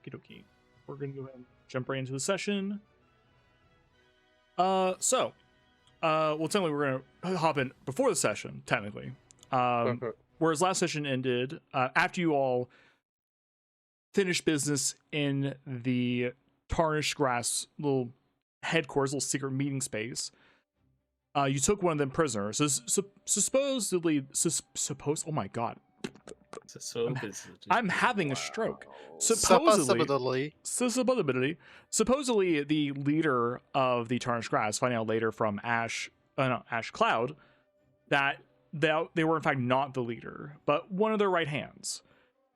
Okie dokie. We're gonna go ahead and jump right into the session. Well, technically we're gonna hop in before the session, technically. Whereas last session ended after you all finished business in the Tarnished Grass little headquarters, little secret meeting space. You took one of them prisoner. So supposedly, oh my god, I'm having a stroke. Supposedly, the leader of the Tarnished Grass, finding out later from Ash Cloud, that they were in fact not the leader, but one of their right hands.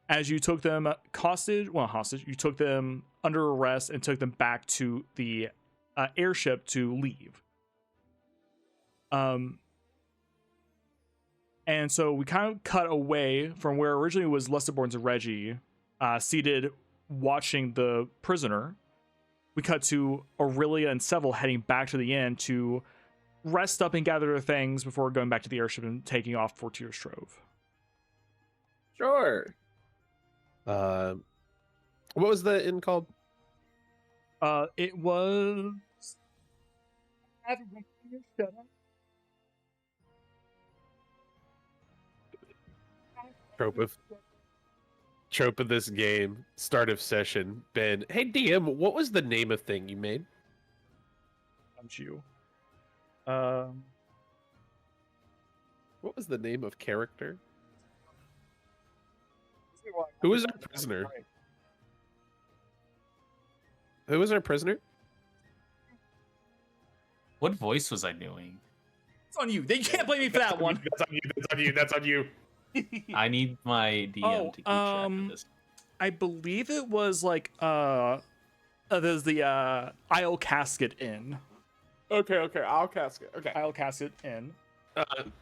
As you took them you took them under arrest and took them back to the airship to leave. And so we kind of cut away from where originally was Lesterborns and Reggie seated watching the prisoner. We cut to Aurelia and Seville heading back to the inn to rest up and gather their things before going back to the airship and taking off for Tyrstrove. Sure. What was the inn called? It was... Trope of this game, start of session, Ben. Hey DM, what was the name of thing you made? What was the name of character? Who was our prisoner? Who was our prisoner? What voice was I doing? It's on you. They can't blame me for that one. That's on you. I need my DM to keep track of this. I believe it was like there's the Isle Casket Inn. Okay, Isle Casket. Okay. Isle Casket Inn.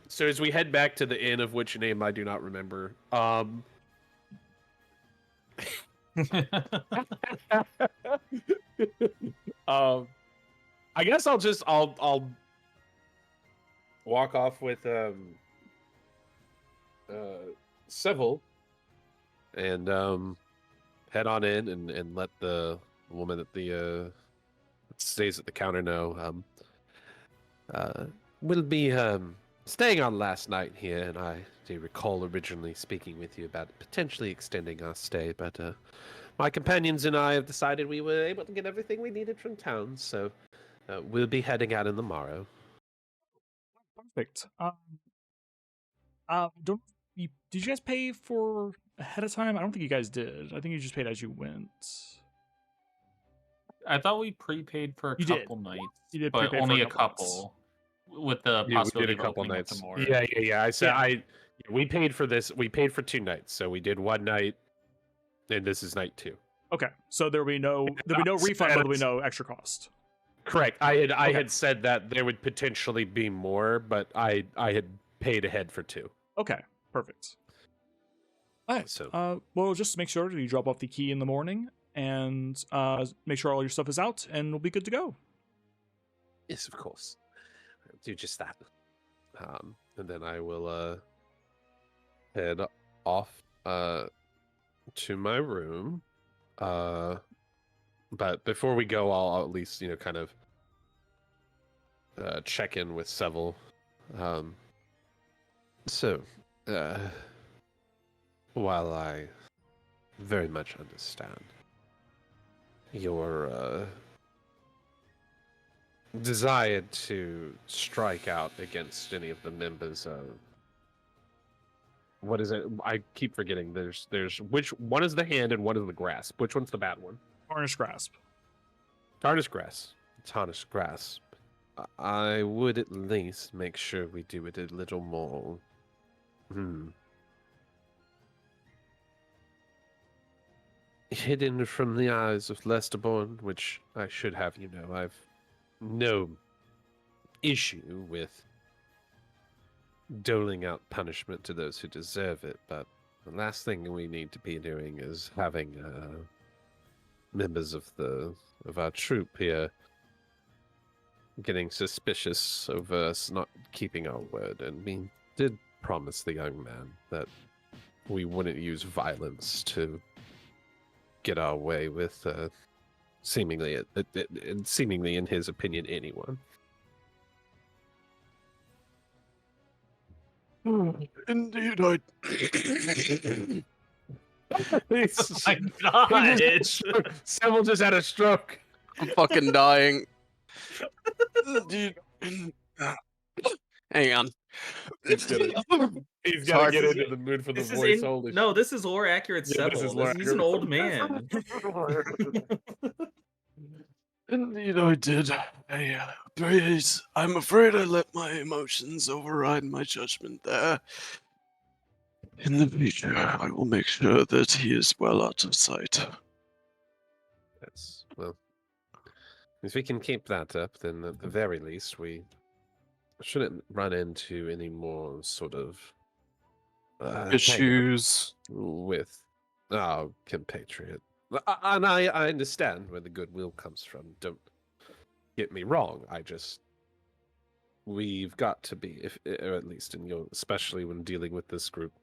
So as we head back to the inn, of which name I do not remember, I guess I'll walk off with Seville and head on in and let the woman at the stays at the counter know we'll be staying on last night here, and I do recall originally speaking with you about potentially extending our stay, but my companions and I have decided we were able to get everything we needed from town, so we'll be heading out in the morrow. Perfect. Did you guys pay for ahead of time? I don't think you guys did. I think you just paid as you went. I thought we prepaid for a couple nights. You did, but prepay only for a couple. With the possibility we did a couple of nights. More. Yeah. I said we paid for this. We paid for 2 nights, so we did 1 night, and this is night 2. Okay, so there'll be no refund, but there'll be no extra cost. Correct. I had said that there would potentially be more, but I had paid ahead for 2. Okay, perfect. All right. So well, just make sure you drop off the key in the morning and make sure all your stuff is out, and we'll be good to go. yes, of course. I'll do just that. And then I will head off to my room. But before we go, I'll at least kind of check in with Seville. So, while I very much understand your desire to strike out against any of the members of... What is it? I keep forgetting. There's which one is the hand and one is the grasp? Which one's the bad one? Tarnished Grasp. Tarnished Grasp. I would at least make sure we do it a little more. Hidden from the eyes of Lesterborn, which I should have I've no issue with doling out punishment to those who deserve it, but the last thing we need to be doing is having members of our troop here getting suspicious of us not keeping our word. And we did promise the young man that we wouldn't use violence to get our way with seemingly in his opinion anyone. Indeed, I. It's- My God. Seville just had a stroke. I'm fucking dying. Indeed. Hang on. He's It's gotta hard get to- into the mood for the This voice. is Holy no, shit. this is lore accurate Yeah, this is Seville. lore He's an accurate. old man. Indeed, I did. Praise. I'm afraid I let my emotions override my judgment there. In the future, I will make sure that he is well out of sight. That's well. If we can keep that up, then at the very least we shouldn't run into any more sort of Issues. with our compatriot. And I understand where the goodwill comes from. Don't get me wrong. We've got to be, or at least in your, especially when dealing with this group,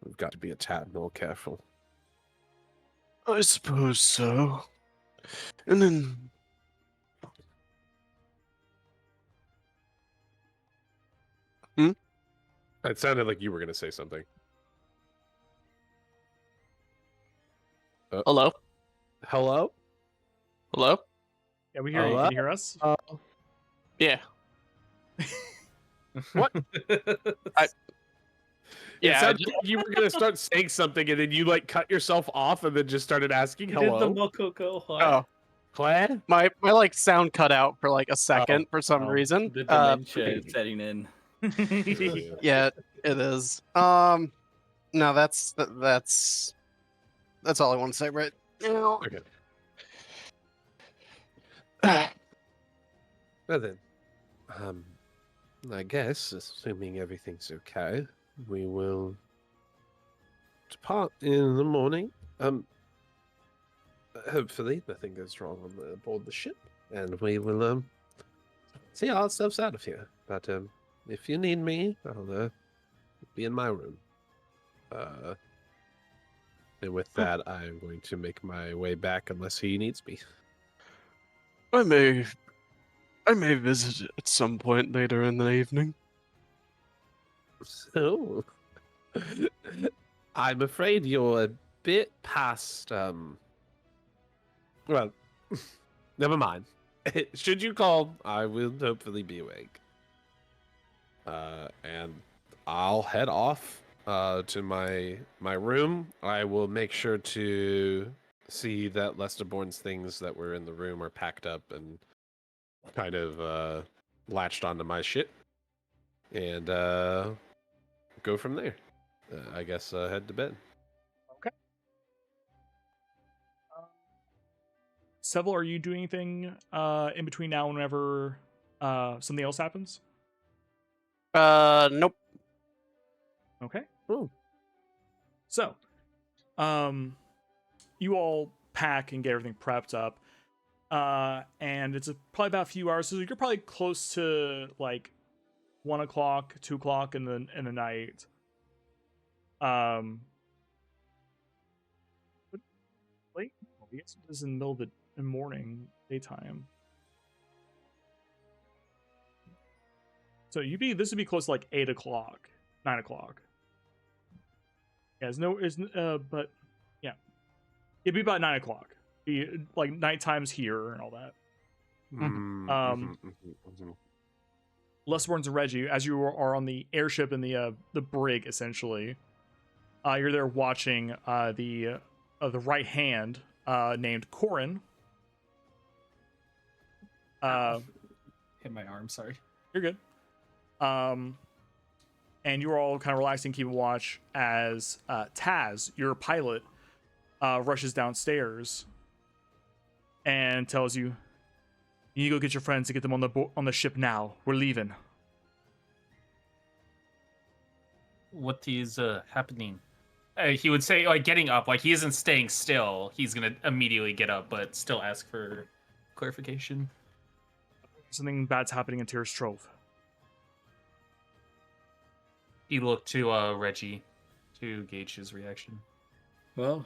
we've got to be a tad more careful. I suppose so. And then. It sounded like you were going to say something. Hello? Hello? Hello? Yeah, we hear you. Can you hear us? Yeah. What? Yeah, It sounded like you were going to start saying something and then you like cut yourself off and then just started asking Did the hello. Mokoko Oh, Clad? my like sound cut out for like a second for some reason. The dementia is setting in. Yeah, it is. No, that's all I want to say right now. Okay. Well then, I guess, assuming everything's okay, we will depart in the morning. Hopefully nothing goes wrong aboard the ship, and we will see ourselves out of here. But if you need me, I'll be in my room. And with that, I'm going to make my way back unless he needs me. I may visit at some point later in the evening. So, I'm afraid you're a bit past. Well, never mind. Should you call, I will hopefully be awake. And I'll head off to my room. I will make sure to see that Lesterborn's things that were in the room are packed up and kind of latched onto my shit, and go from there. I guess head to bed. Okay. Seville, are you doing anything in between now and whenever something else happens? Nope. Okay. Ooh. So, you all pack and get everything prepped up, and it's probably about a few hours. So you're probably close to like 1 o'clock, 2 o'clock in the night. Late? I guess it is in the middle of the morning, daytime. So this would be close to like 8 o'clock, 9 o'clock. Yeah, but yeah, it'd be about 9 o'clock. Be like nighttime's here and all that. Lustborns and Reggie, as you are on the airship and the brig, essentially, you're there watching the right hand named Corin. Hit my arm, sorry. You're good. And you're all kind of relaxing, keeping watch as Taz, your pilot, rushes downstairs and tells you, "You need to go get your friends to get them on the ship now. We're leaving." What is happening? He would say, like, getting up, like he isn't staying still. He's gonna immediately get up, but still ask for clarification. Something bad's happening in Tyrstrove. He looked to Reggie to gauge his reaction. Well,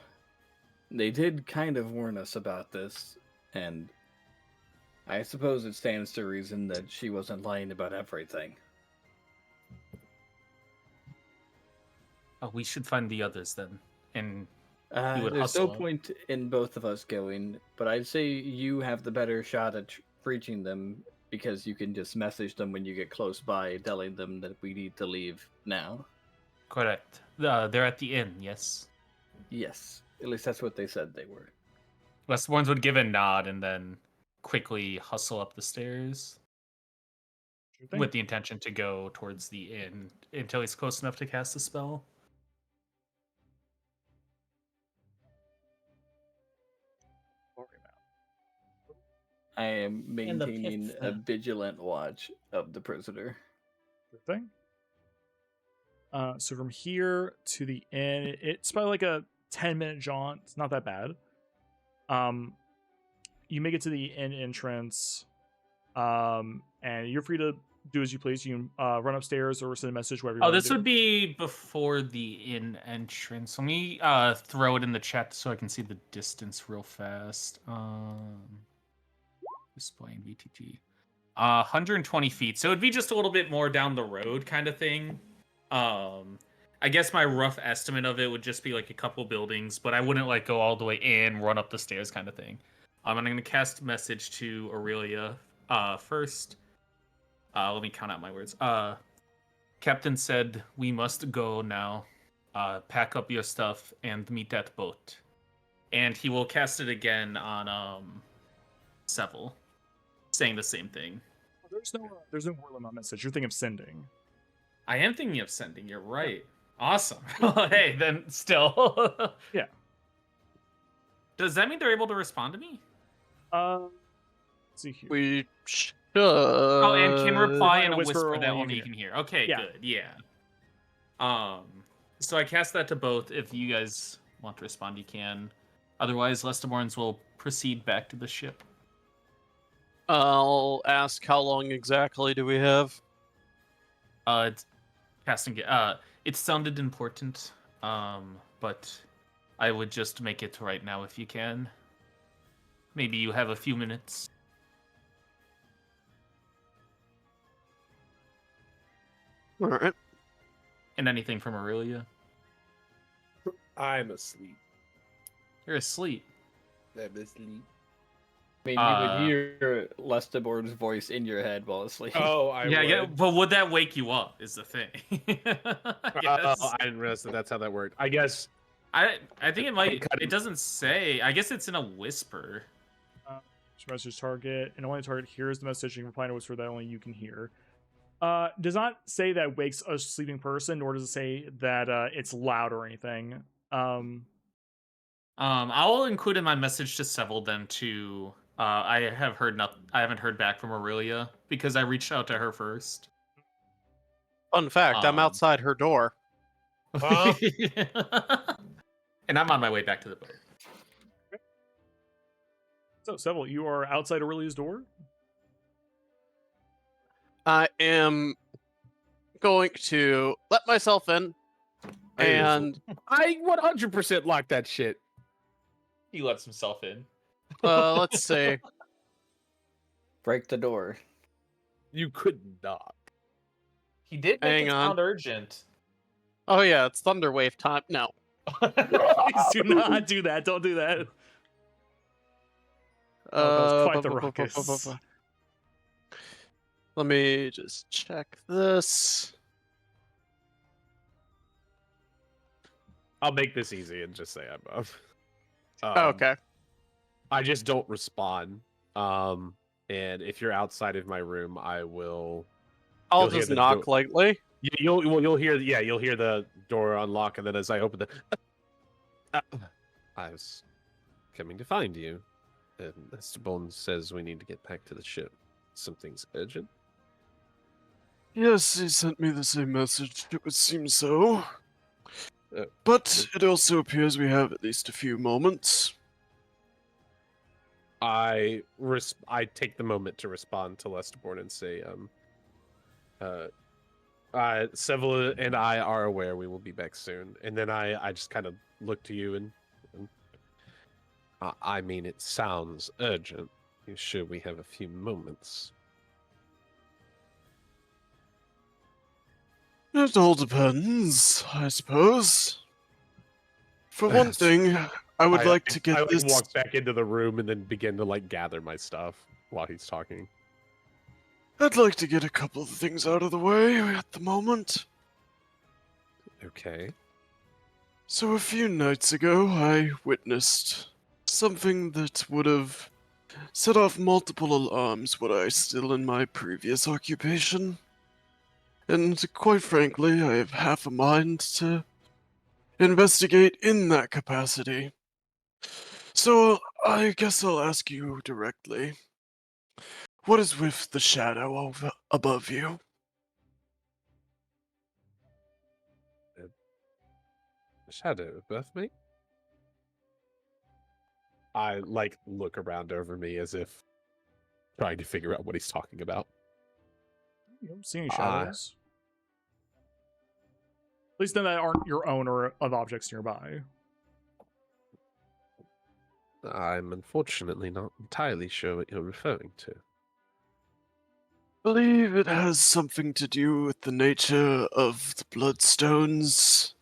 They did kind of warn us about this, and I suppose it stands to reason that she wasn't lying about everything. We should find the others then, and you would There's no hustle. point in both of us going, but I'd say you have the better shot at reaching them because you can just message them when you get close by, telling them that we need to leave now. Correct. They're at the inn, yes. Yes, at least that's what they said they were. Westbournes would give a nod and then quickly hustle up the stairs Sure thing. with the intention to go towards the inn until he's close enough to cast the spell. I am And the maintaining a vigilant watch of the prisoner. Sure thing. So from here to the inn, it's probably like a 10-minute jaunt. It's not that bad. You make it to the inn entrance, and you're free to do as you please. You can run upstairs or send a message, whatever you want to This do. would be before the inn entrance. Let me throw it in the chat so I can see the distance real fast. Displaying VTT. 120 feet. So it'd be just a little bit more down the road kind of thing. I guess my rough estimate of it would just be like a couple buildings, but I wouldn't like go all the way in, run up the stairs kind of thing. I'm going to cast message to Aurelia first. Let me count out my words. Captain said we must go now. Pack up your stuff and meet that boat. And he will cast it again on Seville, saying the same thing. There's no word limit on message. You're thinking of sending. I am thinking of sending. You're right. Awesome. Hey, then still. Yeah. Does that mean they're able to respond to me? Let's see here. We should. Oh, and can reply in a whisper whisper that only only you can hear. Okay, Yeah. good. Yeah. So I cast that to both. If you guys want to respond, you can. Otherwise, Lestaborns will proceed back to the ship. I'll ask how long exactly do we have? It's casting. It sounded important. But I would just make it right now if you can. Maybe you have a few minutes. All right. And anything from Aurelia? I'm asleep. You're asleep. I'm asleep. I mean, you would hear Lestabor's voice in your head while asleep. Oh, I Yeah, would. but would that wake you up? Is the thing. I guess. I didn't realize that's how that worked. I guess. I think it might. It doesn't say. I guess it's in a whisper. Message target, and only target hears the message and can reply in a whisper that only you can hear. Does not say that wakes a sleeping person, nor does it say that it's loud or anything. I'll include in my message to Seville then to. I haven't heard back from Aurelia because I reached out to her first. Fun fact: I'm outside her door. Huh? And I'm on my way back to the boat. So, Seville, you are outside Aurelia's door? I am going to let myself in, and I 100% locked that shit. He lets himself in. let's see. Break the door. You could not. He did make Hang it on. sound urgent. Oh yeah, it's Thunderwave time. No. Please do not do that. Don't do that. That was quite the ruckus. Let me just check this. I'll make this easy and just say I'm up. Okay. I just don't respond. And if you're outside of my room, I will. I'll You'll hear just the knock door. lightly. You'll hear the door unlock, and then as I open the, I was coming to find you. And Mr. Bones says we need to get back to the ship. Something's urgent. Yes, he sent me the same message. It would seem so. But it also appears we have at least a few moments. I take the moment to respond to Lesterborn and say, Seville and I are aware we will be back soon. And then I just kind of look to you and I mean, it sounds urgent. You sure we have a few moments? It all depends, I suppose. For one thing, I would like to get this. walk back into the room and then begin to like gather my stuff while he's talking. I'd like to get a couple of things out of the way at the moment. Okay. So a few nights ago, I witnessed something that would have set off multiple alarms were I still in my previous occupation. And quite frankly, I have half a mind to investigate in that capacity. So I guess I'll ask you directly. What is with the shadow above you? Shadow above me? I like look around over me as if trying to figure out what he's talking about. You don't see any shadows. At least none that aren't your own or of objects nearby. I'm unfortunately not entirely sure what you're referring to. Believe it has something to do with the nature of the bloodstones.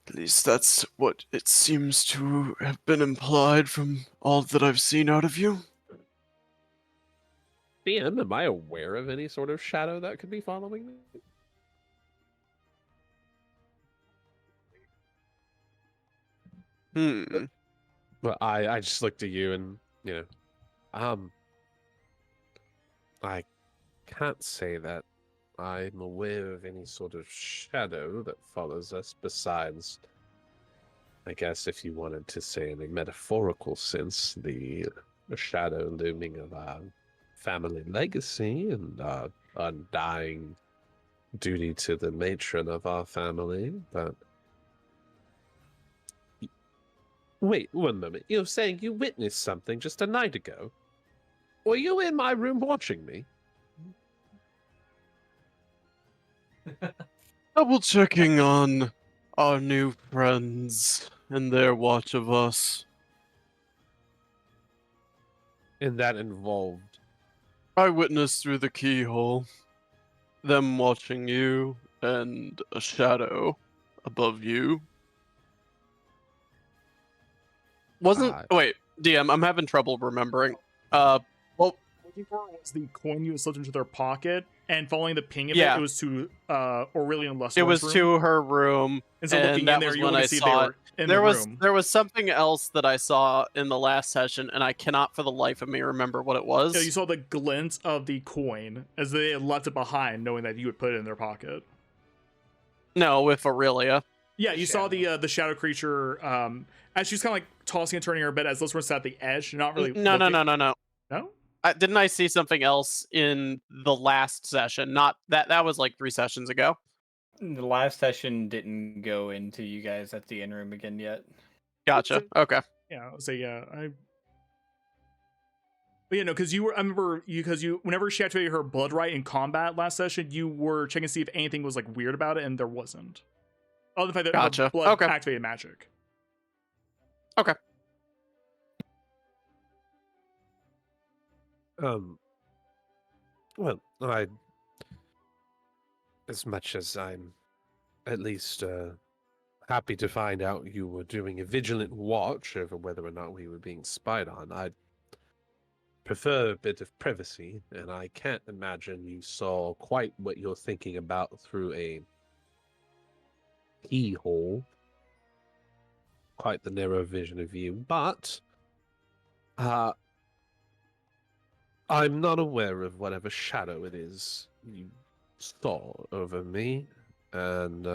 At least that's what it seems to have been implied from all that I've seen out of you. DM, am I aware of any sort of shadow that could be following me? Well, I just looked at you and, I can't say that I'm aware of any sort of shadow that follows us besides, I guess if you wanted to say in a metaphorical sense, the shadow looming of our family legacy and our undying duty to the matron of our family, but... Wait, one moment. You're saying you witnessed something just a night ago? Were you in my room watching me? Double checking on our new friends and their watch of us. And that involved... I witnessed through the keyhole them watching you and a shadow above you. Wasn't wait, DM, I'm having trouble remembering. Well, looking for was the coin you slipped into their pocket, and following the ping of it was to Aurelian Lustor's room. It was to her room, and so looking in there, you only see they were in the room. There was something else that I saw in the last session, and I cannot for the life of me remember what it was. Yeah, you saw the glint of the coin as they had left it behind, knowing that you would put it in their pocket. No, with Aurelia. Yeah, you saw the shadow creature as she's kind of like tossing and turning her bed as Lustor sat at the edge, not really. No. No? Didn't I see something else in the last session? Not that. That was like 3 sessions ago. The last session didn't go into you guys at the inn room again yet. Gotcha. Okay. Yeah, so yeah, But yeah, no, because I remember whenever she activated her blood right in combat last session, you were checking to see if anything was like weird about it, and there wasn't. Other than the fact that her blood activated magic. Okay. Well, as much as I'm at least happy to find out you were doing a vigilant watch over whether or not we were being spied on, I'd prefer a bit of privacy, and I can't imagine you saw quite what you're thinking about through a keyhole. Quite the narrow vision of you, but I'm not aware of whatever shadow it is you saw over me, and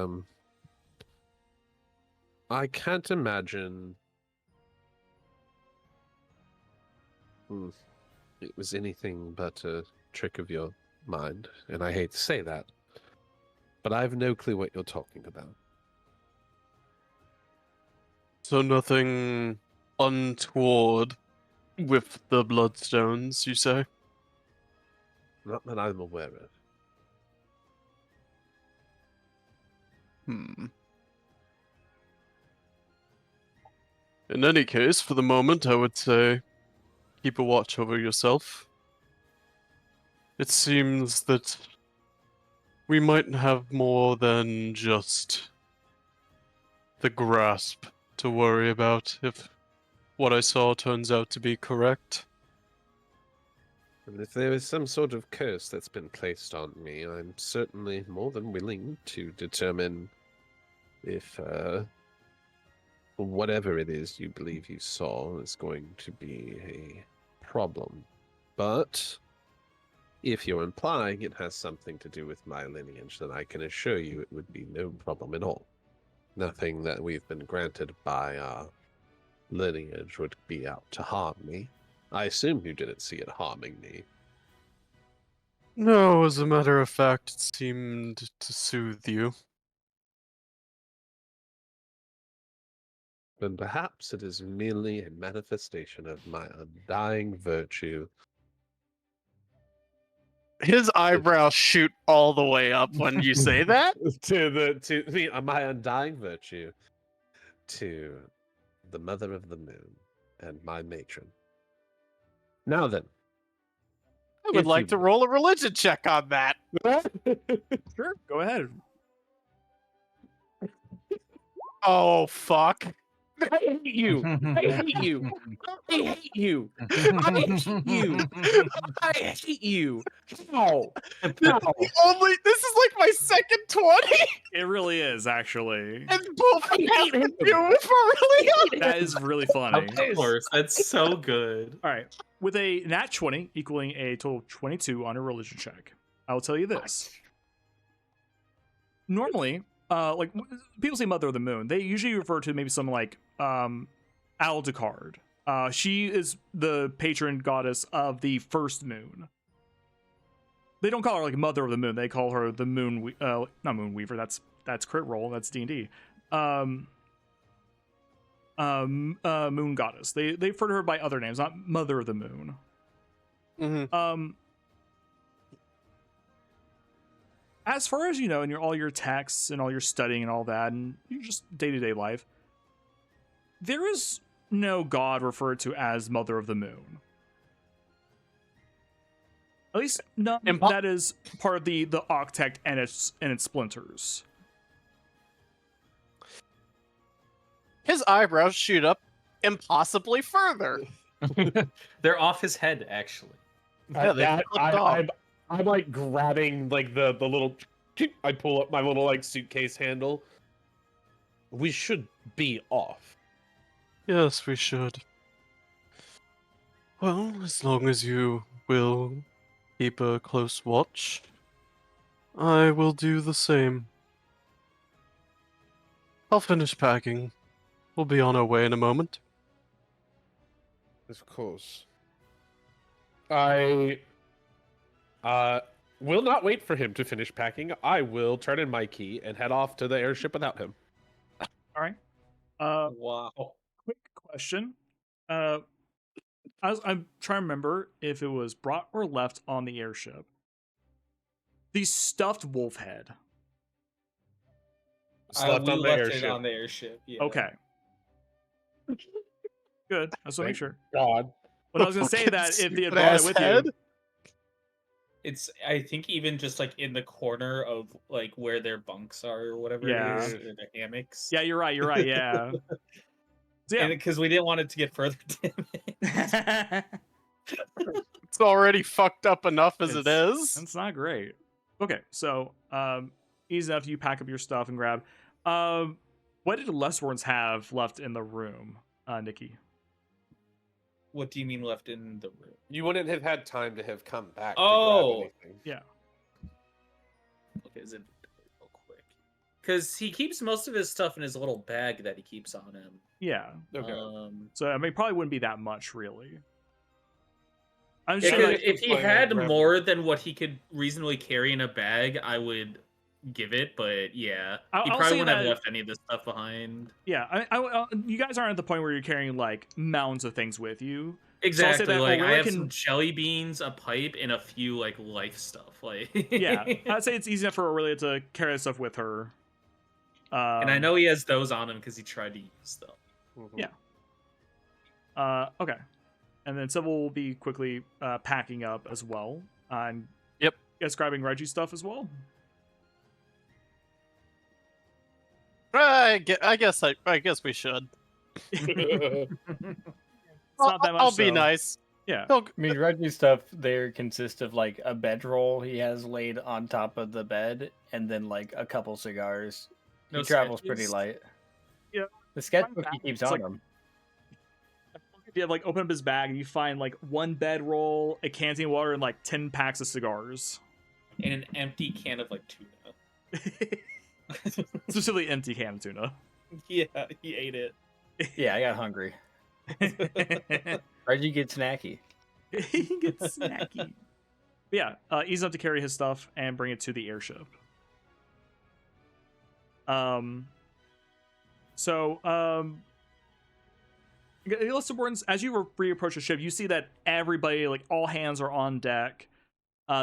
I can't imagine it was anything but a trick of your mind, and I hate to say that, but I have no clue what you're talking about. So nothing untoward with the bloodstones, you say? Not that I'm aware of. In any case, for the moment, I would say keep a watch over yourself. It seems that we might have more than just the grasp to worry about if what I saw turns out to be correct. And if there is some sort of curse that's been placed on me, I'm certainly more than willing to determine if whatever it is you believe you saw is going to be a problem. But if you're implying it has something to do with my lineage, then I can assure you it would be no problem at all. Nothing that we've been granted by our lineage would be out to harm me. I assume you didn't see it harming me. No, as a matter of fact, it seemed to soothe you. Then perhaps it is merely a manifestation of my undying virtue. His eyebrows shoot all the way up when you say that. My undying virtue to the mother of the moon and my matron. Now then, I would if like you to roll a religion check on that. Sure, go ahead. Oh, fuck. I hate you. I hate you. I hate you. I hate you. I hate you. How? How? This is like my second 20, It really is, actually. and both of them have to do it for really. That is really funny. Of course, that's so good. All right. With a nat 20 equaling a total of 22 on a religion check, I will tell you this. Normally, like people say Mother of the Moon, they usually refer to maybe some like Aldecard. She is the patron goddess of the first moon. They don't call her like Mother of the Moon. They call her the Moon, not Moon Weaver. That's crit roll. That's D&D. Moon goddess. They refer to her by other names, not Mother of the Moon. Mm-hmm. As far as you know, in all your texts and all your studying and all that, and your just day-to-day life, there is no god referred to as Mother of the Moon. At least none that is part of the Octect and its splinters. His eyebrows shoot up impossibly further. They're off his head, actually. Yeah, they flipped off. I'm like grabbing like the little. I pull up my little like suitcase handle. We should be off. Yes, we should. Well, as long as you will keep a close watch, I will do the same. I'll finish packing. We'll be on our way in a moment. Of course. I will not wait for him to finish packing. I will turn in my key and head off to the airship without him. All right. Wow. Quick question. I'm trying to remember if it was brought or left on the airship. The stuffed wolf head. Slept We on the left airship. it on the airship. Yeah. Okay. Good. I just want to make sure. God. But I was gonna say that if they had brought Stupid-ass it with head. you, It's I think even just like in the corner of like where their bunks are or whatever Yeah. it is, or their hammocks. yeah, you're right. Yeah. So, yeah. Because we didn't want it to get further damaged. It's already fucked up enough as it is. That's not great. Okay, so easy enough. You pack up your stuff and grab. What did Lessworns have left in the room, Nikki? What do you mean left in the room? You wouldn't have had time to have come back. Oh. To grab anything. Yeah. Look at his inventory real quick. Because he keeps most of his stuff in his little bag that he keeps on him. Yeah. Okay. So I mean, probably wouldn't be that much, really. I'm If, sure. Like, if he had more than what he could reasonably carry in a bag, I would give it. But yeah, I'll he say probably wouldn't have that- left any of this stuff behind. yeah, you guys aren't at the point where you're carrying like mounds of things with you. Exactly. that Like I Aurelia have can- some jelly beans, a pipe, and a few like life stuff. Like Yeah, I'd say it's easy enough for Aurelia to carry that stuff with her. and I know he has those on him because he tried to use them. Yeah. Okay. And then Sybil will be quickly packing up as well. And Yep. You guys grabbing Reggie's stuff as well? I guess we should. It's not that much. I'll be so- nice. Yeah. I mean, Reggie's stuff there consists of like a bedroll he has laid on top of the bed, and then like a couple cigars. No He travels sketches? pretty light. Yeah. The sketchbook he It's keeps like- on him. If you have like open up his bag and you find like one bedroll, a canteen of water, and like 10 packs of cigars. And an empty can of like tuna. Specifically empty can of tuna. Yeah, he ate it. Yeah, I got hungry. Reggie gets snacky. He gets snacky. But yeah, easy enough to carry his stuff and bring it to the airship. Subordinates, as you reapproach the ship, you see that everybody, like all hands, are on deck.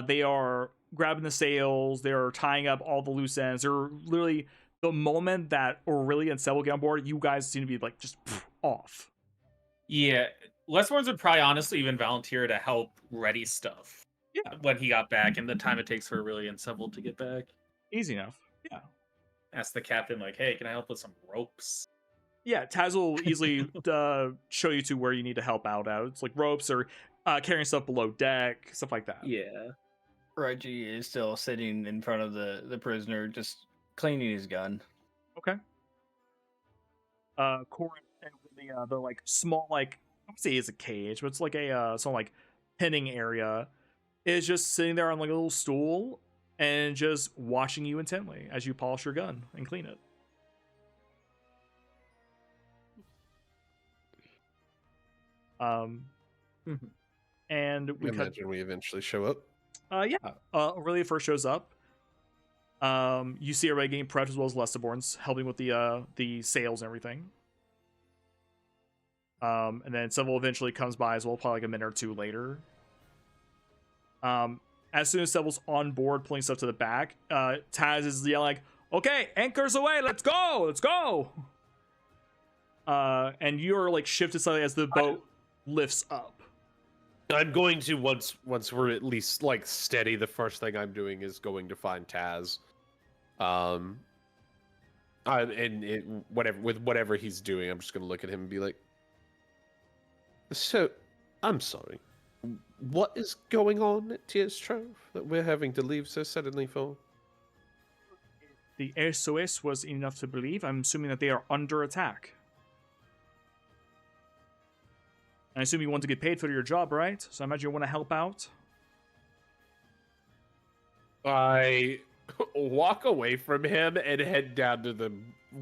They are grabbing the sails. They are tying up all the loose ends. They're literally, the moment that Aurelia and Seb will get on board, you guys seem to be like just off. Yeah, Westbournes would probably honestly even volunteer to help ready stuff. Yeah. When he got back, and the time it takes for Aurelia and Seville to get back. Easy enough. Yeah. Ask the captain, like, hey, can I help with some ropes? Yeah, Taz will easily show you to where you need to help out. It's like ropes or carrying stuff below deck, stuff like that. Yeah. Reggie is still sitting in front of the prisoner, just cleaning his gun. Okay. Corin and the like small, like, I would say it's a cage, but it's like a some like pinning area, is just sitting there on like a little stool and just watching you intently as you polish your gun and clean it. And we Imagine we eventually show up. Aurelia first shows up. You see everybody getting prepped as well as Lestiborns helping with the sails and everything. And then Seville eventually comes by as well, probably like a minute or two later. As soon as Seville's on board pulling stuff to the back, Taz is yelling like, "Okay, anchors away, let's go!" And you're like shifted slightly as the boat lifts up. I'm going to once we're at least like steady. The first thing I'm doing is going to find Taz, whatever he's doing, I'm just going to look at him and be like, "So, I'm sorry. What is going on at Tyrstrove that we're having to leave so suddenly for?" The SOS was enough to believe. I'm assuming that they are under attack. I assume you want to get paid for your job, right? So I imagine you want to help out. I walk away from him and head down to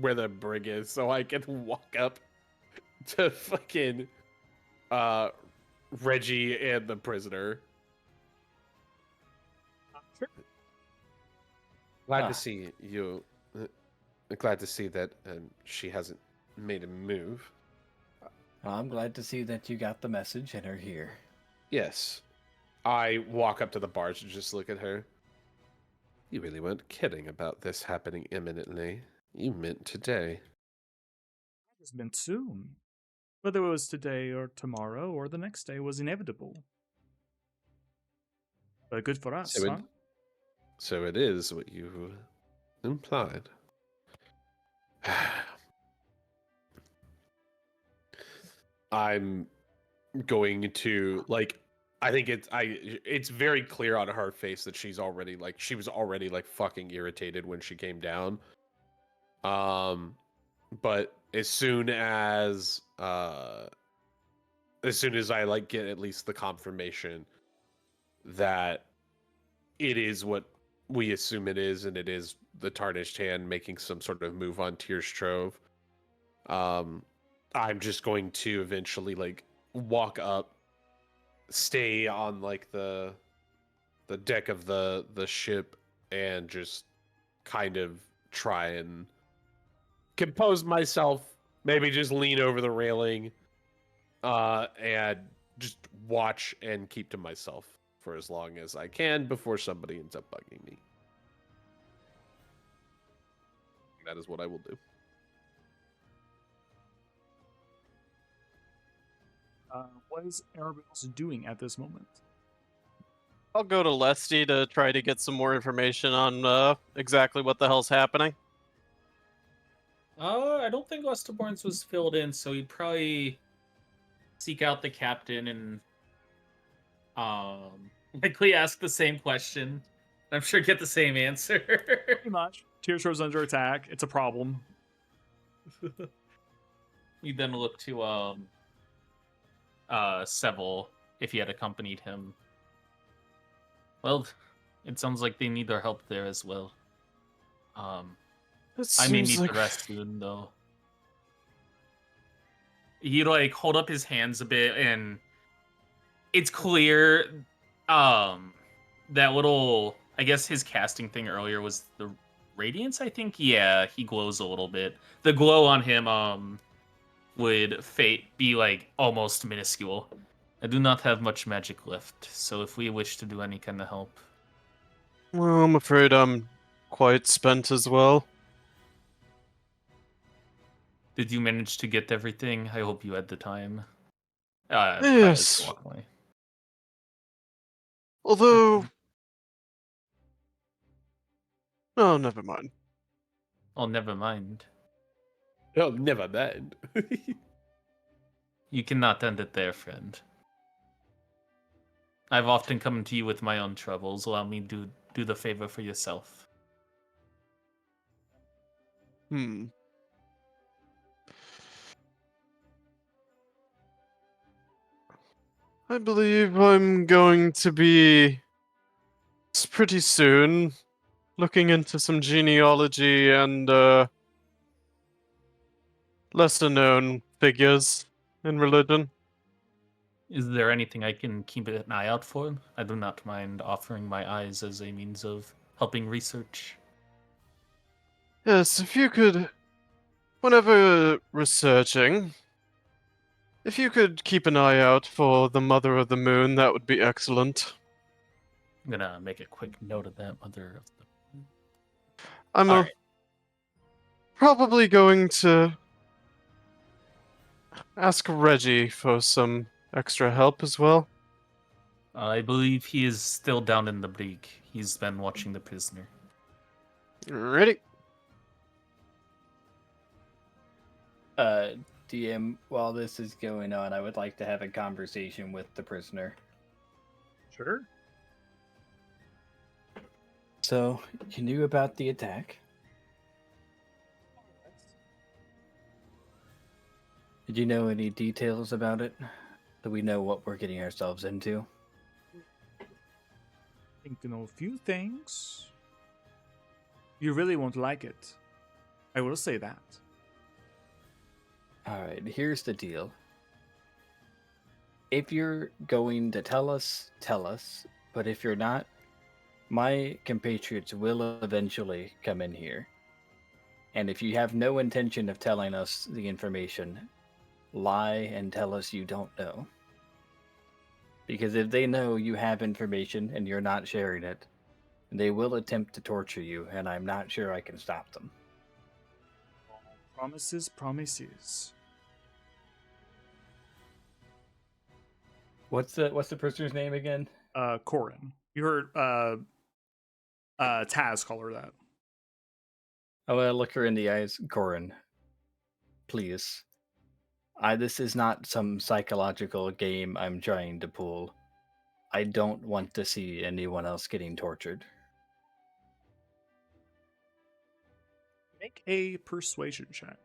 where the brig is, so I can walk up to fucking Reggie and the prisoner. Glad to see you. Glad to see that she hasn't made a move. I'm glad to see that you got the message and are here. Yes. I walk up to the barge and just look at her. You really weren't kidding about this happening imminently. You meant today. It has been soon. Whether it was today or tomorrow or the next day was inevitable. But good for us, huh? So it is what you implied. I'm going to I think it's very clear on her face that she was already fucking irritated when she came down. But as soon as I get at least the confirmation that it is what we assume it is, and it is the Tarnished Hand making some sort of move on Tyrstrove, I'm just going to eventually walk up, stay on the deck of the ship, and just kind of try and compose myself, maybe just lean over the railing, and just watch and keep to myself for as long as I can before somebody ends up bugging me. That is what I will do. What is everybody else doing at this moment? I'll go to Lesty to try to get some more information on exactly what the hell's happening. I don't think Westerborn's was filled in, so he'd probably seek out the captain and likely ask the same question. I'm sure get the same answer. Pretty much. Tyrstrove's under attack. It's a problem. You'd then look to Seville if he had accompanied him. Well, it sounds like they need our help there as well. I may need the rest soon, though. He like hold up his hands a bit, and it's clear that little, I guess his casting thing earlier was the radiance, I think. Yeah, he glows a little bit. The glow on him would be like almost minuscule. I do not have much magic left, so if we wish to do any kind of help. Well, I'm afraid I'm quite spent as well. Did you manage to get everything? I hope you had the time. Prior to Yes. walking away. Although... Oh, never mind. Oh, never mind. Oh, never mind. You cannot end it there, friend. I've often come to you with my own troubles. Allow me to do the favor for yourself. I believe I'm going to be pretty soon looking into some genealogy and lesser known figures in religion. Is there anything I can keep an eye out for? I do not mind offering my eyes as a means of helping research. Yes, if you could, whenever researching, if you could keep an eye out for the Mother of the Moon, that would be excellent. I'm gonna make a quick note of that, Mother of the... I'm Alright. probably going to ask Reggie for some extra help as well. I believe he is still down in the brig. He's been watching the prisoner. Ready? DM, while this is going on, I would like to have a conversation with the prisoner. Sure. So, you knew about the attack? Did you know any details about it? Do we know what we're getting ourselves into? I think you know a few things. You really won't like it. I will say that. Alright, here's the deal. If you're going to tell us, tell us. But if you're not, my compatriots will eventually come in here. And if you have no intention of telling us the information, lie and tell us you don't know. Because if they know you have information and you're not sharing it, they will attempt to torture you, and I'm not sure I can stop them. Promises, promises. What's the prisoner's name again? Corin. You heard Taz call her that. I want to look her in the eyes. Corin, please. This is not some psychological game I'm trying to pull. I don't want to see anyone else getting tortured. Make a persuasion check.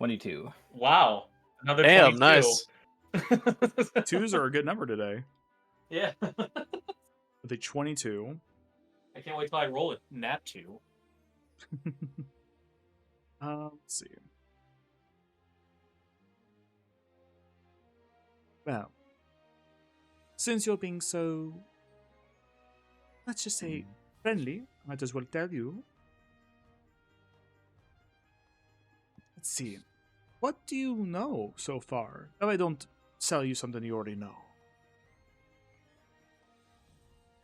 $22. Wow. Another Damn, 22. nice. Twos are a good number today. Yeah. With a 22. I can't wait till I roll it. Nat 2. Let's see. Well, since you're being so, let's just say, friendly, I might as well tell you. Let's see. What do you know so far? If I don't sell you something you already know.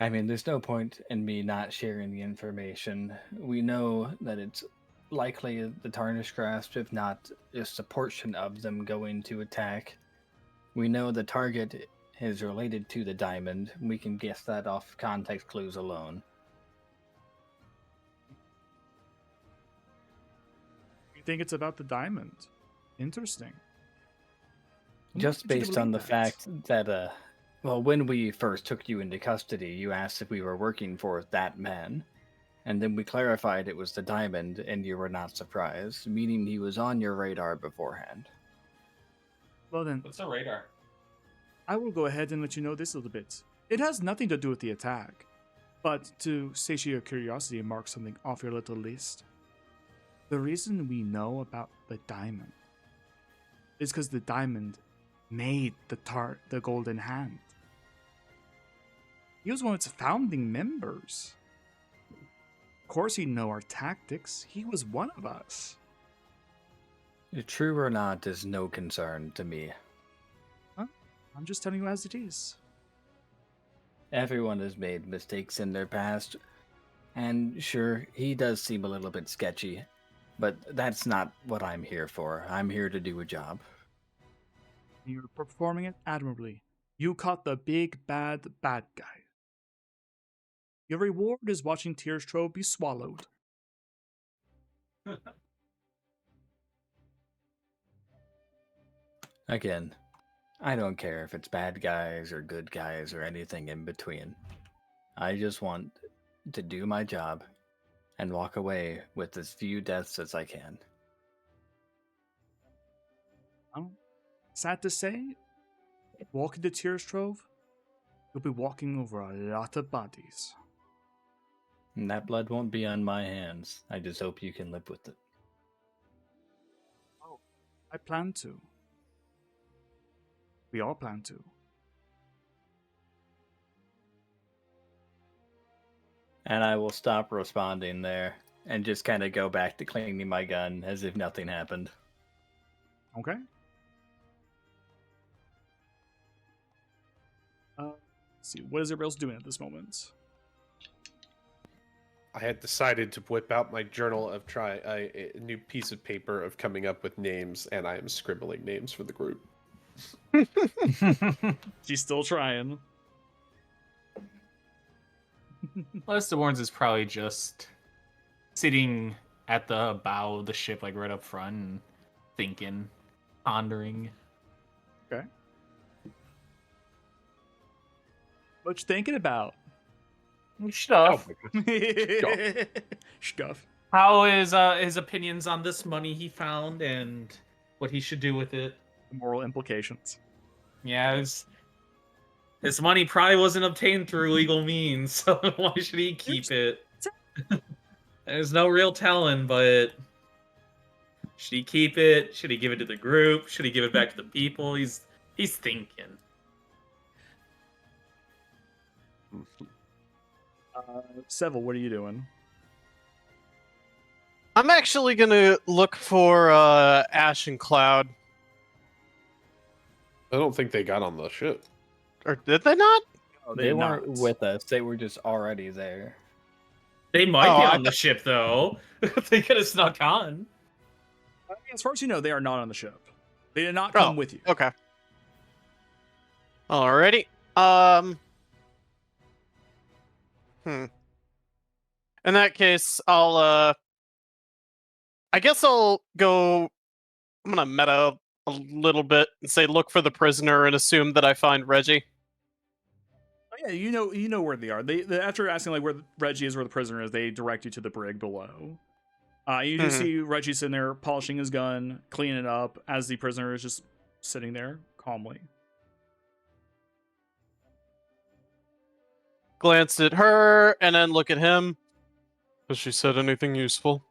I mean, there's no point in me not sharing the information. We know that it's likely the Tarnished Grasp, if not just a portion of them going to attack. We know the target is related to the diamond. We can guess that off context clues alone. You think it's about the diamond? Interesting. I'm Just willing to based on the believe that. fact that, well, when we first took you into custody, you asked if we were working for that man. And then we clarified it was the diamond, and you were not surprised, meaning he was on your radar beforehand. Well then, What's a radar? I will go ahead and let you know this a little bit. It has nothing to do with the attack, but to satiate your curiosity and mark something off your little list. The reason we know about the diamond is because the diamond made the golden hand. He was one of its founding members. Of course he'd know our tactics. He was one of us. True or not is no concern to me. I'm just telling you as it is. Everyone has made mistakes in their past, and sure, he does seem a little bit sketchy, but that's not what I'm here for. I'm here to do a job. You're performing it admirably. You caught the big bad guy. Your reward is watching Tyrstrove be swallowed. Again, I don't care if it's bad guys or good guys or anything in between. I just want to do my job and walk away with as few deaths as I can. Sad to say, walking to Tyrstrove, you'll be walking over a lot of bodies. And that blood won't be on my hands. I just hope you can live with it. Oh, I plan to. We all plan to. And I will stop responding there and just kind of go back to cleaning my gun as if nothing happened. Okay. Let's see, what is everybody else doing at this moment? I had decided to whip out my journal of a new piece of paper of coming up with names, and I am scribbling names for the group. She's still trying. Last of Warns is probably just sitting at the bow of the ship, like right up front, and thinking, pondering. Okay. What you thinking about? Stuff. Stuff. How is his opinions on this money he found and what he should do with it? Moral implications. Yeah, his money probably wasn't obtained through legal means, so why should he keep it? There's no real telling, but should he keep it? Should he give it to the group? Should he give it back to the people? He's thinking. Seville, what are you doing? I'm actually gonna look for Ash and Cloud. I don't think they got on the ship. Or did they not? Oh, They weren't with us. They were just already there. They might Oh, be I on the ship, though. They could have snuck on. As far as you know, they are not on the ship. They did not come with you. Okay. Alrighty. In that case, I guess I'll go. I'm gonna meta a little bit and say look for the prisoner and assume that I find Reggie. Oh, yeah, you know where they are. They after asking like where Reggie is, where the prisoner is, they direct you to the brig below. You do see Reggie sitting there polishing his gun, cleaning it up, as the prisoner is just sitting there calmly. Glance at her and then look at him. Has she said anything useful?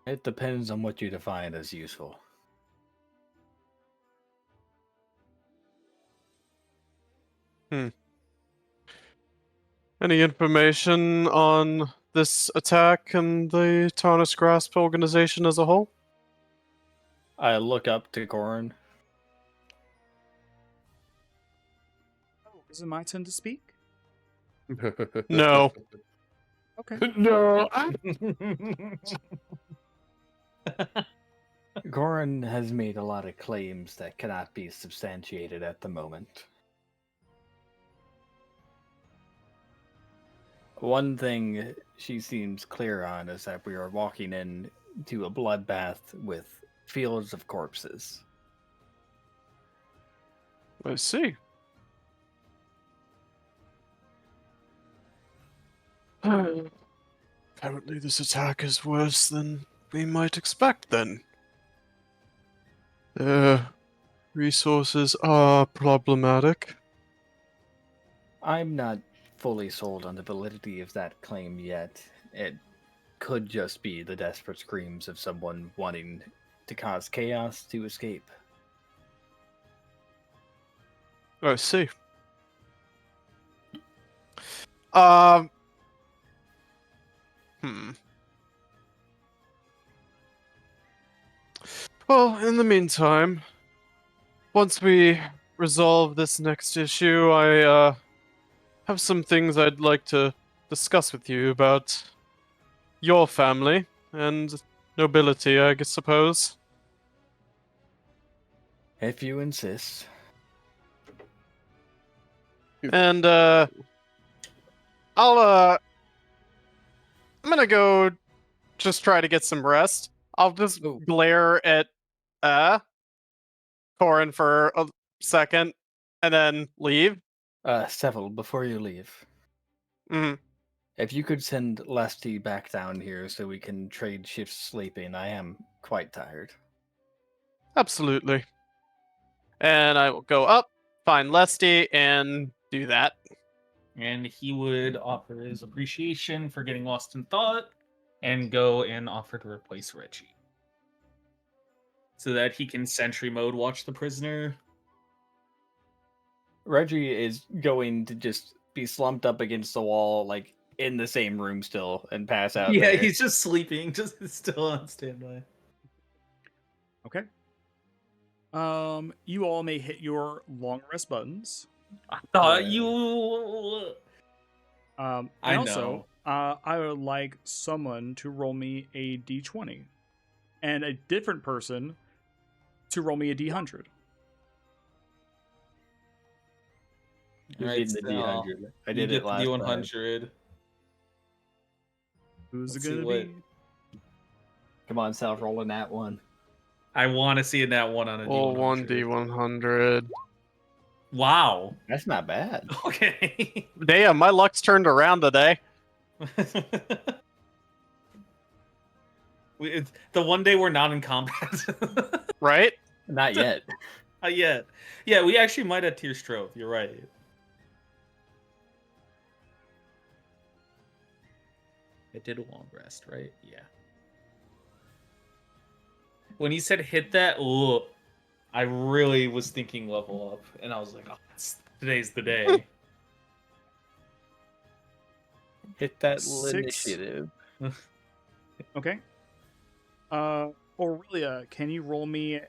It depends on what you define as useful. Any information on this attack and the Tarnished Grasp organization as a whole? I look up to Goran. Oh, is it my turn to speak? No. Okay. No. Goran has made a lot of claims that cannot be substantiated at the moment. One thing she seems clear on is that we are walking into a bloodbath with fields of corpses. I see. Apparently, this attack is worse than we might expect, then. The resources are problematic. I'm not fully sold on the validity of that claim yet. It could just be the desperate screams of someone wanting to cause chaos to escape. I see. Um. Well, in the meantime, once we resolve this next issue, I have some things I'd like to discuss with you about your family and nobility, I guess, suppose. If you insist. And I'm gonna go just try to get some rest. I'll just Ooh. glare at Corin for a second and then leave. Seville, before you leave, Mhm. if you could send Lesty back down here so we can trade shifts sleeping, I am quite tired. Absolutely. And I will go up, find Lesty, and do that. And he would offer his appreciation for getting lost in thought and go and offer to replace Reggie. So that he can sentry mode watch the prisoner. Reggie is going to just be slumped up against the wall, like in the same room still, and pass out. Yeah, there. he's just sleeping, just still on standby. Okay. You all may hit your long rest buttons. I thought you. And I also, I would like someone to roll me a d20, and a different person to roll me a d100. Who's Alright, getting the Sal, D100? I you did get it the last time. D100. Who's Let's it see gonna what- be? Come on, Sal, rolling that one. I want to see a nat 1 on a Roll D100. 1d100. Wow. That's not bad. Okay. Damn, my luck's turned around today. It's the one day we're not in combat. Right? Not yet. Not yet. Yeah, we actually might have Tyrstrove. You're right. I did a long rest, right? Yeah. When he said hit that, ugh, I really was thinking level up, and I was like, oh, today's the day. Hit that 6. initiative. Okay. Aurelia, can you roll me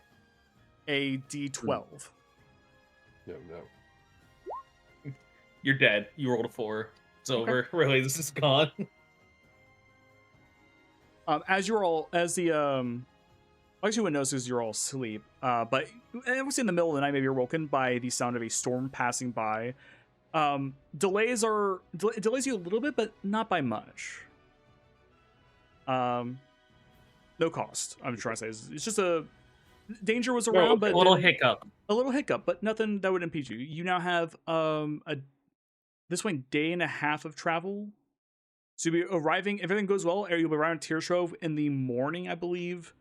a d12? No. You're dead. You rolled a 4. It's over. Really, this is gone. Actually what notices you're all asleep, but it was in the middle of the night. Maybe you're woken by the sound of a storm passing by. Delays you a little bit, but not by much. No cost. I'm trying to say it's just a danger was around, but a little hiccup. A little hiccup, but nothing that would impede you. You now have this one day and a half of travel. So you'll be arriving, if everything goes well, you'll be around Tyrstrove in the morning, I believe.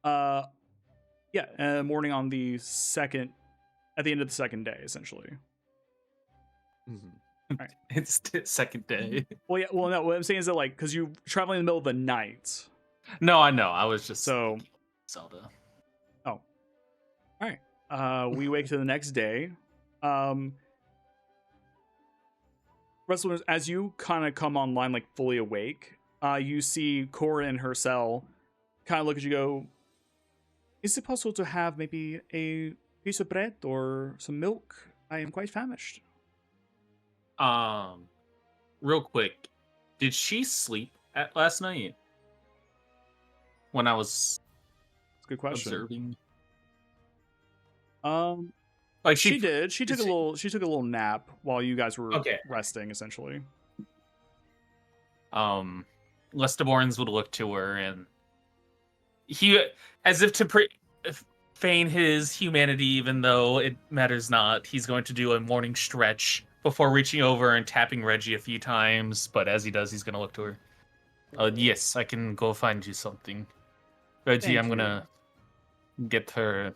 Morning on the second, at the end of the second day, essentially. Right. It's the second day. Well, yeah. Well, no. What I'm saying is that because you're traveling in the middle of the night. No, I know. I was just So Zelda. Oh, all right. We wake to the next day. Wrestlers, as you kind of come online, fully awake, you see Cora in her cell, kind of look at you, go, "Is it possible to have maybe a piece of bread or some milk? I am quite famished." real quick, did she sleep at last night when I was It's a good question. observing? Like she did. She took is a little. She took a little nap while you guys were Okay. resting, essentially. Lestaborns would look to her, and he, as if to feign his humanity, even though it matters not, he's going to do a morning stretch before reaching over and tapping Reggie a few times. But as he does, he's going to look to her. Yes, I can go find you something. Reggie, Thank I'm you. going to get her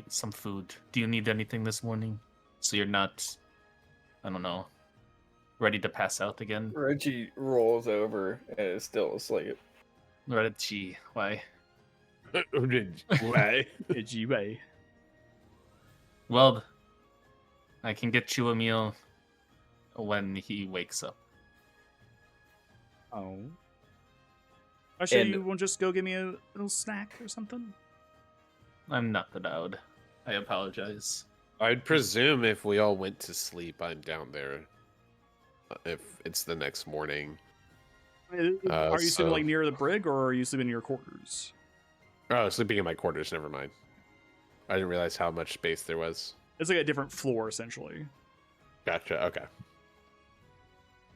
some food. Do you need anything this morning? So you're not, I don't know, ready to pass out again? Reggie rolls over and is still asleep. Reggie, why? Why? Itchy way. Well, I can get you a meal when he wakes up. Oh. Actually, And- you won't just go give me a little snack or something? I'm not allowed. I apologize. I'd presume if we all went to sleep, I'm down there. If it's the next morning. Are you sleeping so- like near the brig, or are you sleeping in your quarters? Oh, sleeping in my quarters. Never mind. I didn't realize how much space there was. It's like a different floor, essentially. Gotcha. Okay.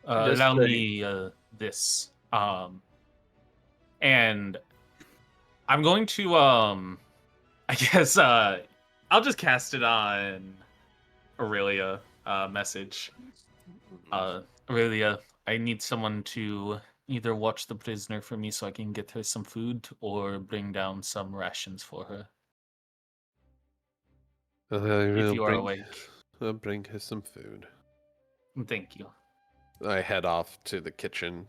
Just Allow the- me this. And I'm going to I guess I'll just cast it on Aurelia message. Aurelia, I need someone to either watch the prisoner for me so I can get her some food or bring down some rations for her. If you are awake. I'll bring her some food. Thank you. I head off to the kitchen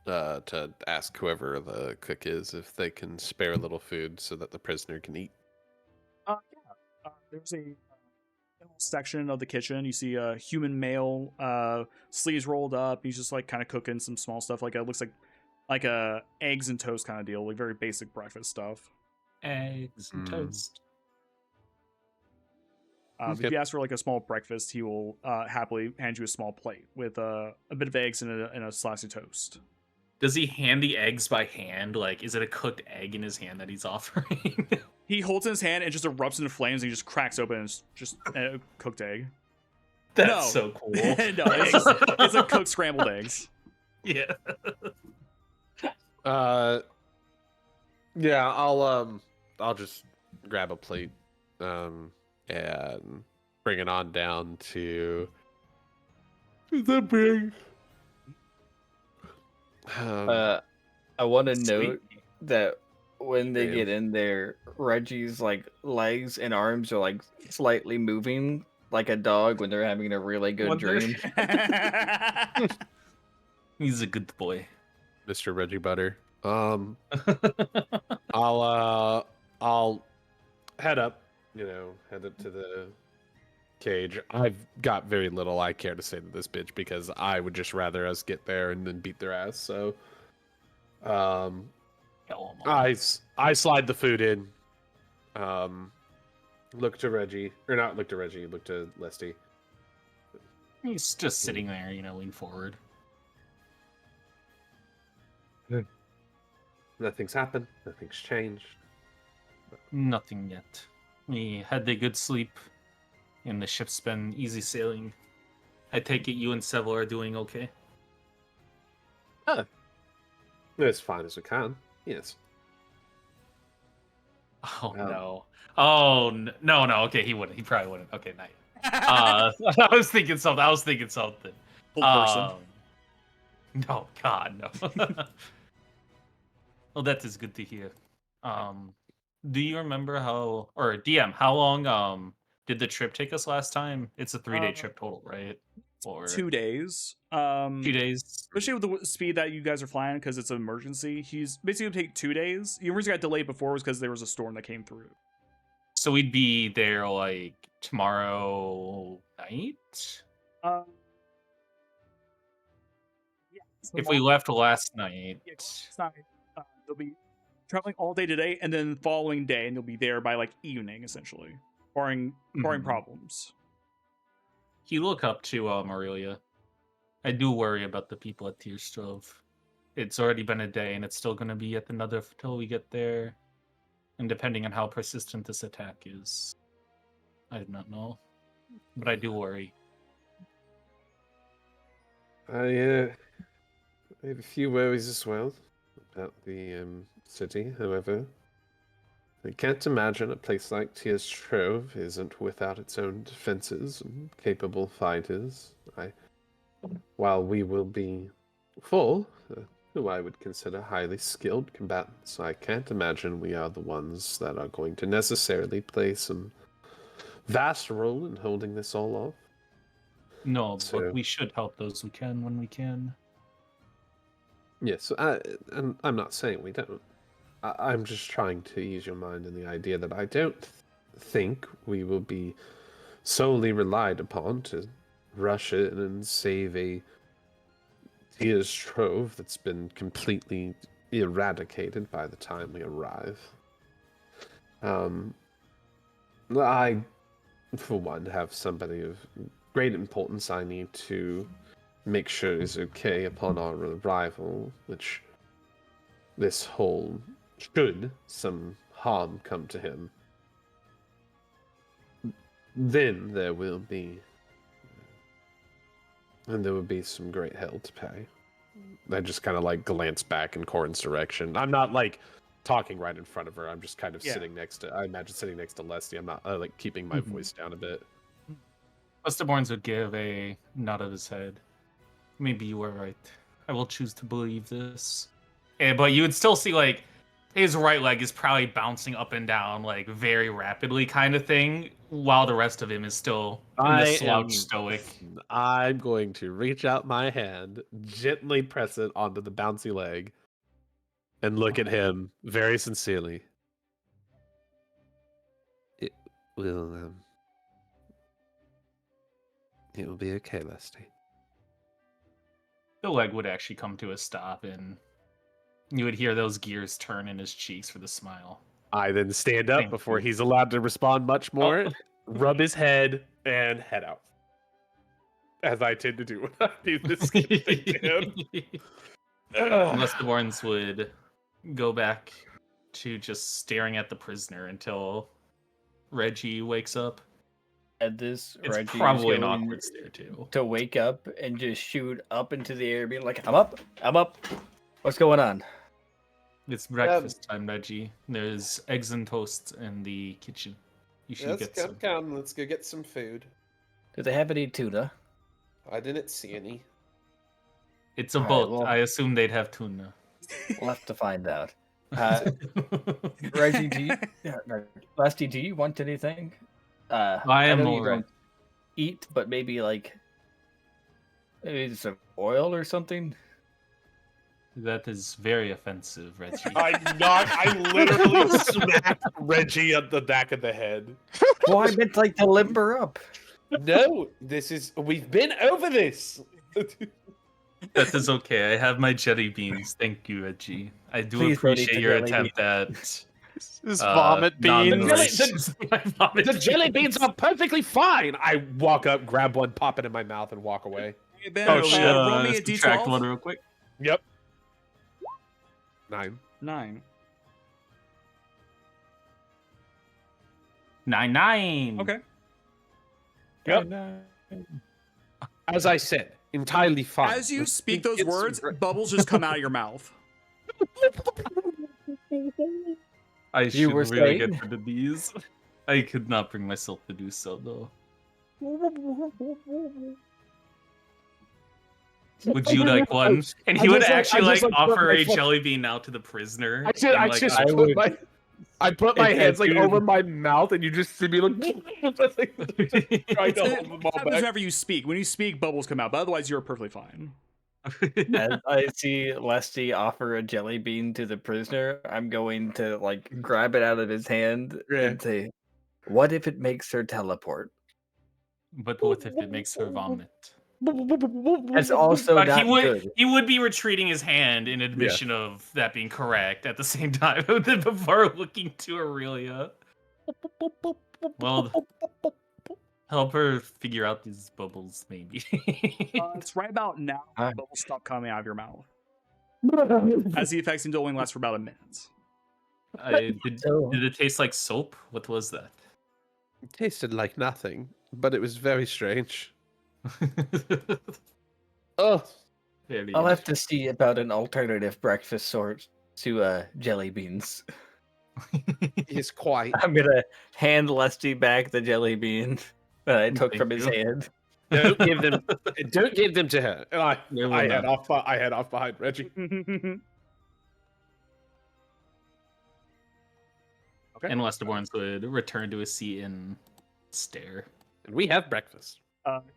to ask whoever the cook is if they can spare a little food so that the prisoner can eat. There's a little section of the kitchen. You see a human male, sleeves rolled up. He's just like kind of cooking some small stuff. Like it looks like a eggs and toast kind of deal, like very basic breakfast stuff. Eggs and toast. If Okay. you ask for like a small breakfast, he will happily hand you a small plate with a bit of eggs and a slice of toast. Does he hand the eggs by hand? Like, is it a cooked egg in his hand that he's offering? He holds it in his hand and just erupts into flames and he just cracks open and it's just a cooked egg. That's No. so cool. No, it's a cooked scrambled eggs. Yeah. Yeah, I'll just grab a plate and bring it on down to the brig. I want to Sweet. note that when they Damn. get in there, Reggie's like legs and arms are like slightly moving like a dog when they're having a really good dream. He's a good boy. Mr. Reggie Butter. I'll head up to the cage. I've got very little I care to say to this bitch because I would just rather us get there and then beat their ass. So, I slide the food in. Look to Reggie, or not look to Reggie. Look to Lesty. He's just sitting there, lean forward. Nothing's happened. Nothing's changed. Nothing yet. We had a good sleep, and the ship's been easy sailing. I take it you and Seville are doing okay? As fine as we can. Yes. Oh, Um, no. Oh, no. Okay, he wouldn't. He probably wouldn't. Okay, night. I was thinking something. Full person. No, God, no. Well, that is good to hear. Do you remember or DM, how long did the trip take us last time? It's a 3-day trip total, right? Or 2 days. 2 days? Especially with the speed that you guys are flying, because it's an emergency. He's basically gonna take 2 days. The reason got delayed before was because there was a storm that came through. So we'd be there like tomorrow night? Yeah. If we left last night. Yeah, it's not, they'll be traveling all day today, and then the following day, and they'll be there by like evening, essentially, barring Mhm. problems. You look up to Aurelia. I do worry about the people at Tyrstrove. It's already been a day, and it's still going to be yet another till we get there. And depending on how persistent this attack is, I do not know. But I do worry. I have a few worries as well about the city. However, I can't imagine a place like Tyrstrove isn't without its own defenses and capable fighters. While we will be full, who I would consider highly skilled combatants, I can't imagine we are the ones that are going to necessarily play some vast role in holding this all off. No, So- but we should help those who can when we can. Yes, and I'm not saying we don't. I'm just trying to ease your mind in the idea that I don't think we will be solely relied upon to rush in and save a Tyrstrove that's been completely eradicated by the time we arrive. I, for one, have somebody of great importance I need to make sure is okay upon our arrival, which this whole, should some harm come to him, then there will be some great hell to pay. I just kind of like glance back in Corin's direction. I'm not like talking right in front of her. I'm just kind of sitting next to, I imagine sitting next to Leslie. I'm not like keeping my voice down a bit. Westerborns would give a nod of his head. Maybe you were right. I will choose to believe this. But you would still see, like, his right leg is probably bouncing up and down, like, very rapidly kind of thing, while the rest of him is still in the slouch stoic. I'm going to reach out my hand, gently press it onto the bouncy leg, and look at him very sincerely. It will be okay, Leslie. The leg would actually come to a stop, and you would hear those gears turn in his cheeks for the smile. I then stand up Thank before you. he's allowed to respond much more, Oh. rub his head, and head out. As I tend to do when I do this kind of thing to him. Westerborns would go back to just staring at the prisoner until Reggie wakes up. At this, It's Reggie probably is an going awkward stare too. to wake up and just shoot up into the air, being like, I'm up. What's going on? It's breakfast time, Reggie. There's eggs and toast in the kitchen. You should get some. Come, let's go get some food. Do they have any tuna? I didn't see any. It's a All right, boat. well- I assume they'd have tuna. We'll have to find out. Reggie, Lasty, do you want anything? I am know you alright. don't eat, but maybe some oil or something. That is very offensive, Reggie. I literally smacked Reggie on the back of the head. Well, I meant to limber up. No, we've been over this. That is okay. I have my jelly beans. Thank you, Reggie. I do Please don't eat appreciate the your jelly attempt at This vomit beans. non-narration. My vomit The jelly beans are perfectly fine. I walk up, grab one, pop it in my mouth, and walk away. Hey, Ben, Oh, roll me a subtract one d12. real quick. Yep. 9. 9. 9. Okay. Yep. As I said, entirely fine. As you speak those It's words, great. bubbles just come out of your mouth. I should were really saying? get rid of these. I could not bring myself to do so, though. Would you like one? And he I would just like- actually I just like put offer my a foot- jelly bean out to the prisoner. I and, like, put my If- hands if you- over my mouth, and you just see me like trying to hold them all Happens back. whenever you speak. When you speak, bubbles come out, but otherwise you're perfectly fine. As I see Lesty offer a jelly bean to the prisoner, I'm going to grab it out of his hand and say, "What if it makes her teleport?" But what if it makes her vomit? That's also But not good. he would be retreating his hand in admission of that being correct at the same time before looking to Aurelia. Well, help her figure out these bubbles, maybe. It's right about now. Alright. Bubbles stop coming out of your mouth. As the effects seem to only last for about a minute. Did it taste like soap? What was that? It tasted like nothing, but it was very strange. Oh, Very I'll have to see about an alternative breakfast sort to jelly beans. it's quite. I'm gonna hand Lusty back the jelly bean that I took Thank from his you. hand. Don't give them. Don't give them to her. And We will I head not. off. I head off behind Reggie. Okay. And Westerborns would return to his seat and stare. And we have breakfast.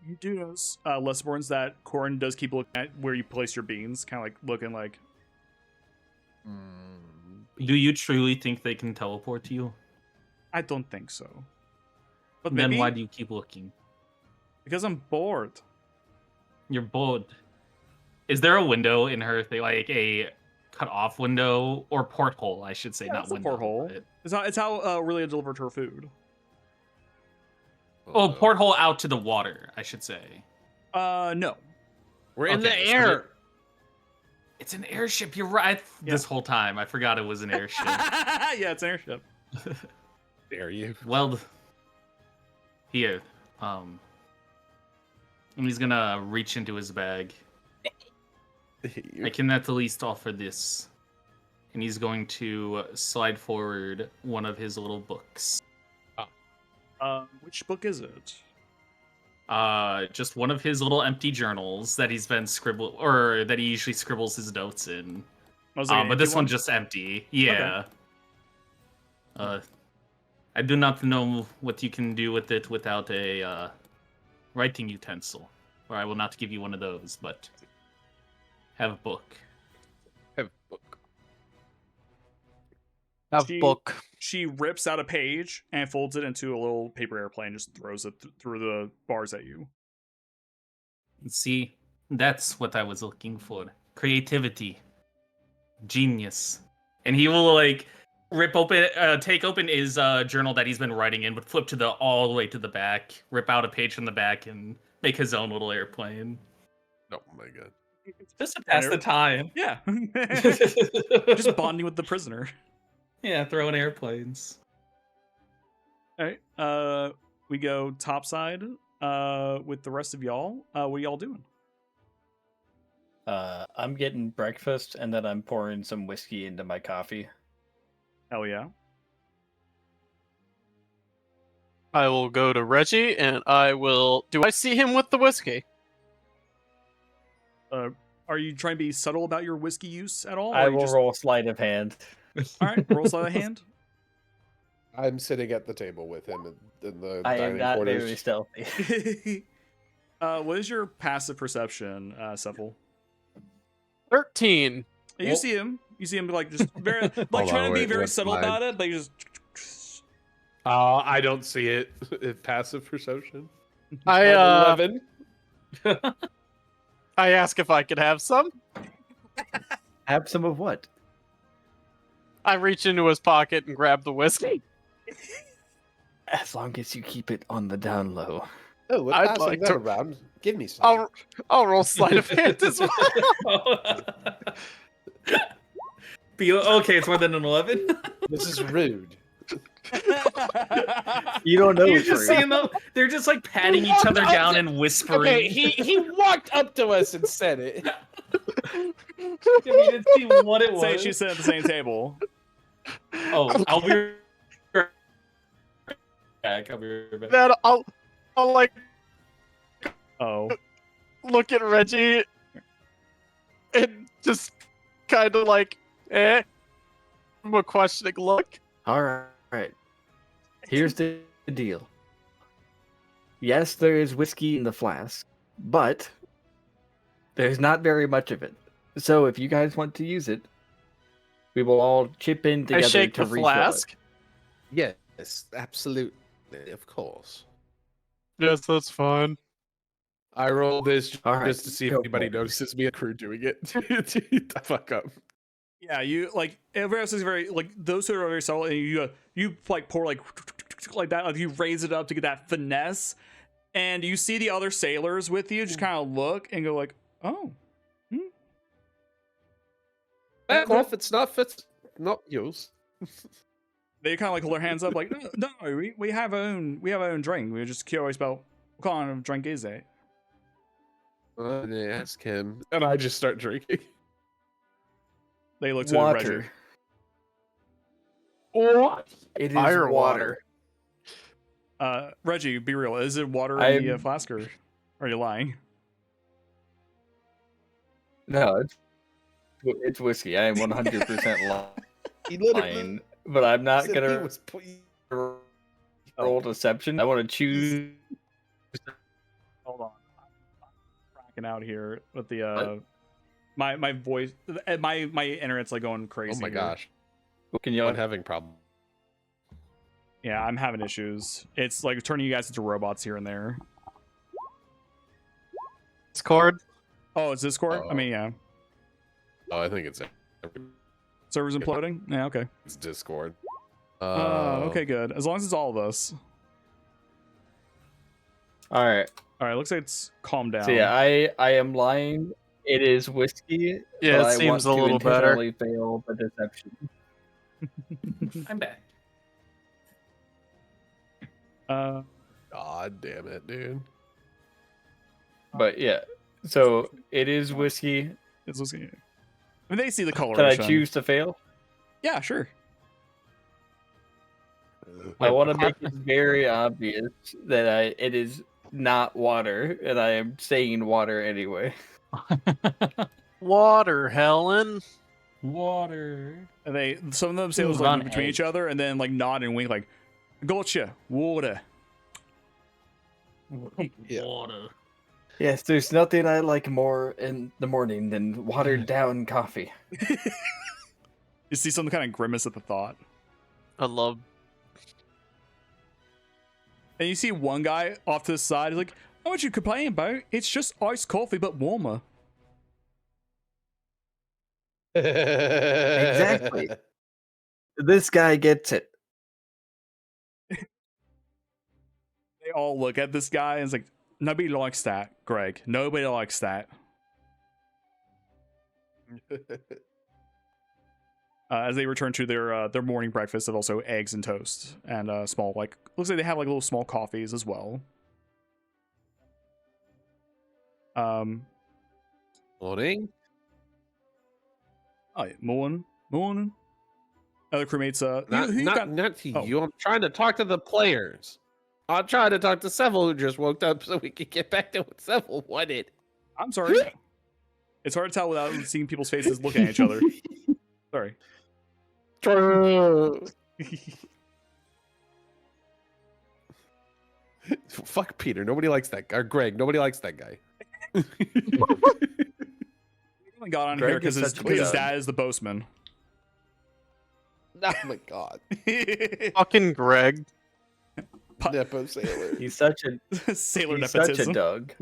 You do notice, Lesborns, that Corin does keep looking at where you place your beans, kind of like looking like. Do you truly think they can teleport to you? I don't think so. But Then maybe why do you keep looking? because I'm bored. You're bored. Is there a window in her thing, like a cut-off window or porthole? I should say, Yeah, not it's a window. porthole. but- It's how Aurelia delivered her food. Oh, porthole out to the water, I should say. No. We're in the Okay, so air. It's an airship. You're right. This whole time, I forgot it was an airship. Yeah, it's an airship. Dare you? Well, here. And he's gonna reach into his bag. I can at the least offer this. And he's going to slide forward one of his little books. Which book is it? Just one of his little empty journals that he's been or that he usually scribbles his notes in. I was like, an But this empty one's just empty. Yeah. I do not know what you can do with it without a writing utensil, or I will not give you one of those. But have a book. Have book. Have She- book. She rips out a page and folds it into a little paper airplane, just throws it through the bars at you. See, that's what I was looking for. Creativity. Genius. And he will like take open his journal that he's been writing in, but flip to all the way to the back, rip out a page from the back, and make his own little airplane. Oh my god. Just to pass the time. Yeah. Just bonding with the prisoner. Yeah, throwing airplanes. All right. We go topside with the rest of y'all. What are y'all doing? I'm getting breakfast and then I'm pouring some whiskey into my coffee. Hell yeah. I will go to Reggie and I will. Do I see him with the whiskey? Are you trying to be subtle about your whiskey use at all? or I are you will just- roll sleight of hand. All right, roll sleight of hand. I'm sitting at the table with him in the I am dining not quarters. very stealthy. What is your passive perception, Sephel? 13. You Well- see him. You see him like just very like Hold trying on, to be wait, very what's subtle mine? about it, but you just I don't see it. Passive perception. I 11. I ask if I could have some. Have some of what? I reach into his pocket and grab the whiskey. As long as you keep it on the down low. Oh, we're I'd passing like that to- around. Give me some. I'll roll sleight of hand as well. Okay, it's more than an 11. This is rude. You don't know You're it's just rude. seeing them. They're just like patting each other down and whispering. Okay, he walked up to us and said it. We didn't see what it was. say she sit at the same table. Oh, I'll be right back. I'll be right back. Then I'll like Oh, look at Reggie and just kind of like, give him a questioning look. All right. Here's the deal. Yes, there is whiskey in the flask, but there's not very much of it. So if you guys want to use it, we will all chip in I together shake to the refill flask. Yes, absolutely, of course. Yes, that's fine. I roll this All right, just to see if go anybody for it. notices me a crew doing it. The fuck up. yeah. You like everyone else is very like those who are very subtle, and you like pour like that. Like you raise it up to get that finesse, And you see the other sailors with you just kind of look and go like, oh. If it's not yours. They kind of like hold their hands up like, no, we have our own drink. We're just curious about what kind of drink is it? They ask him, and I just start drinking. They look to Water. Reggie. What? It is Fire water. Reggie, be real. Is it water in the flask, or are you lying? No, it's whiskey. I am 100% He literally lying, but I'm not said gonna he was roll deception. I want to choose. Hold on, I'm cracking out here with the my voice, my internet's like going crazy. Oh my here. gosh, Can you? I'm having problems. Yeah, I'm having issues. It's like turning you guys into robots here and there. Discord. Oh, it's Discord? I mean, yeah. Oh, I think it's Servers imploding? Yeah, okay. it's Discord. Okay, good. As long as it's all of us. All right. All right, looks like it's calmed down. So yeah, I am lying. It is whiskey. Yeah, but it I seems want a little to better. intentionally fail the deception. I'm back. God damn it, dude. But yeah, so it is whiskey. It's I mean, they see the Can I coloration. choose to fail? Yeah, sure. I want to make it very obvious that it is not water, and I am saying water anyway. Water, Helen. Water. And some of them sailors Ooh, like on move between edge. each other and then like nod and wink like, gotcha, water. Yeah. Water. Yes, there's nothing I like more in the morning than watered down coffee. You see some kind of grimace at the thought. I love. And you see one guy off to the side, he's like, oh, what you complaining about? It's just iced coffee, but warmer. Exactly. This guy gets it. They all look at this guy and it's like, nobody likes that, Greg. Nobody likes that. As they return to their morning breakfast of also eggs and toast and small, like, looks like they have like little small coffees as well. Morning. Oh, morning. Other crewmates, Not to you. I'm trying to talk to the players. I'm trying to talk to Seville, who just woke up, so we can get back to what Seville wanted. I'm sorry. It's hard to tell without seeing people's faces looking at each other. Sorry. Fuck Peter. Nobody likes that guy. Or Greg. Nobody likes that guy. He only got on Greg here because is his such a dad is the boastman. Oh my god. Fucking Greg. Nepo sailor. He's such a Sailor he's such nepotism. a Doug.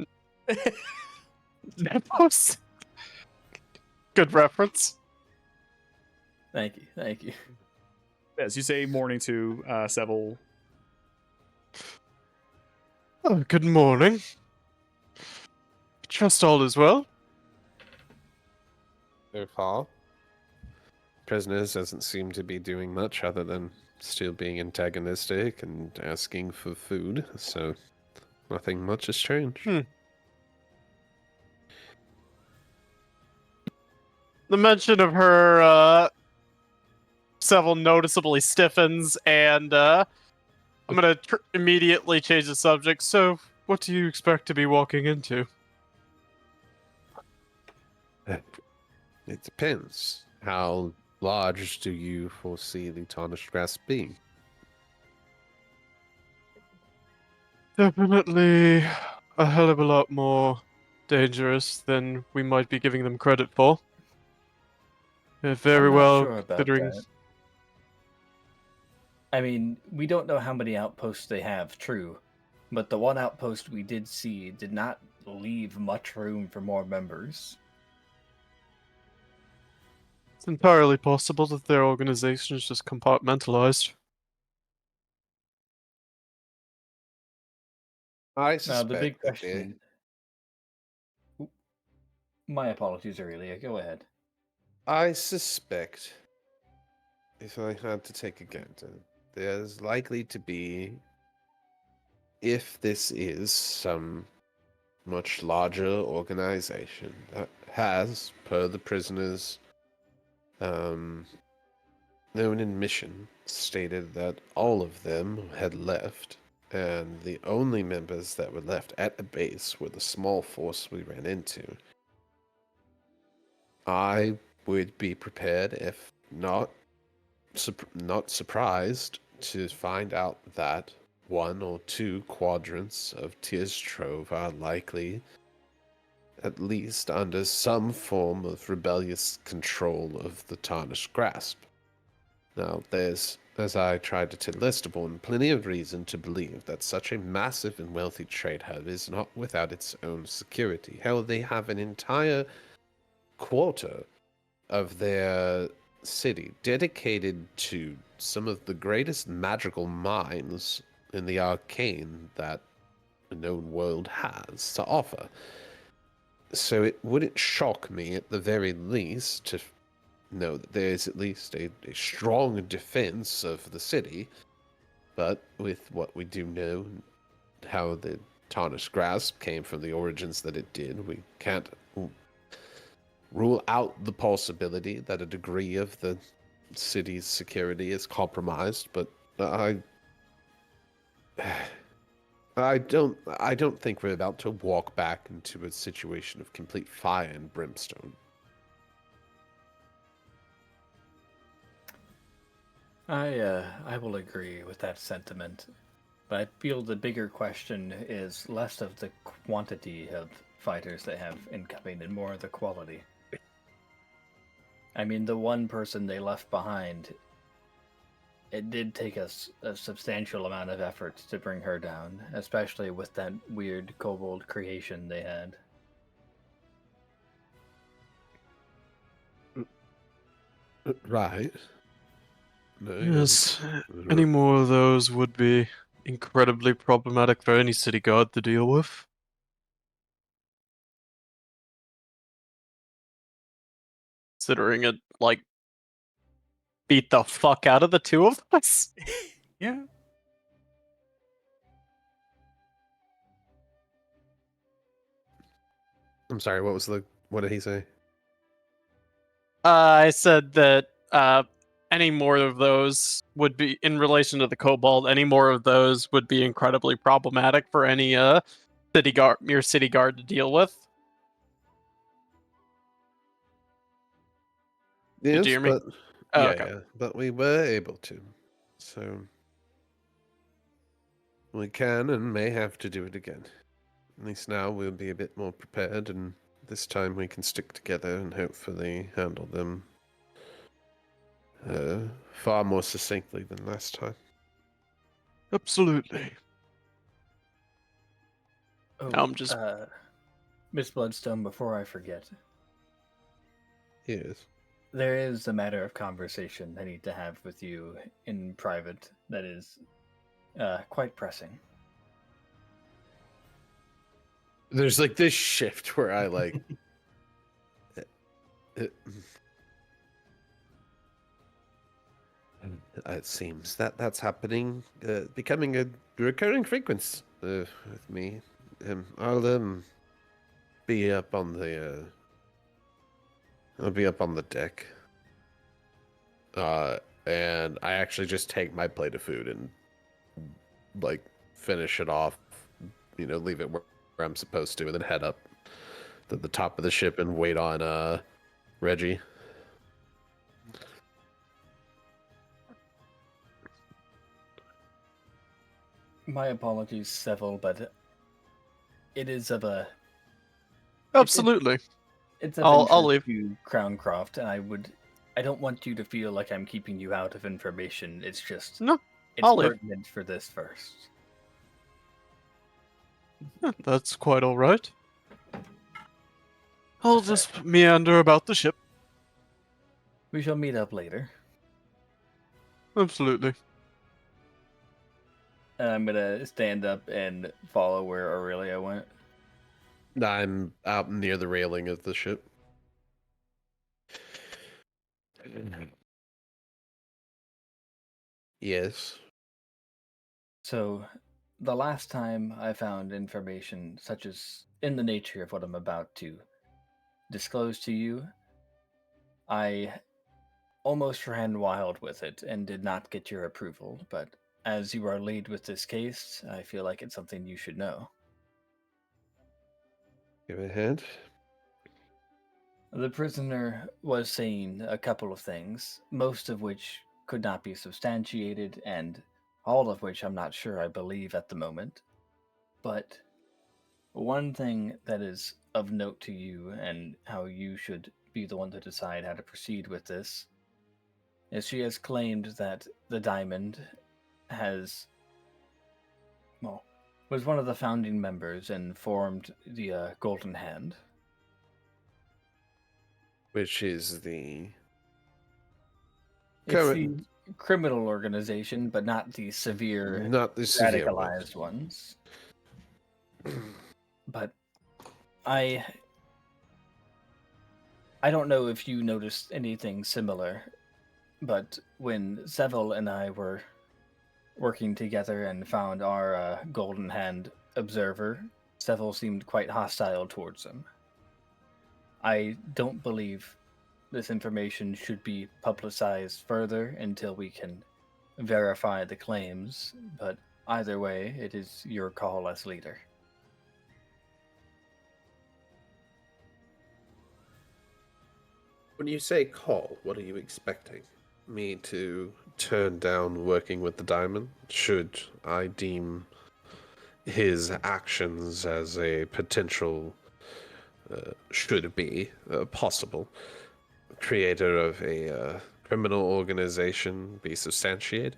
Nepos. Good reference. Thank you. As you say morning to Seville. Oh, good morning. Trust all is well. So far, prisoners doesn't seem to be doing much other than still being antagonistic and asking for food. So nothing much has changed. The mention of her, Seville noticeably stiffens, and I'm gonna immediately change the subject. So, what do you expect to be walking into? It depends. How large do you foresee the tarnished grass being? Definitely a hell of a lot more dangerous than we might be giving them credit for. Yeah, very I'm not well, sure about considering. that. I mean, we don't know how many outposts they have, true. But the one outpost we did see did not leave much room for more members. It's entirely possible that their organization is just compartmentalized. I Now, the big suspect that they question. Oop, My apologies, Aurelia. Go ahead. I suspect, if I had to take a gander, there's likely to be, if this is some much larger organization that has, per the prisoners' known admission, stated that all of them had left, and the only members that were left at the base were the small force we ran into. I would be prepared, if not not surprised, to find out that one or two quadrants of Tyrstrove are likely, at least under some form of rebellious control of the Tarnished Grasp. Now, there's, as I tried to tell Lesterborn, plenty of reason to believe that such a massive and wealthy trade hub is not without its own security. Hell, they have an entire quarter of their city dedicated to some of the greatest magical minds in the arcane that the known world has to offer. So it wouldn't shock me, at the very least, to know that there is at least a strong defense of the city. But with what we do know, how the Tarnished Grasp came from the origins that it did, we can't rule out the possibility that a degree of the city's security is compromised, but I don't think we're about to walk back into a situation of complete fire and brimstone. I will agree with that sentiment, but I feel the bigger question is less of the quantity of fighters they have incoming and more of the quality. I mean, the one person they left behind, it did take us a substantial amount of effort to bring her down, especially with that weird kobold creation they had. Right. No, Yes, any more of those would be incredibly problematic for any city guard to deal with. Considering it, like, beat the fuck out of the two of us. Yeah. I'm sorry, what did he say? I said that any more of those would be, in relation to the kobold, any more of those would be incredibly problematic for any mere city guard to deal with. Yes, Did you hear me? but Oh, yeah, okay. yeah, but we were able to. So we can and may have to do it again. At least now we'll be a bit more prepared, and this time we can stick together and hopefully handle them far more succinctly than last time. Absolutely. Oh, Now I'm just Miss Bloodstone, before I forget, Yes. there is a matter of conversation I need to have with you in private that is quite pressing. There's like this shift where I like. It seems that that's happening, becoming a recurring frequency with me. I'll be up on the I'll be up on the deck. And I actually just take my plate of food and like finish it off, leave it where I'm supposed to, and then head up to the top of the ship and wait on Reggie. My apologies, Seville, but it is of a absolutely. it's of I'll interest leave. to Crowncroft, and I don't want you to feel like I'm keeping you out of information. It's just No, it's I'll leave. pertinent for this first. That's quite all right. I'll just meander about the ship. We shall meet up later. Absolutely. And I'm gonna stand up and follow where Aurelia went. I'm out near the railing of the ship. Yes. So, the last time I found information such as in the nature of what I'm about to disclose to you, I almost ran wild with it and did not get your approval, but as you are lead with this case, I feel like it's something you should know. Go ahead. The prisoner was saying a couple of things, most of which could not be substantiated, and all of which I'm not sure I believe at the moment. But one thing that is of note to you and how you should be the one to decide how to proceed with this is she has claimed that the diamond has, well, was one of the founding members and formed the Golden Hand. Which is the It's current, the criminal organization, but not the severe not the severe radicalized ones. But I don't know if you noticed anything similar, but when Seville and I were working together and found our Golden Hand observer, Seville seemed quite hostile towards him. I don't believe this information should be publicized further until we can verify the claims, but either way, it is your call as leader. When you say call, what are you expecting? Me to turn down working with the diamond? Should I deem his actions as a potential, should be, possible creator of a criminal organization be substantiated?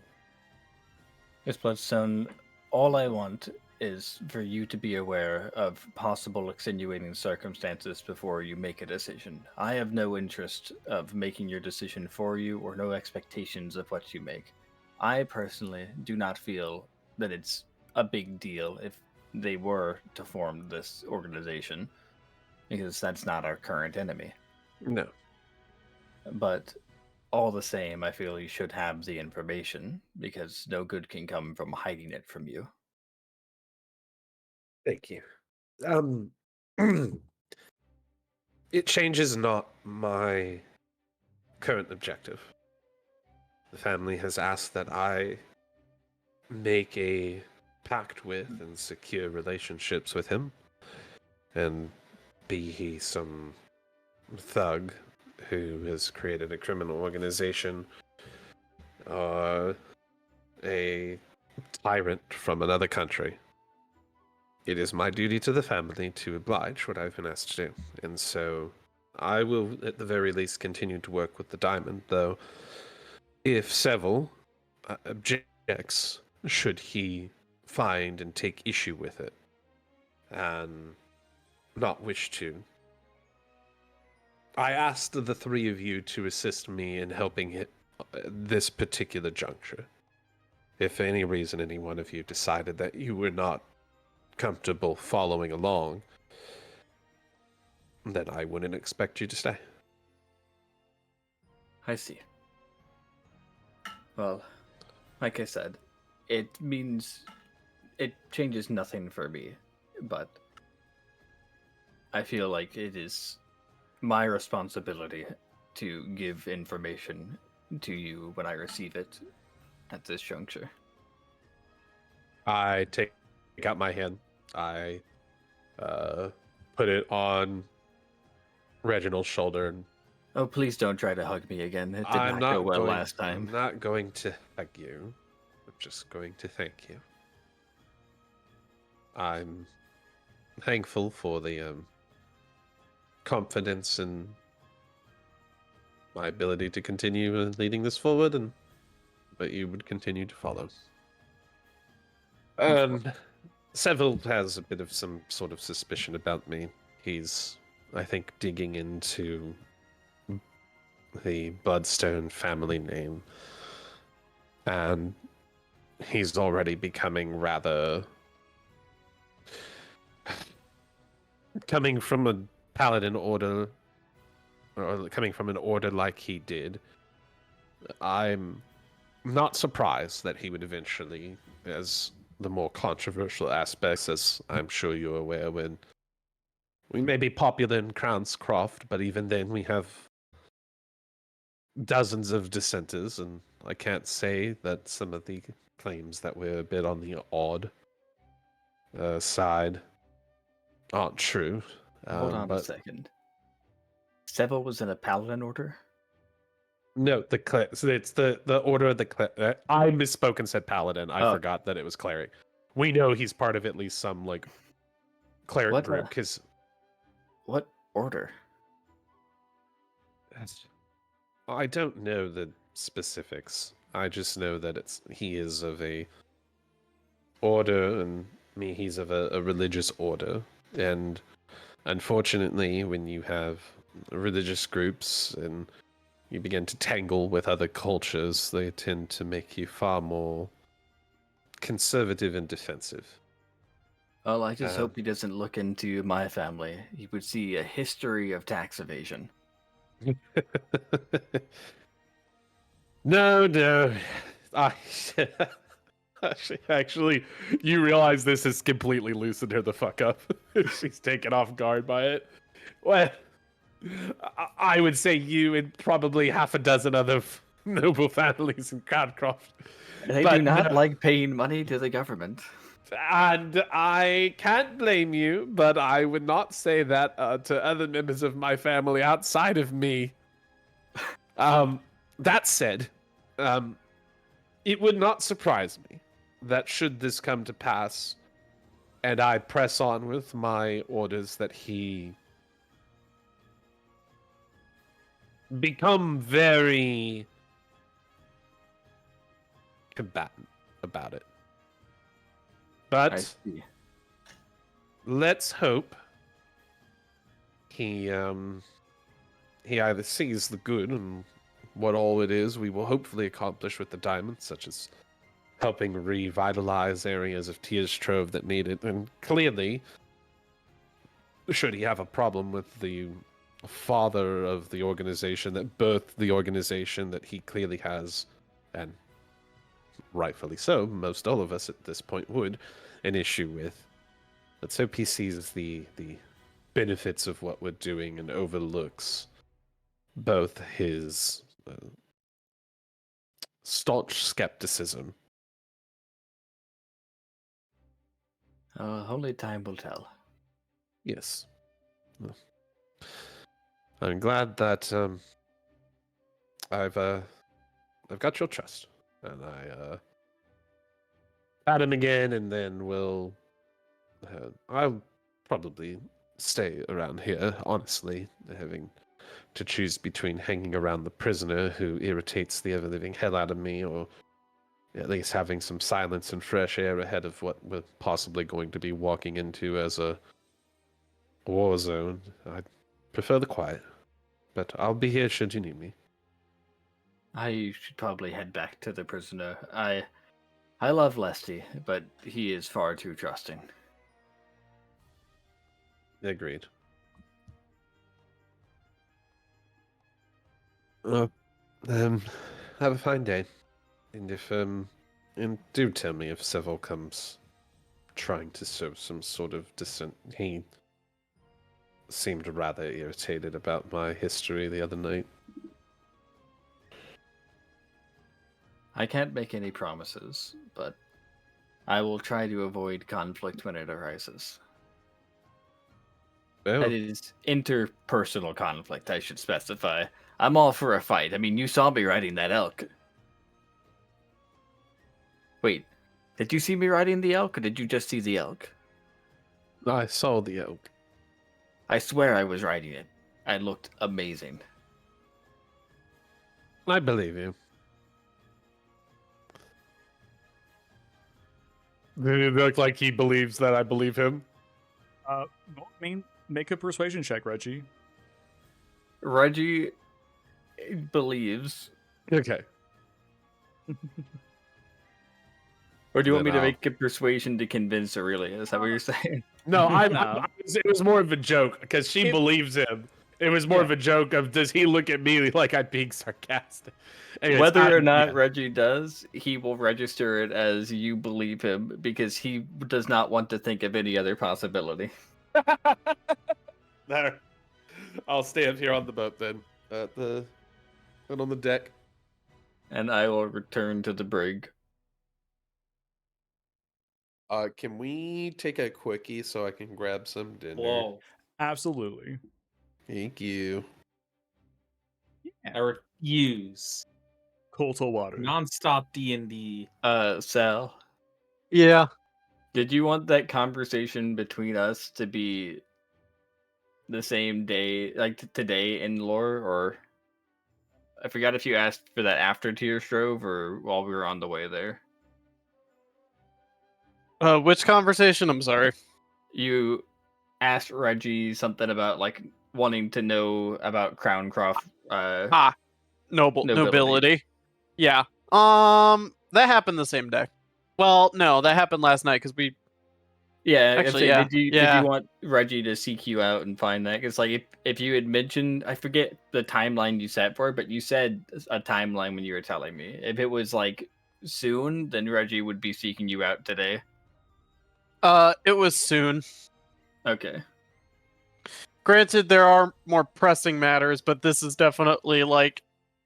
Miss Bloodstone, all I want is for you to be aware of possible extenuating circumstances before you make a decision. I have no interest of making your decision for you or no expectations of what you make. I personally do not feel that it's a big deal if they were to form this organization, because that's not our current enemy. No. But all the same, I feel you should have the information, because no good can come from hiding it from you. Thank you. It changes not my current objective. The family has asked that I make a pact with and secure relationships with him. And be he some thug who has created a criminal organization or a tyrant from another country, it is my duty to the family to oblige what I've been asked to do. And so I will, at the very least, continue to work with the diamond, though if Seville objects, should he find and take issue with it and not wish to, I asked the three of you to assist me in helping hit this particular juncture. If for any reason any one of you decided that you were not comfortable following along, then I wouldn't expect you to stay. I see. Well, like I said, it changes nothing for me, but I feel like it is my responsibility to give information to you when I receive it at this juncture. I take out my hand. I put it on Reginald's shoulder. And Oh, please don't try to hug me again. It did I'm not go not well going, last time. I'm not going to hug you. I'm just going to thank you. I'm thankful for the confidence in my ability to continue leading this forward, and but you would continue to follow. Seville has a bit of some sort of suspicion about me. He's, I think, digging into the Bloodstone family name, and he's already becoming rather coming from a paladin order, or coming from an order like he did. I'm not surprised that he would eventually, as the more controversial aspects, as I'm sure you're aware, when we may be popular in Crownscroft, but even then we have dozens of dissenters, and I can't say that some of the claims that we're a bit on the odd side aren't true. Hold on a but second. Seville was in a paladin order? no, so it's the order of the I misspoke and said paladin. I Oh. forgot that it was cleric. We know he's part of at least some like cleric What, group because What order? I don't know the specifics. I just know that he is of a order, and he's of a religious order. And unfortunately, when you have religious groups and you begin to tangle with other cultures, they tend to make you far more conservative and defensive. Well, I just hope he doesn't look into my family. He would see a history of tax evasion. No. I actually, you realize this has completely loosened her the fuck up. She's taken off guard by it. Well, I would say you and probably half a dozen other noble families in Crowncroft. They do not like paying money to the government. And I can't blame you, but I would not say that to other members of my family outside of me. That said, it would not surprise me that should this come to pass, and I press on with my orders, that he become very combatant about it. But let's hope he either sees the good in what all it is we will hopefully accomplish with the diamonds, such as helping revitalize areas of Tyrstrove that need it, and clearly, should he have a problem with the father of the organization that birthed the organization that he clearly has, and rightfully so, most all of us at this point would, an issue with. Let's hope he sees the benefits of what we're doing and overlooks both his staunch skepticism. Only time will tell. Yes. I'm glad that I've got your trust, and I pat him again, and then I'll probably stay around here, honestly, having to choose between hanging around the prisoner who irritates the ever-living hell out of me, or at least having some silence and fresh air ahead of what we're possibly going to be walking into as a war zone. I prefer the quiet, but I'll be here should you need me. I should probably head back to the prisoner. I love Lesty, but he is far too trusting. Agreed. Have a fine day. And if and do tell me if Seville comes trying to show some sort of dissent. He seemed rather irritated about my history the other night. I can't make any promises, but I will try to avoid conflict when it arises. Oh, That is interpersonal conflict, I should specify. I'm all for a fight. I mean, you saw me riding that elk. Wait, did you see me riding the elk, or did you just see the elk? I saw the elk. I swear I was riding it. I looked amazing. I believe you. Did it look like he believes that I believe him? I mean, make a persuasion check, Reggie. Reggie believes. Okay. Or do you want me Then to I'll- make a persuasion to convince Aurelia? Is that what you're saying? No, No. it was more of a joke because she It- believes him. It was more of a joke of does he look at me like I'm being sarcastic? Anyways, Whether or not yeah. Reggie does, he will register it as you believe him because he does not want to think of any other possibility. There. I'll stay up here on the boat then. And on the deck. And I will return to the brig. Can we take a quickie so I can grab some dinner? Whoa. Absolutely. Thank you. I refuse. Cold water. Non-stop D&D. Sal, Yeah. did you want that conversation between us to be the same day, like today in lore, or I forgot if you asked for that after Tyrstrove or while we were on the way there. Which conversation? I'm sorry. You asked Reggie something about like wanting to know about Crowncroft. Nobility. Yeah. That happened the same day. Well, no, that happened last night because we. Yeah, Actually, did you yeah. want Reggie to seek you out and find that? Because like if you had mentioned, I forget the timeline you set for it, but you said a timeline when you were telling me. If it was like soon, then Reggie would be seeking you out today. It was soon. Okay. Granted, there are more pressing matters, but this is definitely like.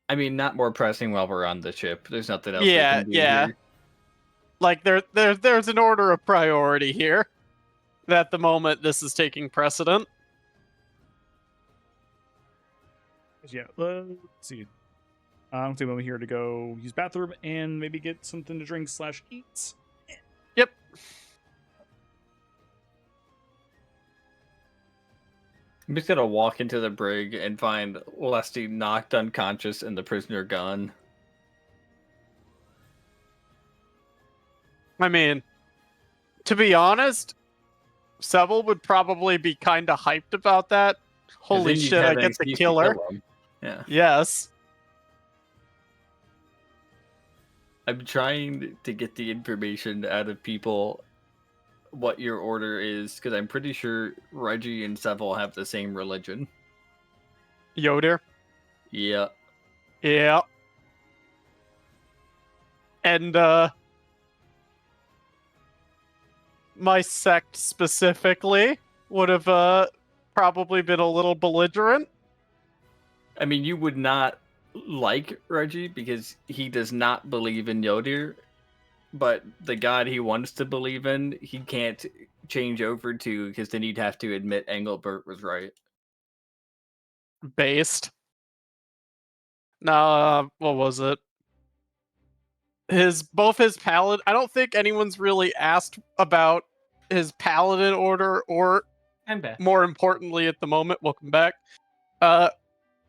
I mean, not more pressing while we're on the ship. There's nothing else. Yeah, we can do yeah. Here. Like there's an order of priority here. At the moment, this is taking precedent. Yeah, let's see. I'm taking a moment here to go use bathroom and maybe get something to drink / eat. Yep. I'm just gonna walk into the brig and find Lesty knocked unconscious and the prisoner gone. I mean, to be honest, Seville would probably be kind of hyped about that. 'Cause Holy then you'd shit, I have an get the excuse to killer. kill him. Yeah. Yes. I'm trying to get the information out of people what your order is, because I'm pretty sure Reggie and Seville have the same religion. Yoder. Yeah. Yeah. And, my sect specifically would have, probably been a little belligerent. I mean, you would not like Reggie because he does not believe in Yodir, but the god he wants to believe in, he can't change over to because then he'd have to admit Engelbert was right. Based. Nah, what was it? Both his paladin. I don't think anyone's really asked about his paladin order, or I'm back. more importantly, at the moment, welcome back.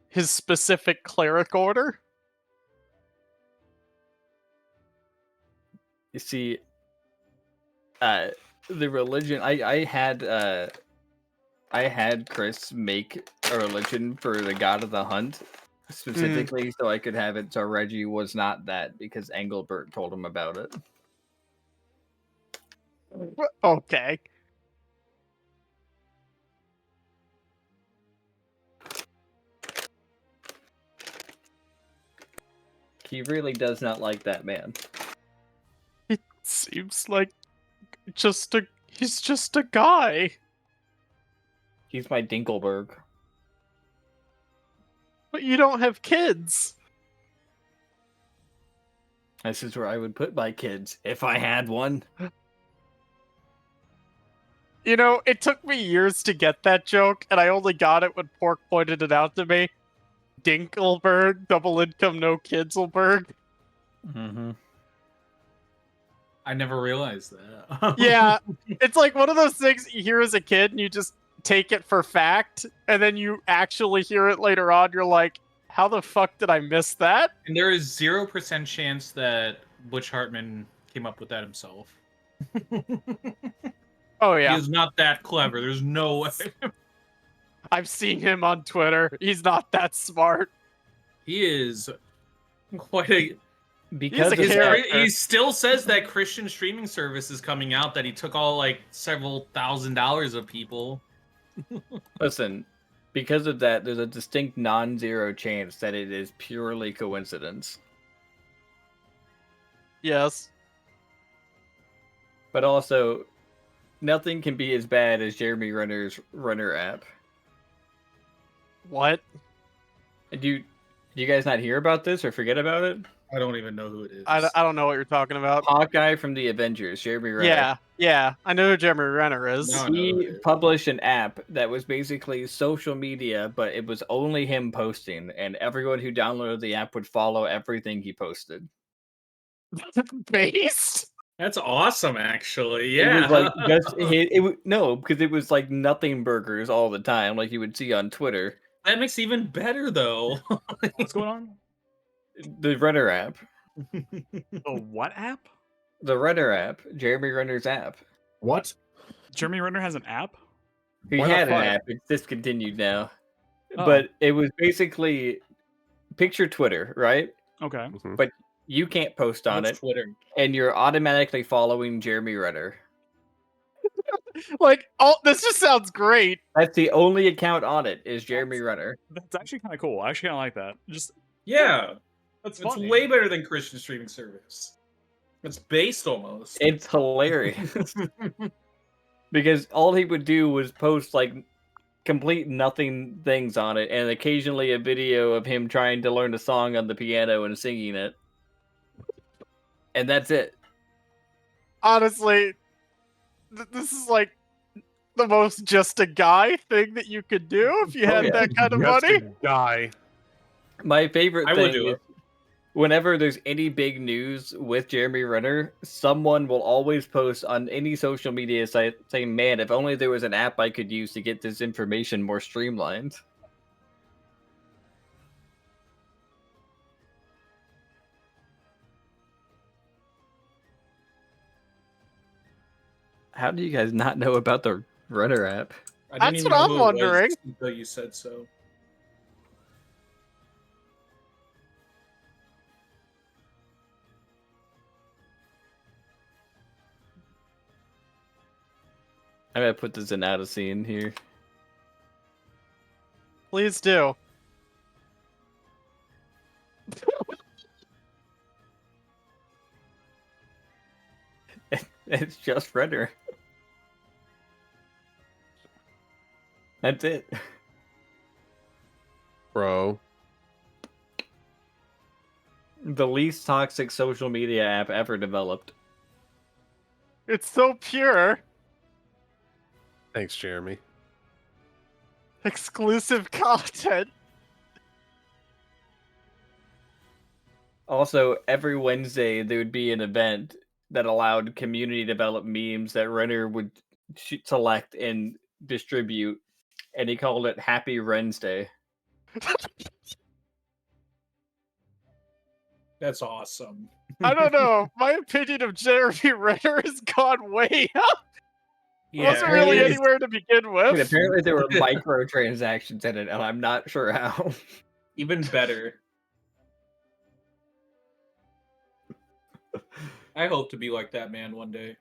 His specific cleric order. You see, the religion I had Chris make a religion for the god of the hunt specifically so I could have it so Reggie was not that because Engelbert told him about it. Okay. He really does not like that man. It seems like he's just a guy. He's my Dinkelberg. But you don't have kids. This is where I would put my kids if I had one. You know, it took me years to get that joke, and I only got it when Pork pointed it out to me. Dinkelberg, double income, no kidselberg. Mm-hmm. I never realized that. Yeah, it's like one of those things you hear as a kid and you just take it for fact, and then you actually hear it later on, you're like, how the fuck did I miss that? And there is 0% chance that Butch Hartman came up with that himself. Oh He yeah, is not that clever. There's no way. I've seen him on Twitter. He's not that smart. He is quite a Because a of His, that, character. he still says that Christian streaming service is coming out that he took all like several $1,000s of people. listen, because of that, there's a distinct non-zero chance that it is purely coincidence. Yes. But also, nothing can be as bad as Jeremy Renner's Runner app. What? Did you guys not hear about this or forget about it? I don't even know who it is. I don't know what you're talking about. Hawkeye from the Avengers, Jeremy Renner. Yeah. I know who Jeremy Renner is. No. I know who it He is. published an app that was basically social media, but it was only him posting, and everyone who downloaded the app would follow everything he posted. Based? That's awesome, actually. It Yeah. was like no, because it was like nothing burgers all the time, like you would see on Twitter. That makes it even better, though. What's going on? The Runner app, The what app? the Runner app, Jeremy Renner's app. What? Jeremy Renner has an app? He Why the had an fuck? app; it's discontinued now. Oh. But it was basically picture Twitter, right? Okay. But you can't post on What's it, Twitter? and you're automatically following Jeremy Renner. Like, oh, this just sounds great. That's the only account on it is Jeremy Renner. That's actually kind of cool. I actually kind of like that. Just Yeah. that's It's funny. way better than Christian streaming service. It's based almost. It's hilarious because all he would do was post like complete nothing things on it, and occasionally a video of him trying to learn a song on the piano and singing it, and that's it. Honestly, this is like the most just a guy thing that you could do if you had yeah. that kind of Just money. a guy. My favorite I would thing do is it. whenever there's any big news with Jeremy Renner, someone will always post on any social media site saying, "Man, if only there was an app I could use to get this information more streamlined." How do you guys not know about the Runner app? I That's what I'm wondering. Until you said so. I'm gonna put this in out of scene here. Please do. It's just Renner. That's it. Bro. The least toxic social media app ever developed. It's so pure. Thanks, Jeremy. Exclusive content. Also, every Wednesday there would be an event that allowed community developed memes that Renner would select and distribute, and he called it Happy Wednesday. That's awesome. I don't know. My opinion of Jeremy Renner has gone way up. Wasn't really apparently- anywhere to begin And with. apparently there were microtransactions in it, and I'm not sure how. Even better. I hope to be like that man one day.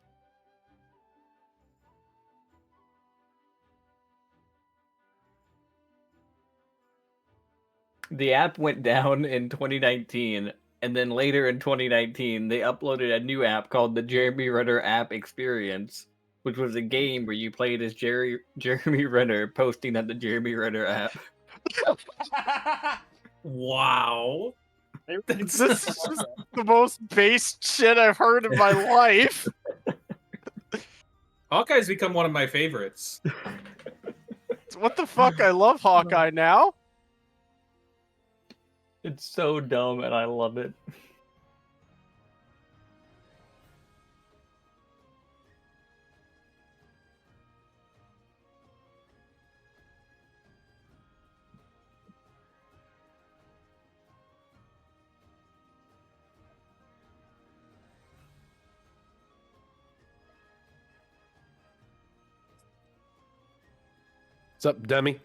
The app went down in 2019, and then later in 2019, they uploaded a new app called the Jeremy Renner App Experience, which was a game where you played as Jeremy Renner posting on the Jeremy Renner app. Wow. This is just the most based shit I've heard in my life. Hawkeye's become one of my favorites. What the fuck? I love Hawkeye now. It's so dumb, and I love it. What's up, dummy?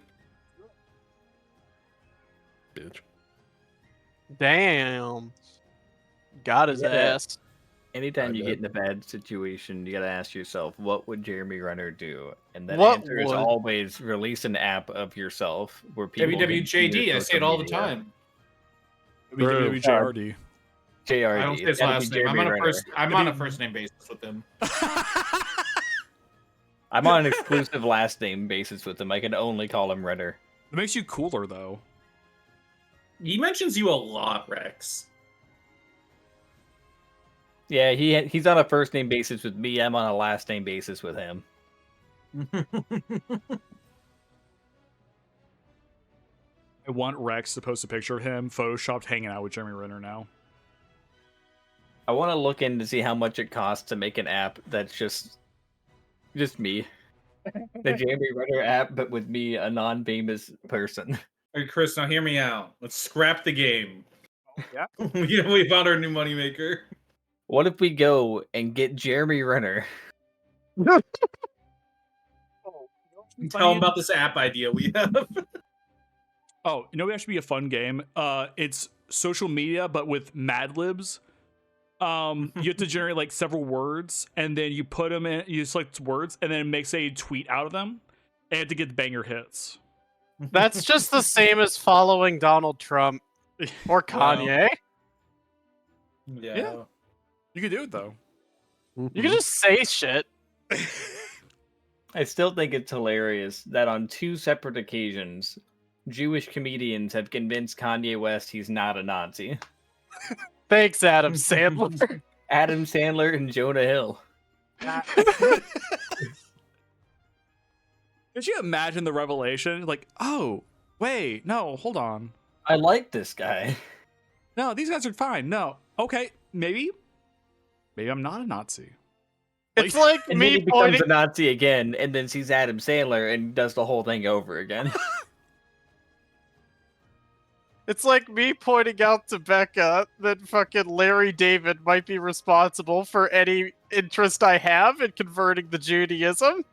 Bitch. Damn. Got his Yeah. ass. Anytime I you bet. get in a bad situation, you gotta ask yourself, what would Jeremy Renner do? And that What answer is would- always release an app of yourself where people can see your WWJD. I say it social all the media. time. WWJRD. JRD. I don't say his It's gotta be last name. I'm Jeremy on a Renner. first. I'm on a first name basis with him. I'm on an exclusive last name basis with him. I can only call him Renner. It makes you cooler though. He mentions you a lot, Rex. Yeah, he's on a first name basis with me. I'm on a last name basis with him. I want Rex to post a picture of him photoshopped hanging out with Jeremy Renner now. I want to look in to see how much it costs to make an app that's just me. The Jeremy Renner app, but with me, a non-famous person. Hey, Chris, now hear me out. Let's scrap the game. Yeah. We found our new moneymaker. What if we go and get Jeremy Renner? Tell him about this app idea we have. Oh, you know what actually be a fun game? It's social media, but with Mad Libs. You have to generate like several words, and then you put them in. You select words, and then it makes a tweet out of them, and you have to get the banger hits. That's just the same as following Donald Trump or Kanye. Yeah. You can do it though. You can just say shit. I still think it's hilarious that on 2 separate occasions, Jewish comedians have convinced Kanye West he's not a Nazi. Thanks, Adam Sandler. Adam Sandler and Jonah Hill. Could you imagine the revelation? Like, oh, wait, no, hold on. I like this guy. No, these guys are fine. No, okay, maybe I'm not a Nazi. It's like And then he me becomes pointing. a Nazi again, and then sees Adam Sandler and does the whole thing over again. It's like me pointing out to Becca that fucking Larry David might be responsible for any interest I have in converting to Judaism.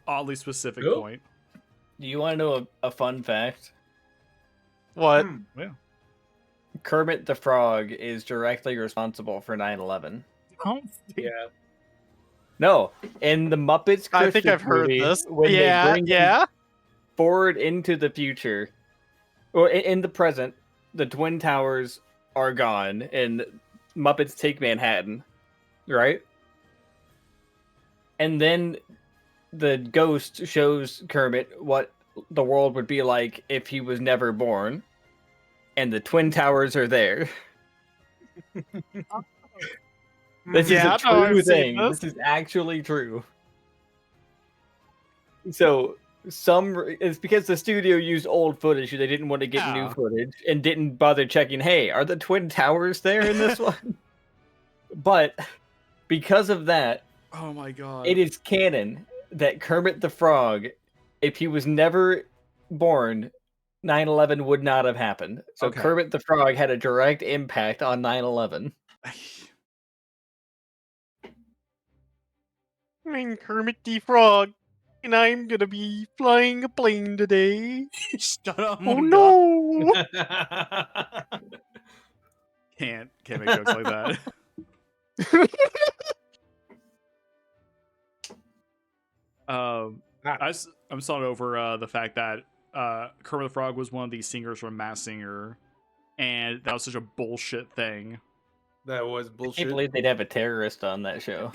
Oddly specific Who? point. Do you want to know a fun fact? What? Yeah. Kermit the Frog is directly responsible for 9/11. Yeah. No, in the Muppets I think Christmas I've heard movie, this. when they Yeah, bring him yeah. forward into the future, or in the present, the Twin Towers are gone, and Muppets take Manhattan, right? And then the ghost shows Kermit what the world would be like if he was never born, and the Twin Towers are there. This Yeah, is a I know, true I've seen thing. this. This is actually true. So it's because the studio used old footage. They didn't want to get new Yeah. footage and didn't bother checking. Hey, are the Twin Towers there in this one? But because of that, Oh my god. it is canon that Kermit the Frog, if he was never born, 9/11 would not have happened. So Okay. Kermit the Frog had a direct impact on 9/11. I'm Kermit the Frog, and I'm gonna be flying a plane today. Shut up. Oh my no! God. Can't make jokes like that. I'm starting over the fact that Kermit the Frog was one of the singers from Masked Singer, and that was such a bullshit thing. That was I can't bullshit. believe they'd have a terrorist on that show.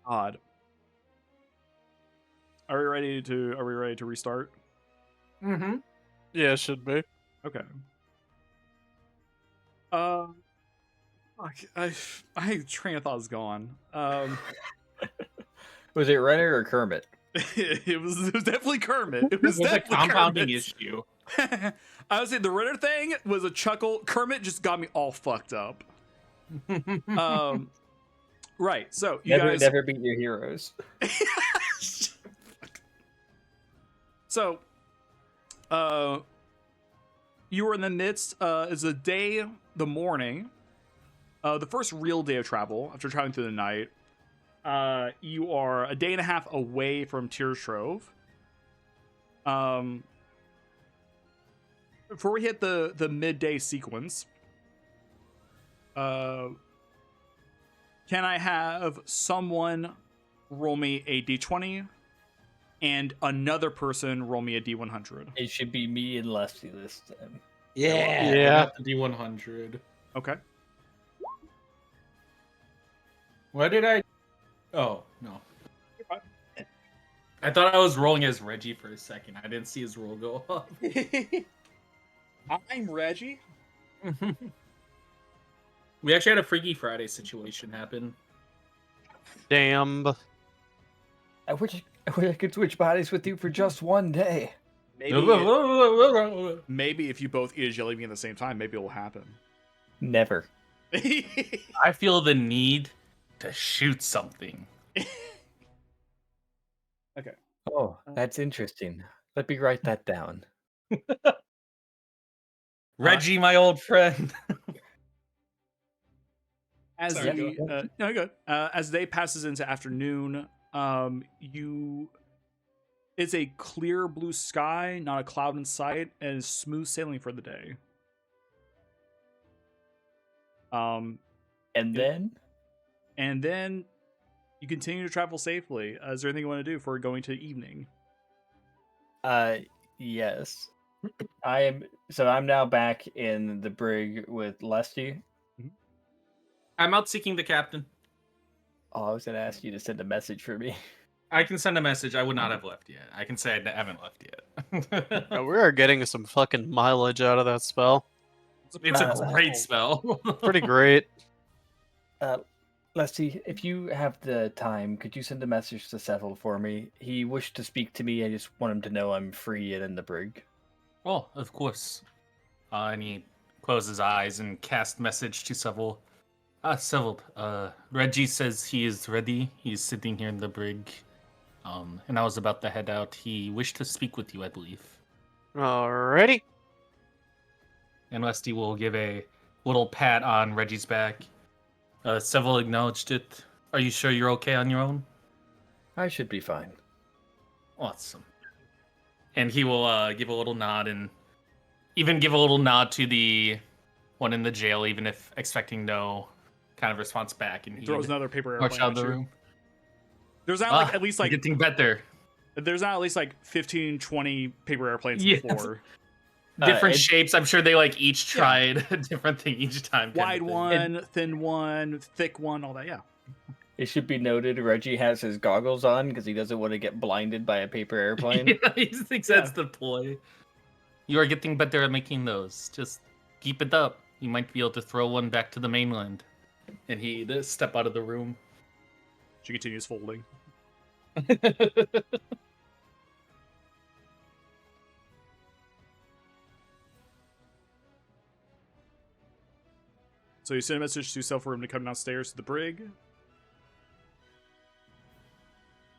Odd. Are we ready to restart? Mm-hmm. Yeah, it should be. Okay. Fuck, I train of thought is gone. Was it Renner or Kermit? It was definitely Kermit. It was It was a definitely compounding Kermit. issue. I would say the Ritter thing was a chuckle. Kermit just got me all fucked up. Right. So you guys Never beat your heroes. So, you were in the midst. Is the morning, the first real day of travel after traveling through the night. you are a day and a half away from Tyrstrove. Before we hit the midday sequence, can I have someone roll me a d20 and another person roll me a d100? It should be me and Lefty this time. Yeah. I Yeah. got the D100. Okay. Why did I? Oh no. You're fine. I thought I was rolling as Reggie for a second. I didn't see his roll go up. I'm Reggie. We actually had a Freaky Friday situation happen. Damn. I wish I could switch bodies with you for just one day. Maybe if you both eat a jelly bean at the same time, maybe it will happen. Never. I feel the need to shoot something. Okay. Oh, that's interesting. Let me write that down. Reggie, my old friend. As Sorry, the no, good. As the day passes into afternoon, it's a clear blue sky, not a cloud in sight, and smooth sailing for the day. And Yeah. then And you continue to travel safely. Is there anything you want to do for going to evening? yes. I'm now back in the brig with Lesty. I'm out seeking the captain. Oh, I was gonna ask you to send a message for me. I can send a message. I would not have left yet. I can say I haven't left yet. Yeah, we are getting some fucking mileage out of that spell. It's a great spell. Pretty great. Lesty, if you have the time, could you send a message to Seville for me? He wished to speak to me. I just want him to know I'm free and in the brig. Oh, of course. And he closes his eyes and casts message to Seville. Seville, Reggie says he is ready. He's sitting here in the brig. And I was about to head out. He wished to speak with you, I believe. Alrighty. And Lesty will give a little pat on Reggie's back. Seville acknowledged it. Are you sure you're okay on your own? I should be fine. Awesome. And he will give a little nod and even give a little nod to the one in the jail, even if expecting no kind of response back. And he Throws another paper march airplane out at of the you. room. There's not like at least like getting better. there's not at least like 15, 20 paper airplanes Yes. before. Different it- shapes. I'm sure they like each tried a different thing each time. kind Wide of thing. one, thin one, thick one, all that. Yeah. It should be noted Reggie has his goggles on because he doesn't want to get blinded by a paper airplane. Yeah, he thinks that's the ploy. You are getting better at making those. Just keep it up. You might be able to throw one back to the mainland. And he step out of the room. She continues folding. So you send a message to yourself for him to come downstairs to the brig.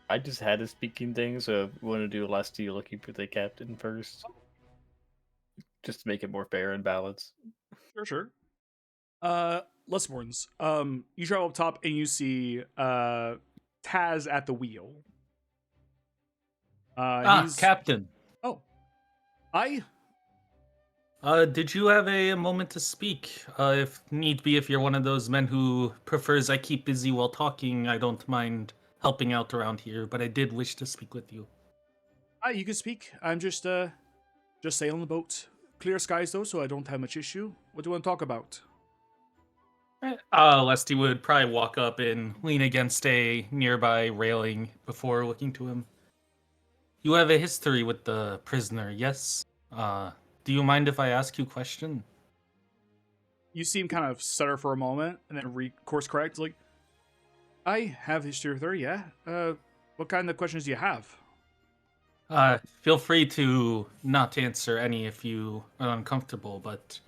I just had a speaking thing, so I want to do Lesty looking for the captain first. Just to make it more fair and balanced. Sure. Lessmorns. You travel up top and you see Taz at the wheel. He's Captain. Oh. Hi. Did you have a moment to speak? If need be, if you're one of those men who prefers I keep busy while talking, I don't mind helping out around here, but I did wish to speak with you. Hi, you can speak. I'm just sailing the boat. Clear skies though, so I don't have much issue. What do you want to talk about? Lesty would probably walk up and lean against a nearby railing before looking to him. You have a history with the prisoner, yes? Do you mind if I ask you a question? You see him kind of stutter for a moment and then course correct. Like, I have history with her, yeah. What kind of questions do you have? Feel free to not answer any if you are uncomfortable, but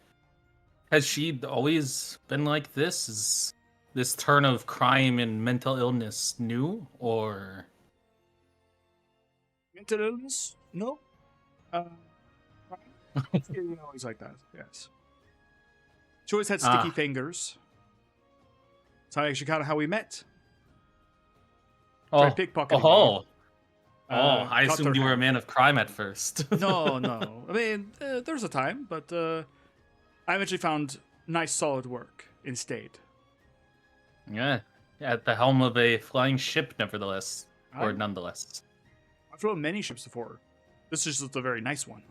has she always been like this? Is this turn of crime and mental illness new, or... Mental illness? No. You know, he's like that, yes. She always had sticky fingers. It's actually kind of how we met. Try Oh, pickpocketing me. oh, cut I assumed their you were a hand. man of crime at first. No, no. I mean, there's a time, but I eventually found nice, solid work instead. Yeah, at the helm of a flying ship, nevertheless, or I've nonetheless. flown many ships before. This is just a very nice one.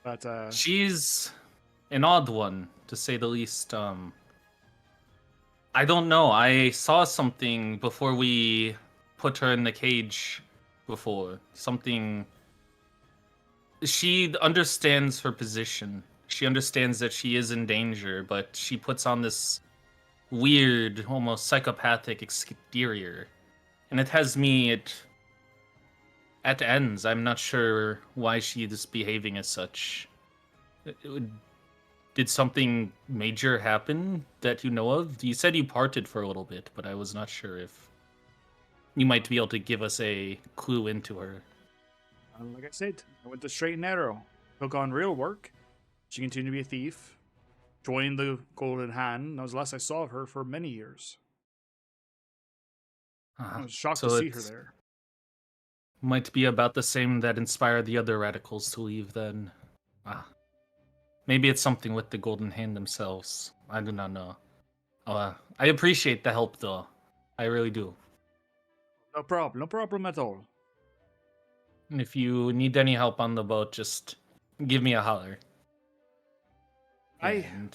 But She's an odd one, to say the least. I don't know. I saw something before we put her in the cage before. Something. She understands her position. She understands that she is in danger, but she puts on this weird, almost psychopathic exterior. And it has me at ends. I'm not sure why she is behaving as such. Did something major happen that you know of? You said you parted for a little bit, but I was not sure if you might be able to give us a clue into her. like I said, I went the straight and narrow. Took on real work. She continued to be a thief. Joined the Golden Hand. That was the last I saw of her for many years. I was shocked to see her there. Might be about the same that inspired the other radicals to leave then. Maybe it's something with the Golden Hand themselves. I do not know. I appreciate the help though. I really do. No problem at all. And if you need any help on the boat, just give me a holler. And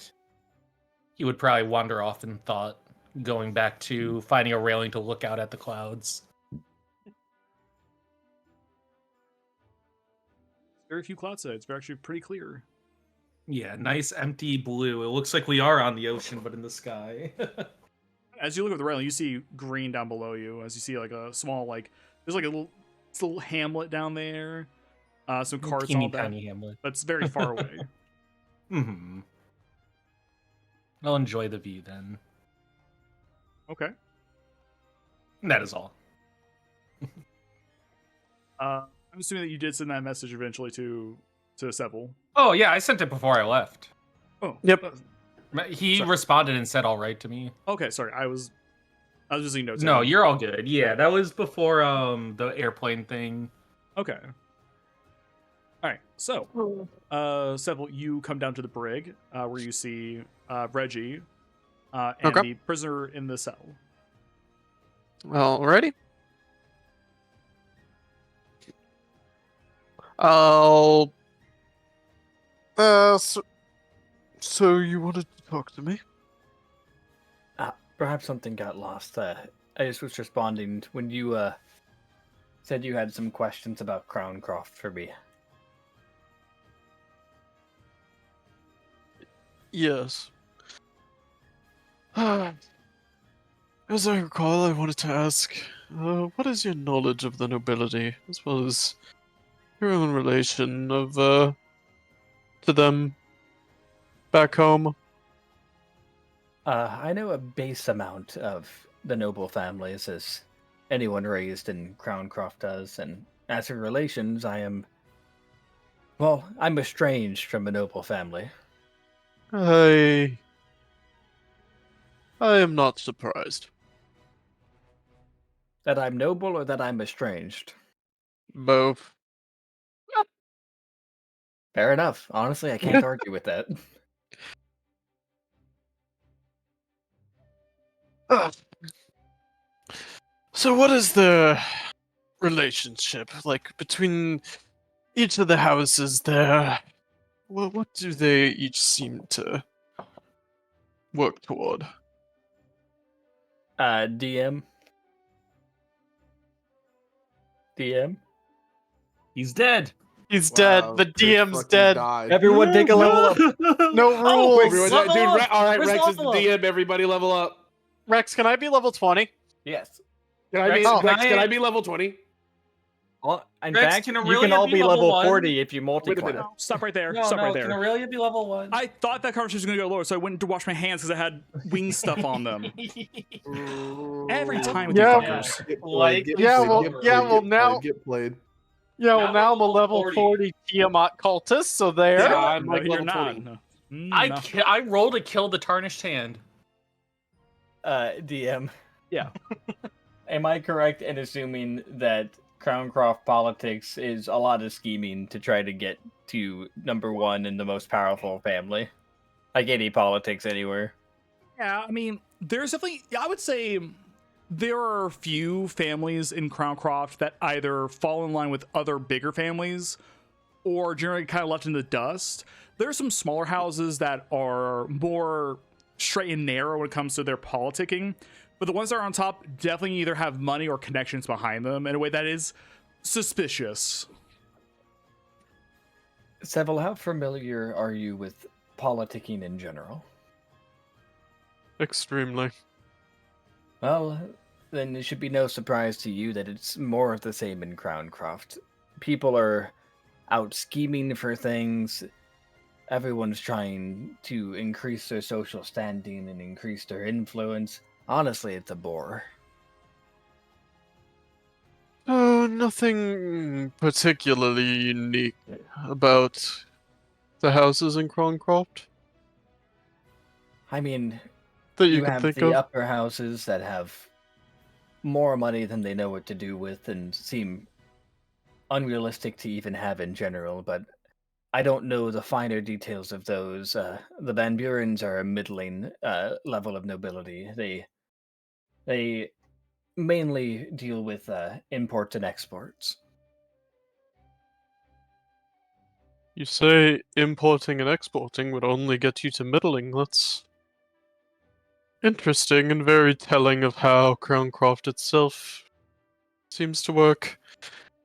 he would probably wander off in thought, going back to finding a railing to look out at the clouds. Very few cloud sides. They're actually pretty clear. Yeah, nice empty blue. It looks like we are on the ocean, but in the sky. As you look at the railing, you see green down below you. As you see like a small there's like a little hamlet down there. Some carts and all that. Tiny hamlet. But it's very far away. Mm-hmm. I'll enjoy the view then. Okay. That is all. I'm assuming that you did send that message eventually to Seville. Oh yeah, I sent it before I left. Oh. Yep. He Sorry. responded and said all right to me. Okay, sorry. I was just seeing notes. No, you're all good. Yeah, that was before the airplane thing. Okay. All right. So, Seville, you come down to the brig where you see Reggie and Okay. the prisoner in the cell. Alrighty. I'll. So you wanted to talk to me? Perhaps something got lost. I just was responding when you said you had some questions about Crowncroft for me. Yes. As I recall, I wanted to ask, what is your knowledge of the nobility, as well as your own relation of, to them back home? I know a base amount of the noble families, as anyone raised in Crowncroft does, and as for relations, I'm estranged from a noble family. I am not surprised. That I'm noble or that I'm estranged? Both. Fair enough. Honestly, I can't argue with that. So what is the relationship like between each of the houses there? Well, what do they each seem to work toward? DM? He's dead. He's Wow, dead. The Chris DM's fucking dead. died. Everyone take a level up. No rules. Everyone, level dude, up! all right, Where's Rex is the level up? DM. Everybody level up. Rex, can I be level 20? Yes. Can I Rex, be, can Rex, I- can I be level 20? In Rex, fact, can you Aurelia can all be be level level one? 40 if you Wait a multi-class. minute. No, stop right there. No, Stop no, right can there. Aurelia be level 1? I thought that conversation was going to go lower, so I went to wash my hands because I had wing stuff on them. Every time with Yeah. you fuckers. Get Like- played, Yeah, played, well- get yeah, played, well, get now- played, get played. Yeah, well, Now now I'm a level level 40. 40 Tiamat cultist, so there. Yeah, I'm No, like you're level not. 20. No. I No. rolled to kill the tarnished hand. DM. Yeah. Am I correct in assuming that Crowncroft politics is a lot of scheming to try to get to number one in the most powerful family? Like any politics anywhere. Yeah, I mean, there's definitely, I would say there are a few families in Crowncroft that either fall in line with other bigger families or generally kind of left in the dust. There are some smaller houses that are more straight and narrow when it comes to their politicking, but the ones that are on top definitely either have money or connections behind them in a way that is suspicious. Seville, how familiar are you with politicking in general? Extremely. Well, then it should be no surprise to you that it's more of the same in Crowncroft. People are out scheming for things. Everyone's trying to increase their social standing and increase their influence. Honestly, it's a bore. Oh, nothing particularly unique about the houses in Croncroft I mean, that you you can have think the of. upper houses that have more money than they know what to do with and seem unrealistic to even have in general, but I don't know the finer details of those. The Van Burens are a middling level of nobility. They mainly deal with imports and exports. You say importing and exporting would only get you to middling. That's interesting and very telling of how Crowncroft itself seems to work.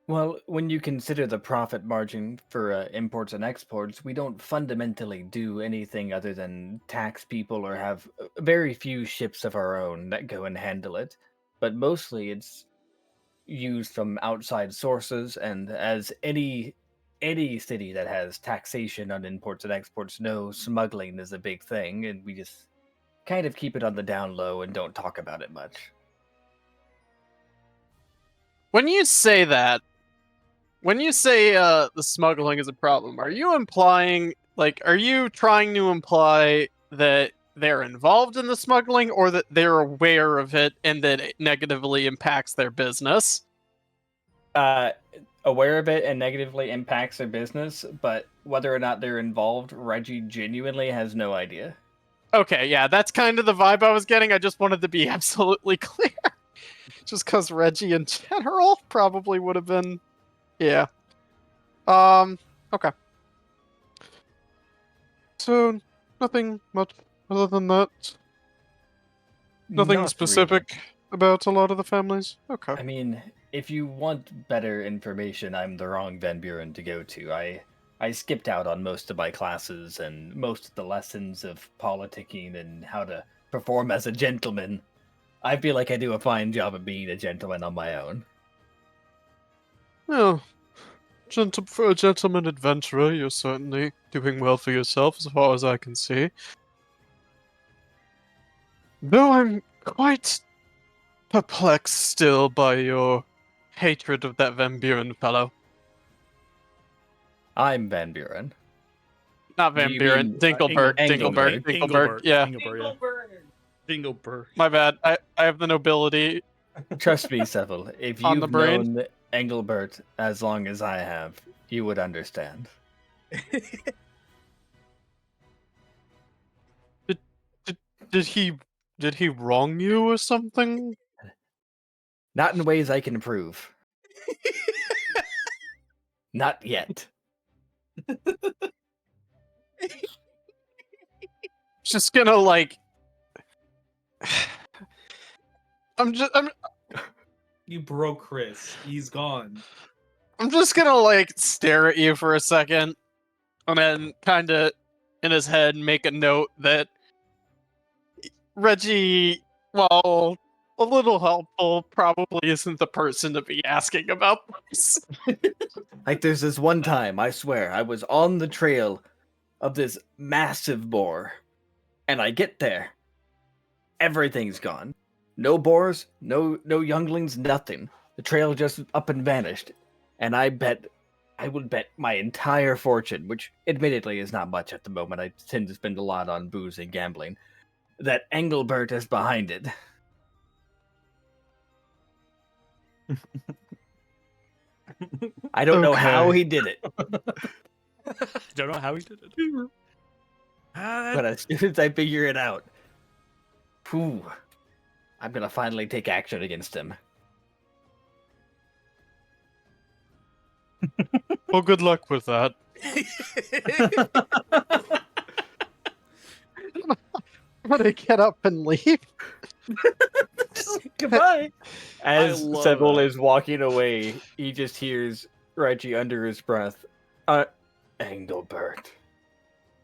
Well, when you consider the profit margin for imports and exports, we don't fundamentally do anything other than tax people or have very few ships of our own that go and handle it. But mostly it's used from outside sources, and as any city that has taxation on imports and exports knows, smuggling is a big thing, and we just kind of keep it on the down low and don't talk about it much. When you say that, when you say the smuggling is a problem, are you implying, like, are you trying to imply that they're involved in the smuggling or that they're aware of it and that it negatively impacts their business? Aware of it and negatively impacts their business, but whether or not they're involved, Reggie genuinely has no idea. Okay, yeah, that's kind of the vibe I was getting. I just wanted to be absolutely clear. Just because Reggie in general probably would have been. Yeah. Okay. So, nothing much other than that. Nothing Not specific really. about a lot of the families? Okay. I mean, if you want better information, I'm the wrong Van Buren to go to. I skipped out on most of my classes and most of the lessons of politicking and how to perform as a gentleman. I feel like I do a fine job of being a gentleman on my own. Well, for a gentleman adventurer, you're certainly doing well for yourself as far as I can see. Though I'm quite perplexed still by your hatred of that Van Buren fellow. I'm Van Buren. Not Van You Buren, mean, Dinkelberg, Engelberg. Dinkelberg, yeah. Dingleberg. My bad. I have the nobility Trust me, Seville, if on the you've brain. known Engelbert as long as I have, you would understand. Did he wrong you or something? Not in ways I can prove. Not yet. Just gonna like I'm You broke Chris. He's gone. I'm just gonna like stare at you for a second and then kinda in his head make a note that Reggie, while a little helpful, probably isn't the person to be asking about this. Like, there's this one time, I swear, I was on the trail of this massive boar, and I get there. Everything's gone. No boars, no younglings, nothing. The trail just up and vanished. And I would bet my entire fortune, which admittedly is not much at the moment, I tend to spend a lot on booze and gambling, that Engelbert is behind it. I don't know how Okay. he did it, Don't know how he did it. but as soon as I figure it out, phew, I'm gonna finally take action against him. Well, good luck with that. I'm gonna get up and leave. Goodbye. As love Seville that. is walking away, he just hears Reggie under his breath, Engelbert.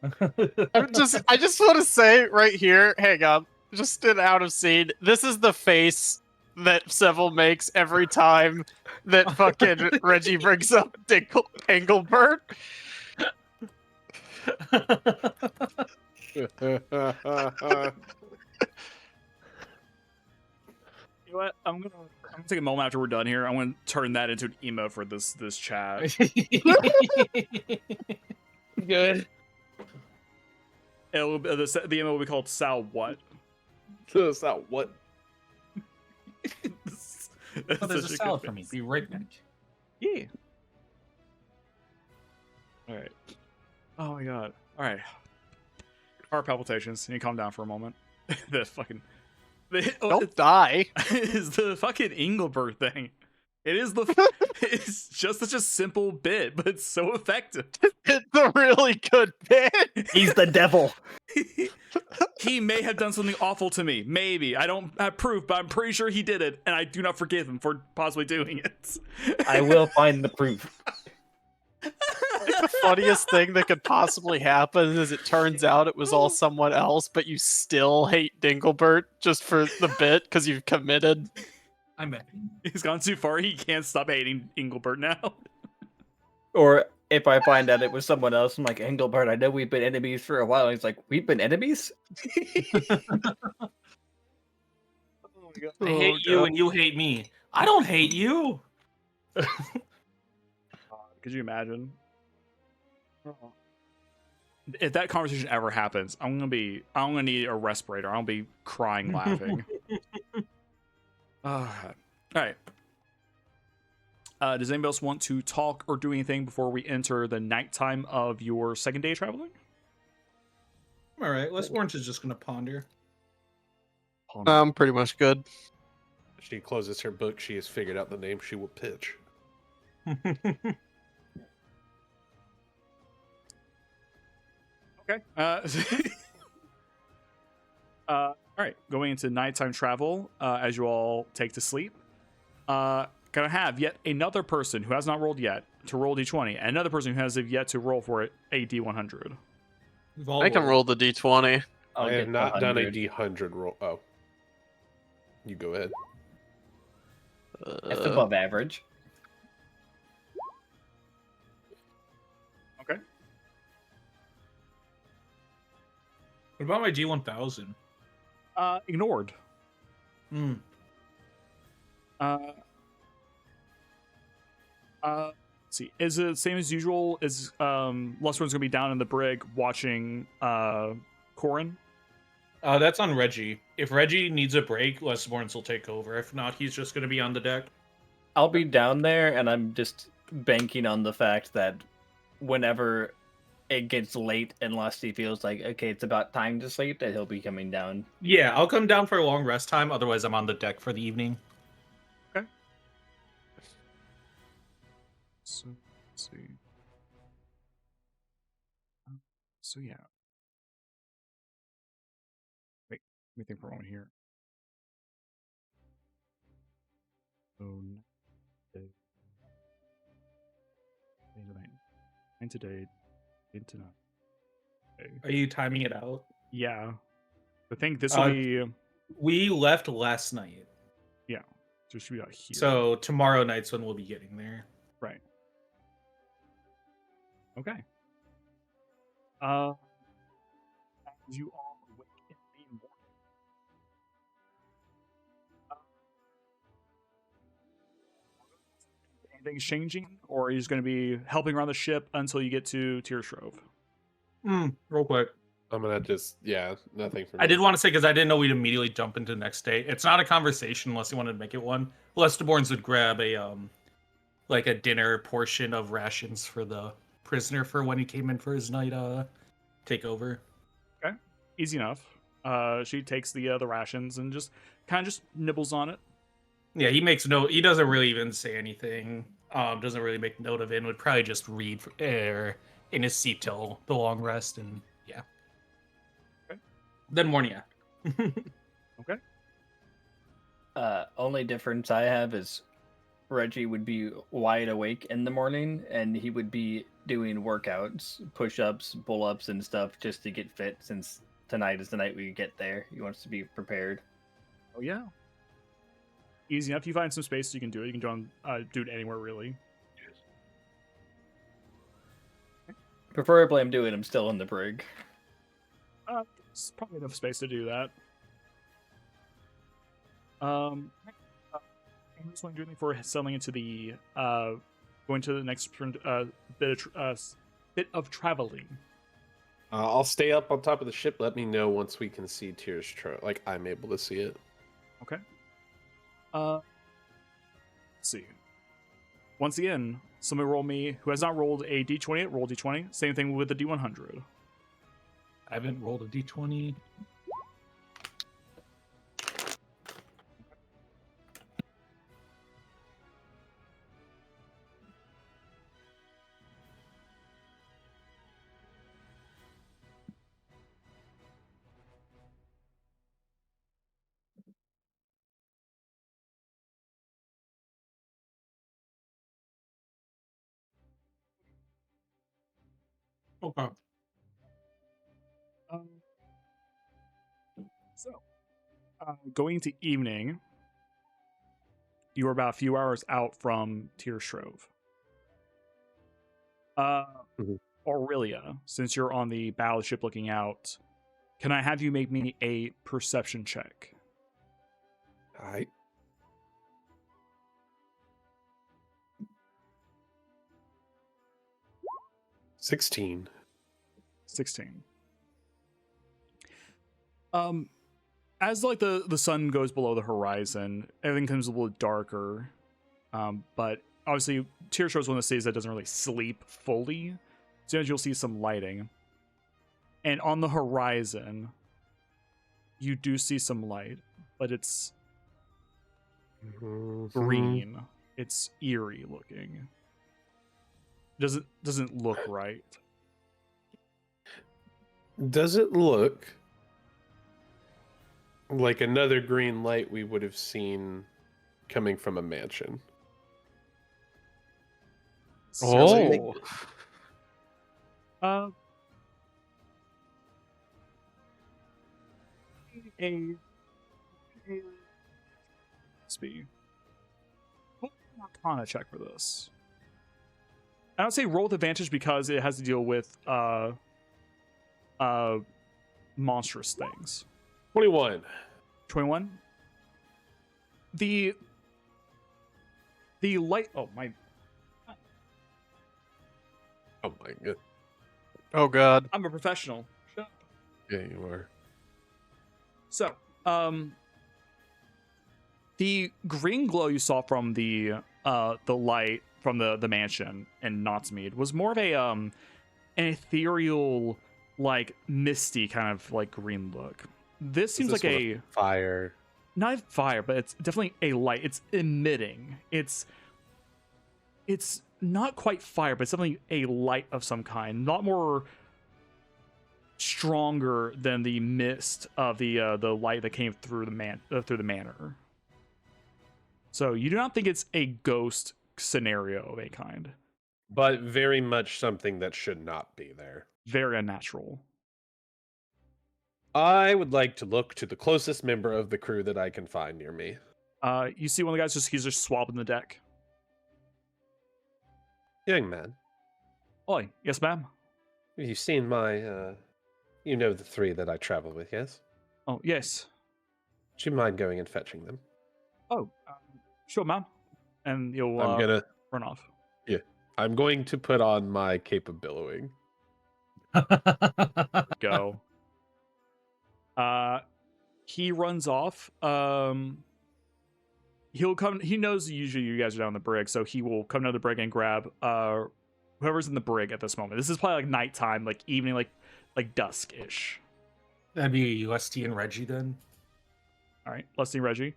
I just want to say right here, hang on, just an out of scene. This is the face that Seville makes every time that fucking Reggie brings up Engelbert. You know what? I'm gonna take a moment after we're done here. I'm gonna turn that into an emo for this chat. Good. The emo will be called Sal what? That's not what. That's Oh, there's a such salad good for me. face. Be right back. Yeah. All right. Oh my god. All right. Heart palpitations. You need to calm down for a moment. The fucking. Don't die. Is the fucking Engelbert thing. It is it's just such a simple bit, but it's so effective. It's a really good bit. He's the devil. He may have done something awful to me. Maybe. I don't have proof, but I'm pretty sure he did it, and I do not forgive him for possibly doing it. I will find the proof. The funniest thing that could possibly happen is it turns out it was all someone else, but you still hate Dinglebert just for the bit because you've committed. I'm back. He's gone too far. He can't stop hating Engelbert now. Or if I find out it was someone else, I'm like, Engelbert, I know we've been enemies for a while. And he's like, we've been enemies? I hate you and you hate me. I don't hate you. Could you imagine? If that conversation ever happens, I'm gonna need a respirator. I'm gonna be crying laughing. All right. Does anybody else want to talk or do anything before we enter the nighttime of your second day of traveling? All right, Orange is just gonna ponder. I'm pretty much good. She closes her book. She has figured out the name she will pitch. Okay. All right. Going into nighttime travel, as you all take to sleep, gonna have yet another person who has not rolled yet to roll d20, and another person who has yet to roll for it a d100. I can roll the d20. I have not done a D100 roll. Oh. You go ahead. That's above average. Okay. What about my G1000? Ignored. Hmm. Let's see. Is it the same as usual? Is Lustrun's gonna be down in the brig watching Corin? That's on Reggie. If Reggie needs a break, Lesborns will take over. If not, he's just going to be on the deck. I'll be down there, and I'm just banking on the fact that whenever it gets late and Lusty feels like, okay, it's about time to sleep, that he'll be coming down. Yeah, I'll come down for a long rest time. Otherwise, I'm on the deck for the evening. Okay. So, let's see. So yeah. Wait, let me think for a moment here. So, day to night. 9 today, 8 to 9. Okay. Are you timing it out? Yeah. I think this will be. We left last night. Yeah. So it should be out here. So tomorrow night's when we'll be getting there. Right. Okay. As you all awake in the morning. Anything's changing, or are you just going to be helping around the ship until you get to Tyrstrove? Real quick. I'm gonna just nothing for me. I did want to say because I didn't know we'd immediately jump into the next day. It's not a conversation unless you wanted to make it one. Lesteborns would grab a like a dinner portion of rations for the prisoner for when he came in for his night takeover. Okay, easy enough. She takes the rations and just kind of just nibbles on it. Yeah, he makes note. He doesn't really even say anything. Doesn't really make note of it. And would probably just read in his seat till the long rest, and yeah. Okay. Then morning after. Okay. Only difference I have is Reggie would be wide awake in the morning, and he would be doing workouts, push-ups, pull-ups, and stuff just to get fit. Since tonight is the night we get there, he wants to be prepared. Oh yeah. Easy enough. You find some space, you can do it. You can do it anywhere really. Preferably, I'm still in the brig. It's probably enough space to do that. I'm just want to do anything for settling into the going to the next bit of traveling. I'll stay up on top of the ship. Let me know once we can see Tyrstrove. Like I'm able to see it. Okay. Let's see. Once again, somebody roll me who has not rolled a d20 yet. Roll d20. Same thing with the d100. I haven't rolled a d20. Okay. So, going into evening, you are about a few hours out from Tyrstrove. Aurelia, since you're on the bow of the ship looking out, can I have you make me a perception check? All right. $16. 16. As like the sun goes below the horizon, everything comes a little darker. But obviously, Tyrstrove is one of the cities that doesn't really sleep fully. So you'll see some lighting. And on the horizon, you do see some light, but it's green. It's eerie looking. Doesn't look right. Does it look like another green light we would have seen coming from a mansion? Oh, Uh, a speed. Arcana check for this. I don't say roll with advantage because it has to deal with monstrous things. 21. 21. The light. Oh my. Oh my god. oh God. I'm a professional. Shut up. Yeah, you are. So, the green glow you saw from the light from the mansion in Knottsmead was more of an ethereal, like misty kind of like green look. This seems like a fire. not fire, but it's definitely a light. It's emitting. It's not quite fire, but it's definitely a light of some kind. Not more stronger than the mist of the light that came through the manor. So you do not think it's a ghost scenario of a kind. But very much something that should not be there. Very unnatural. I would like to look to the closest member of the crew that I can find near me. You see one of the guys he's just swabbing the deck. Young man, Oi, yes, ma'am. have you seen my, you know the three that I travel with, yes? Oh, yes. Would you mind going and fetching them? Oh, sure, ma'am. And you'll I'm gonna run off. I'm going to put on my cape of billowing. Go. He runs off. He'll come. He knows usually you guys are down the brig, so he will come down the brig and grab whoever's in the brig at this moment. This is probably like nighttime, like evening, like dusk-ish. That'd be Lusty and Reggie then. All right, Lusty and Reggie.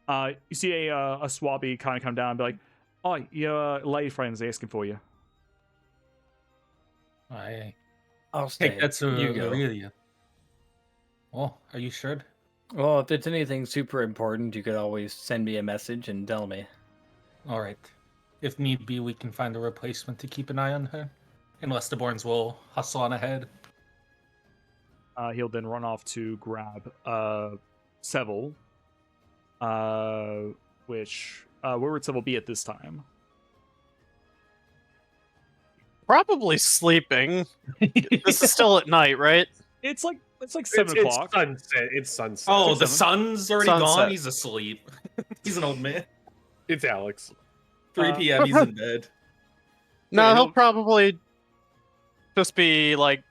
You see a swabby kind of come down and be like, "Oh, your lady friend's asking for you." I'll stay. You go. Aurelia. Oh, are you sure? Well, if it's anything super important, you could always send me a message and tell me. All right. If need be, we can find a replacement to keep an eye on her. Unless the Borns will hustle on ahead. He'll then run off to grab Seville. Which where would Seville be at this time? Probably sleeping. This is still at night, right? It's like 7 o'clock. It's sunset. It's sunset. Oh, the 7? sun's already Sunset. gone? He's asleep. He's an old man. It's Alex. 3 p.m. He's in bed. No, Yeah, he'll he'll- probably just be like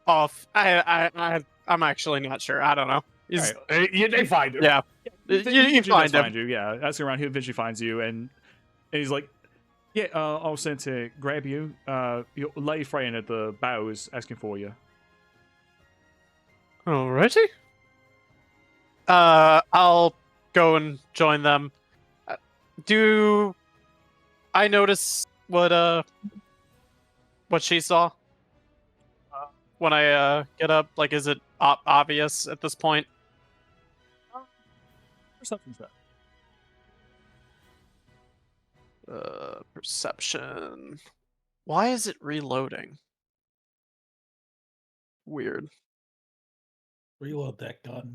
off. I'm actually not sure. I don't know. He's, All right. They find him. yeah. He You usually find does him. you, yeah. Asking around, he eventually finds you, and he's like, "Yeah, I was sent to grab you. Your lady friend at the bow is asking for you." Alrighty. I'll go and join them. Do I notice what she saw when I get up? Like, is it obvious at this point? Perception check. Perception. Why is it reloading? Weird. Reload that gun.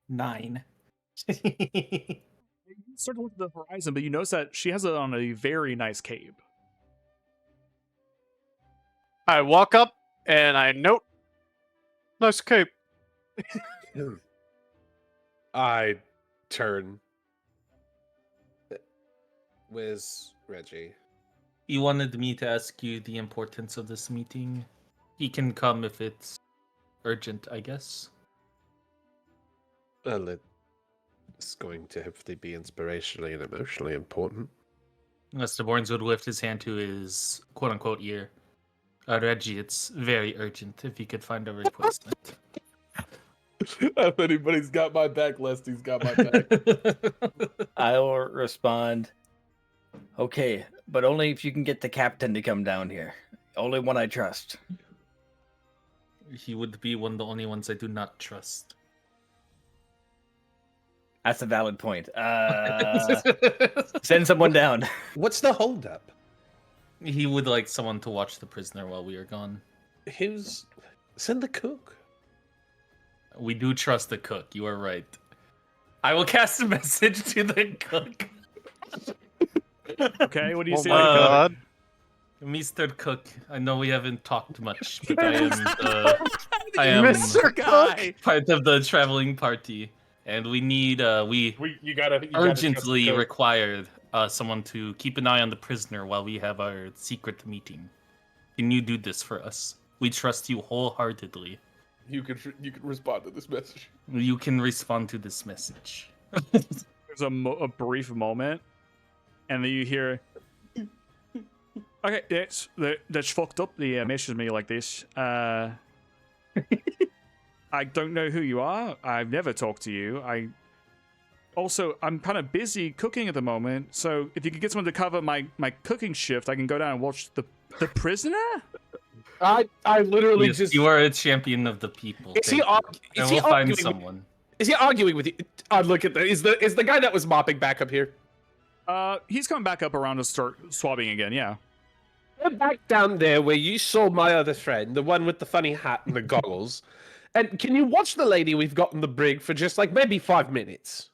9. You start to look at the horizon, but you notice that she has it on a very nice cape. I walk up and I note. Nice cape. I turn. Where's Reggie? He wanted me to ask you the importance of this meeting. He can come if it's urgent, I guess. Well, it's going to hopefully be inspirationally and emotionally important. Unless the Borns would lift his hand to his quote-unquote ear. Reggie, it's very urgent if you could find a replacement. If anybody's got my back, Lesty's got my back. I'll respond. Okay, but only if you can get the captain to come down here. Only one I trust. He would be one of the only ones I do not trust. That's a valid point. Send someone down. What's the holdup? He would like someone to watch the prisoner while we are gone. Send the cook. We do trust the cook, you are right. I will cast a message to the cook. Okay, what do you Oh see? my god. Mr. Cook, I know we haven't talked much, but I am Mr. Guy. part of the traveling party, and we need You gotta urgently required someone to keep an eye on the prisoner while we have our secret meeting. Can you do this for us? We trust you wholeheartedly. You can respond to this message. You can respond to this message. There's a brief moment, and then you hear, "Okay, that's fucked up. The message me like this. I don't know who you are. I've never talked to you. I'm kind of busy cooking at the moment. So if you could get someone to cover my cooking shift, I can go down and watch the prisoner." I literally Yes, you are a champion of the people. Is he Thank you. is And he we'll find arguing? someone. Is he arguing with you? Look at the is the guy that was mopping back up here? He's coming back up around to start swabbing again. Yeah. Go back down there where you saw my other friend, the one with the funny hat and the goggles. And can you watch the lady we've got in the brig for just like maybe 5 minutes?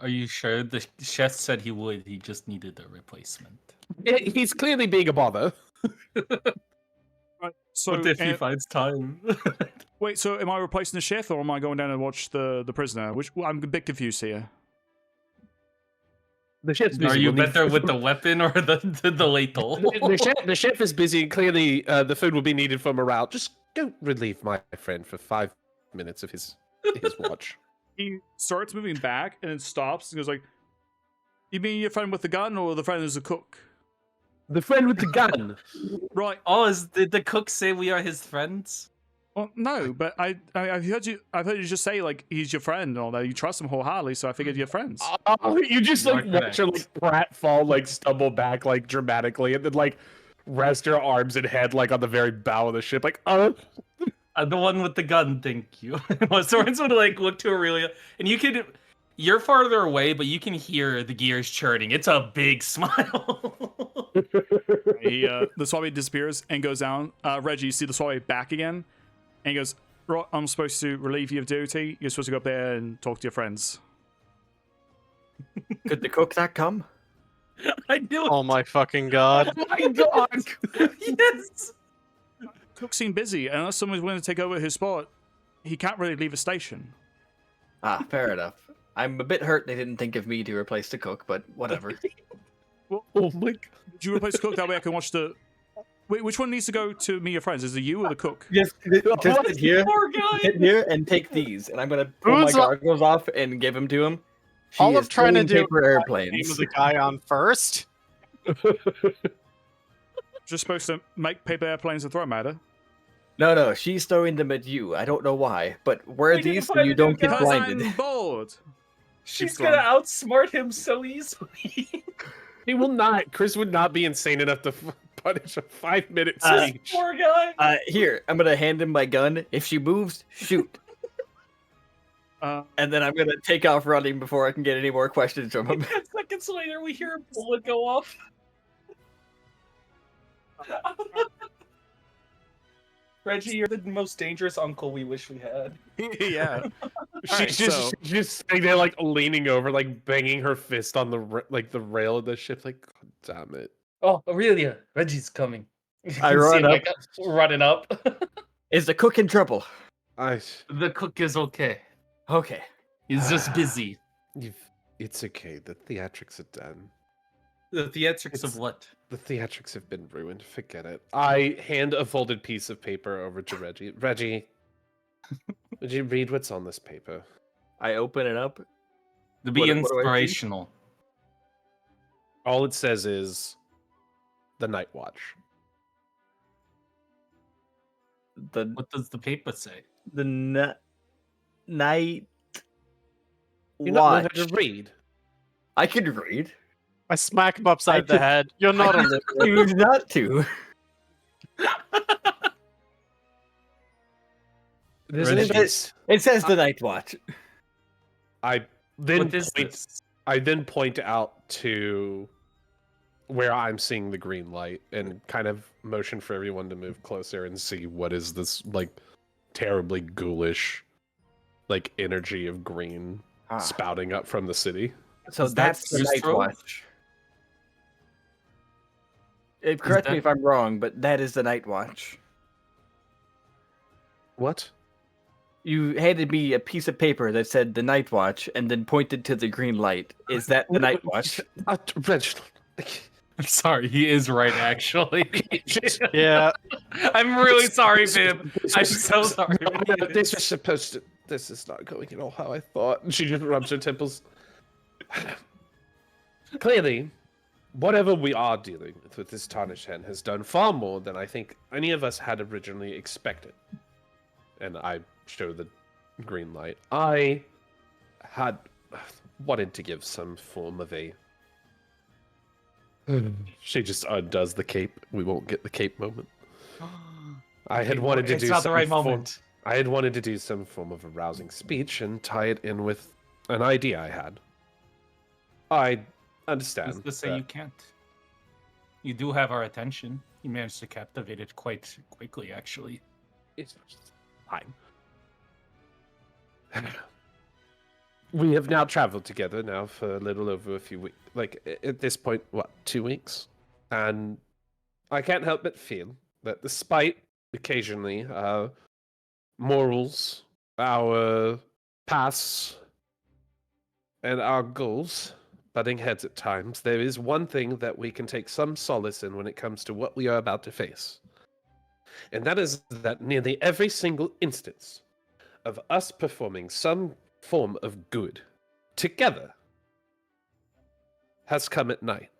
Are you sure? The chef said he would. He just needed a replacement. He's clearly being a bother. So What if he and- finds time? wait, so am I replacing the chef or am I going down and watch the prisoner? Which I'm a bit confused here. The chef's Are you better with the weapon or the ladle? the chef is busy. Clearly, the food will be needed for morale. Just don't relieve my friend for 5 minutes of his watch. He starts moving back and then stops and goes like, "You mean your friend with the gun or the friend who's a cook?" The friend with the gun. Right. Oh, did the cook say we are his friends? Well, no, but I've heard you just say like he's your friend and all that. You trust him wholeheartedly, so I figured you're friends. You just You like are watch her like pratfall, like stumble back like dramatically, and then like rest her arms and head like on the very bow of the ship, like The one with the gun, thank you. Soren's would like look to Aurelia, and you're farther away, but you can hear the gears churning. It's a big smile. The Swabby disappears and goes down. Reggie, you see the Swabby back again, and he goes, "Right, I'm supposed to relieve you of duty. You're supposed to go up there and talk to your friends." Could the cook not come? I knew it. Oh my fucking god. Oh my god! Yes! Cook seemed busy, and unless someone's willing to take over his spot, he can't really leave a station. Ah, fair enough. I'm a bit hurt they didn't think of me to replace the cook, but whatever. Well, Oh my god. would you replace the cook? That way I can watch the... Wait, which one needs to go to meet your friends? Is it you or the cook? Just sit here, Poor guy! sit here, and take these, and I'm gonna pull my Who's goggles off and give them to him. She All I'm is trying to doing do paper Name airplanes. the guy on first. Just supposed to make paper airplanes and throw them at her. No, she's throwing them at you. I don't know why, but wear We didn't these so find you a don't new get guy. Because blinded. I'm bored. She's gonna outsmart him so easily. he will not. Chris would not be insane enough to punish a 5-minute speech. Poor guy. Here, I'm gonna hand him my gun. If she moves, shoot. And then I'm gonna take off running before I can get any more questions from him. 10 seconds later, we hear a bullet go off. Reggie, you're the most dangerous uncle we wish we had. Yeah. She's Alright, just sitting there, like leaning over, like banging her fist on the the rail of the ship. Like, God damn it! Oh, Aurelia, Reggie's coming. You I can see run him, up. like, running up. Is the cook in trouble? The cook is okay. Okay. He's just busy. It's okay. The theatrics are done. The theatrics It's- of what? The theatrics have been ruined. Forget it. I hand a folded piece of paper over to Reggie. Reggie, would you read what's on this paper? I open it up. To be What do I see? inspirational. All it says is the Night Watch. The What does the paper say? night You not know how watch. to read? I can read. I smack him upside the head. You're not a literate. Choose not to. There's Reggie. an image. It says the night watch. I then What is point, this? I then point out to where I'm seeing the green light and kind of motion for everyone to move closer and see what is this like terribly ghoulish like energy of green spouting up from the city. So Is that that's the night Tyrstrove? watch. Correct me that- if I'm wrong, but that is the night watch. What? You handed me a piece of paper that said the night watch and then pointed to the green light. Is that the night watch? Reginald. I'm sorry, he is right, actually. Yeah. I'm really sorry, Bib. I'm so sorry. This was supposed to. This is not going at all how I thought. She just rubs her temples. Clearly, whatever we are dealing with this tarnished hen has done far more than I think any of us had originally expected. And I show the green light. I had wanted to give some form of a. She just undoes the cape. We won't get the cape moment. I had wanted to it's do not the some right form- moment. I had wanted to do some form of a rousing speech and tie it in with an idea I had. I understand. Who's to say that- you can't? You do have our attention. You managed to captivate it quite quickly, actually. It's fine. We have now traveled together now for a little over a few weeks. Like, at this point, what, 2 weeks? And I can't help but feel that despite occasionally our morals, our pasts, and our goals butting heads at times, there is one thing that we can take some solace in when it comes to what we are about to face. And that is that nearly every single instance of us performing some form of good together has come at night.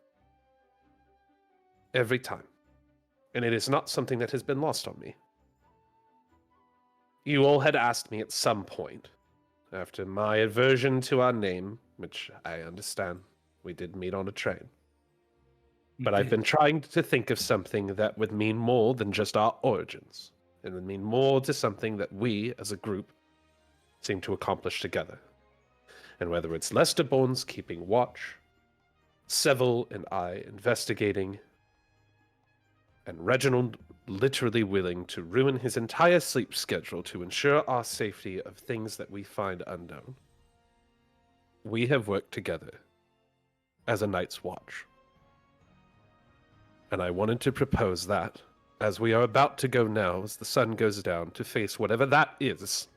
Every time. And it is not something that has been lost on me. You all had asked me at some point, after my aversion to our name, which I understand, we did meet on a train. But I've been trying to think of something that would mean more than just our origins, and would mean more to something that we, as a group, seem to accomplish together. And whether it's Lester Bourne's keeping watch, Seville and I investigating, and Reginald literally willing to ruin his entire sleep schedule to ensure our safety of things that we find unknown, we have worked together as a Night's Watch. And I wanted to propose that, as we are about to go now, as the sun goes down, to face whatever that is,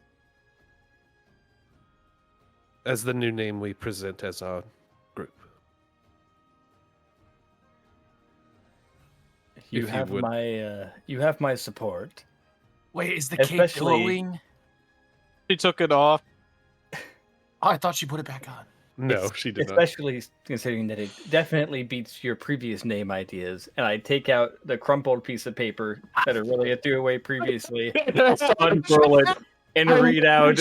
as the new name we present as our group. You If you have would- my support. Wait, is the cake Especially- glowing? She took it off. Oh, I thought she put it back on. No, she did not. Especially considering that it definitely beats your previous name ideas. And I take out the crumpled piece of paper that Aurelia threw away previously, unfurl it, and read out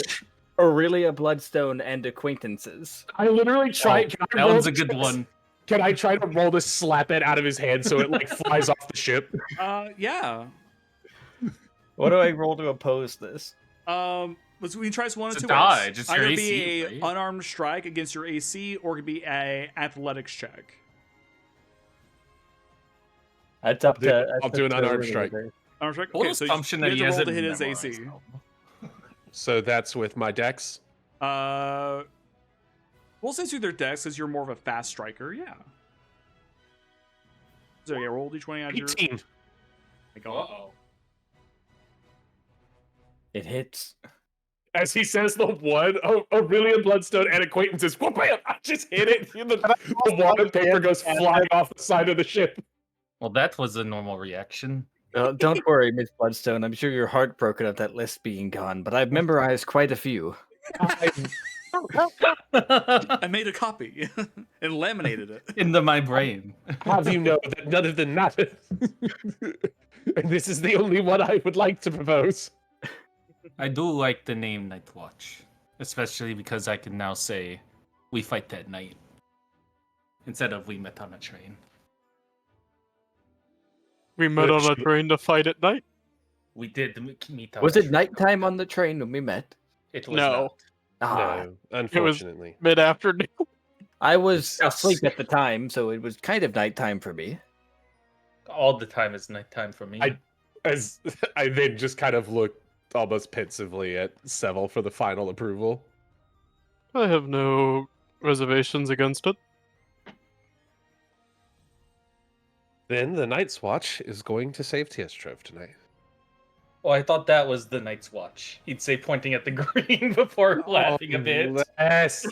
Aurelia Bloodstone and Acquaintances. I literally tried. Oh, that one's a good one. Can I try to roll to slap it out of his hand so it like flies off the ship? Yeah. What do I roll to oppose this? We can try this one of It's a two dodge, ways. it's Either your be AC, a right? unarmed strike against your AC, or it could be a athletics check. That's up to. I'll do an unarmed strike. Unarmed strike. What Okay, so assumption you that have he to roll has to it hit his memorized, AC. though. So that's with my dex. We'll say through their decks because you're more of a fast striker. Yeah. So yeah, roll d20 on your. 18. Uh-oh. It hits. As he says the one, Aurelia Bloodstone and Acquaintances. Whoop, bam! I just hit it. The water paper goes flying off the side of the ship. Well, that was a normal reaction. Don't worry, Miss Bloodstone. I'm sure you're heartbroken at that list being gone, but I've memorized quite a few. I made a copy and laminated it. Into my brain. Have you know that none of them matter? And this is the only one I would like to propose. I do like the name Night Watch, especially because I can now say we fight at night instead of we met on a train. We met on a train to fight at night. We did meet on Was a it train. nighttime on the train when we met? It was No. not. No, unfortunately. Mid-afternoon. I was asleep at the time, so it was kind of nighttime for me. All the time is nighttime for me. As I then just kind of look almost pensively at Seville for the final approval. I have no reservations against it. Then the Night's Watch is going to save Tyrstrove tonight. Oh, I thought that was the Night's Watch. He'd say pointing at the green before laughing a bit. Yes.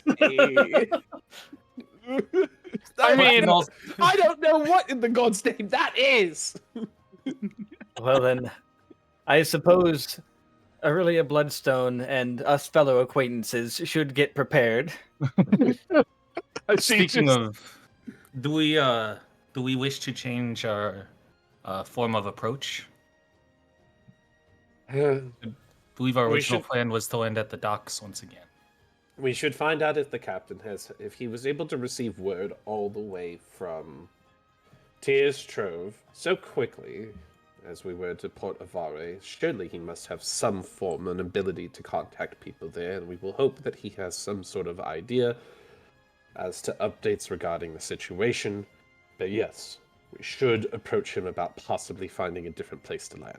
I mean, I don't know what in the God's name that is. Well then, I suppose Aurelia Bloodstone and us fellow acquaintances should get prepared. Speaking of, do we wish to change our form of approach? I believe our We original should- plan was to land at the docks once again. We should find out if the captain if he was able to receive word all the way from Tyrstrove so quickly as we were to Port Avare. Surely he must have some form and ability to contact people there, and we will hope that he has some sort of idea as to updates regarding the situation. But yes, we should approach him about possibly finding a different place to land.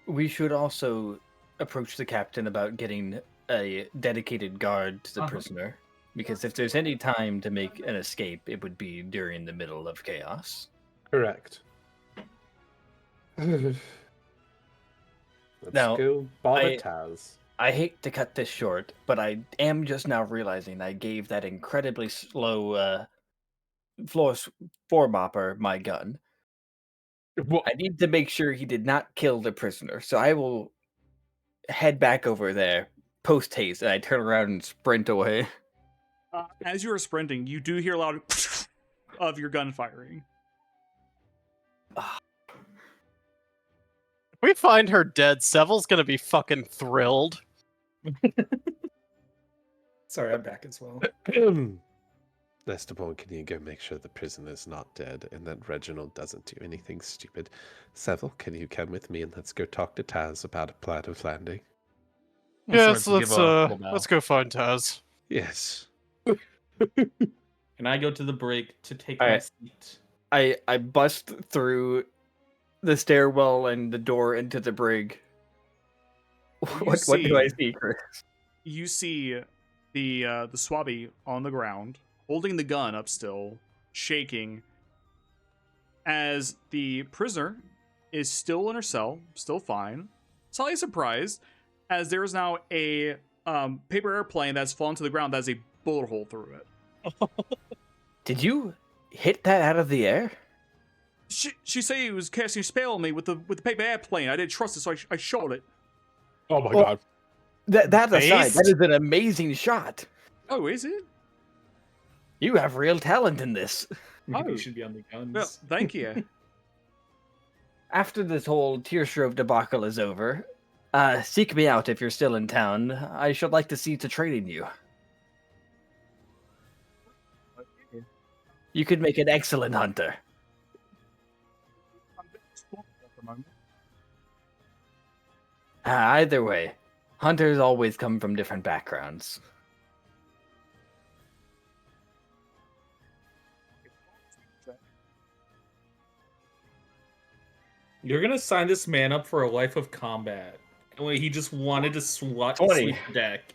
We should also approach the captain about getting a dedicated guard to the prisoner, because if there's any time to make an escape, it would be during the middle of chaos. Correct. Let's Now, go bother I- Taz. I hate to cut this short, but I am just now realizing I gave that incredibly slow floor mopper my gun. I need to make sure he did not kill the prisoner, so I will head back over there post haste, and I turn around and sprint away. As you are sprinting, you do hear a loud of your gun firing. If we find her dead, Seville's gonna be fucking thrilled. Sorry, I'm back as well. Esteban, can you go make sure the prisoner's not dead and that Reginald doesn't do anything stupid? Seville, can you come with me and let's go talk to Taz about a plan of landing? Yes, let's go find Taz. Yes. And I go to the brig to take my seat. I bust through the stairwell and the door into the brig. What do I see, Chris? You see the swabby on the ground, holding the gun up still, shaking, as the prisoner is still in her cell, still fine. Slightly surprised, as there is now a paper airplane that's fallen to the ground that has a bullet hole through it. Did you hit that out of the air? She said he was casting a spell on me with the paper airplane. I didn't trust it, so I shot it. Oh my god. That aside, that is an amazing shot. Oh, is it? You have real talent in this. Maybe you should be on the guns. Well, thank you. After this whole Tyrstrove debacle is over, seek me out if you're still in town. I should like to see to training you. You could make an excellent hunter. Either way, hunters always come from different backgrounds. You're gonna sign this man up for a life of combat. He just wanted to sweep the deck.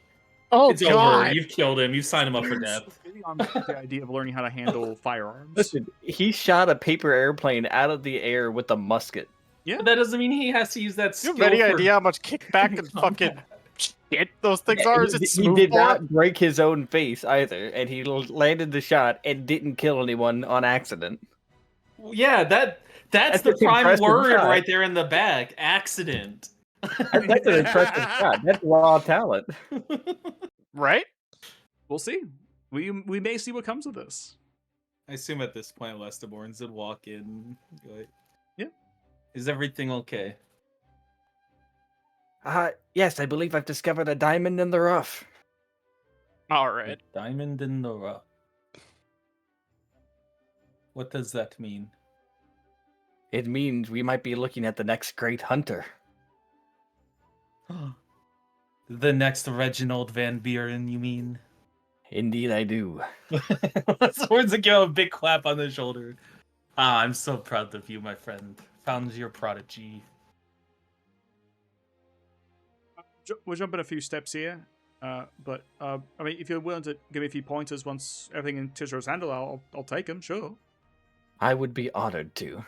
Oh, it's God. over. You've killed him. You've signed him up for death. On the idea of learning how to handle firearms. Listen, he shot a paper airplane out of the air with a musket. Yeah, But that doesn't mean he has to use that You skill. have any for- idea how much kickback and fucking shit those things are? Is it He smooth did board? not break his own face either, and he landed the shot and didn't kill anyone on accident. Yeah, that's the an prime impressive word shot. right there in the bag. Accident. That's an impressive shot. That's raw talent. Right? we'll see. We may see what comes of this. I assume at this point, Lesteborns would walk in. Like, yeah. Is everything okay? Yes, I believe I've discovered a diamond in the rough. All right. Diamond in the rough. What does that mean? It means we might be looking at the next great hunter. The next Reginald Van Buren, you mean? Indeed, I do. Swords give him a big clap on the shoulder. Ah, I'm so proud of you, my friend. Found your prodigy. We'll jump in a few steps here, but I mean, if you're willing to give me a few pointers once everything in Tystrove's handle, I'll take them. Sure. I would be honored to.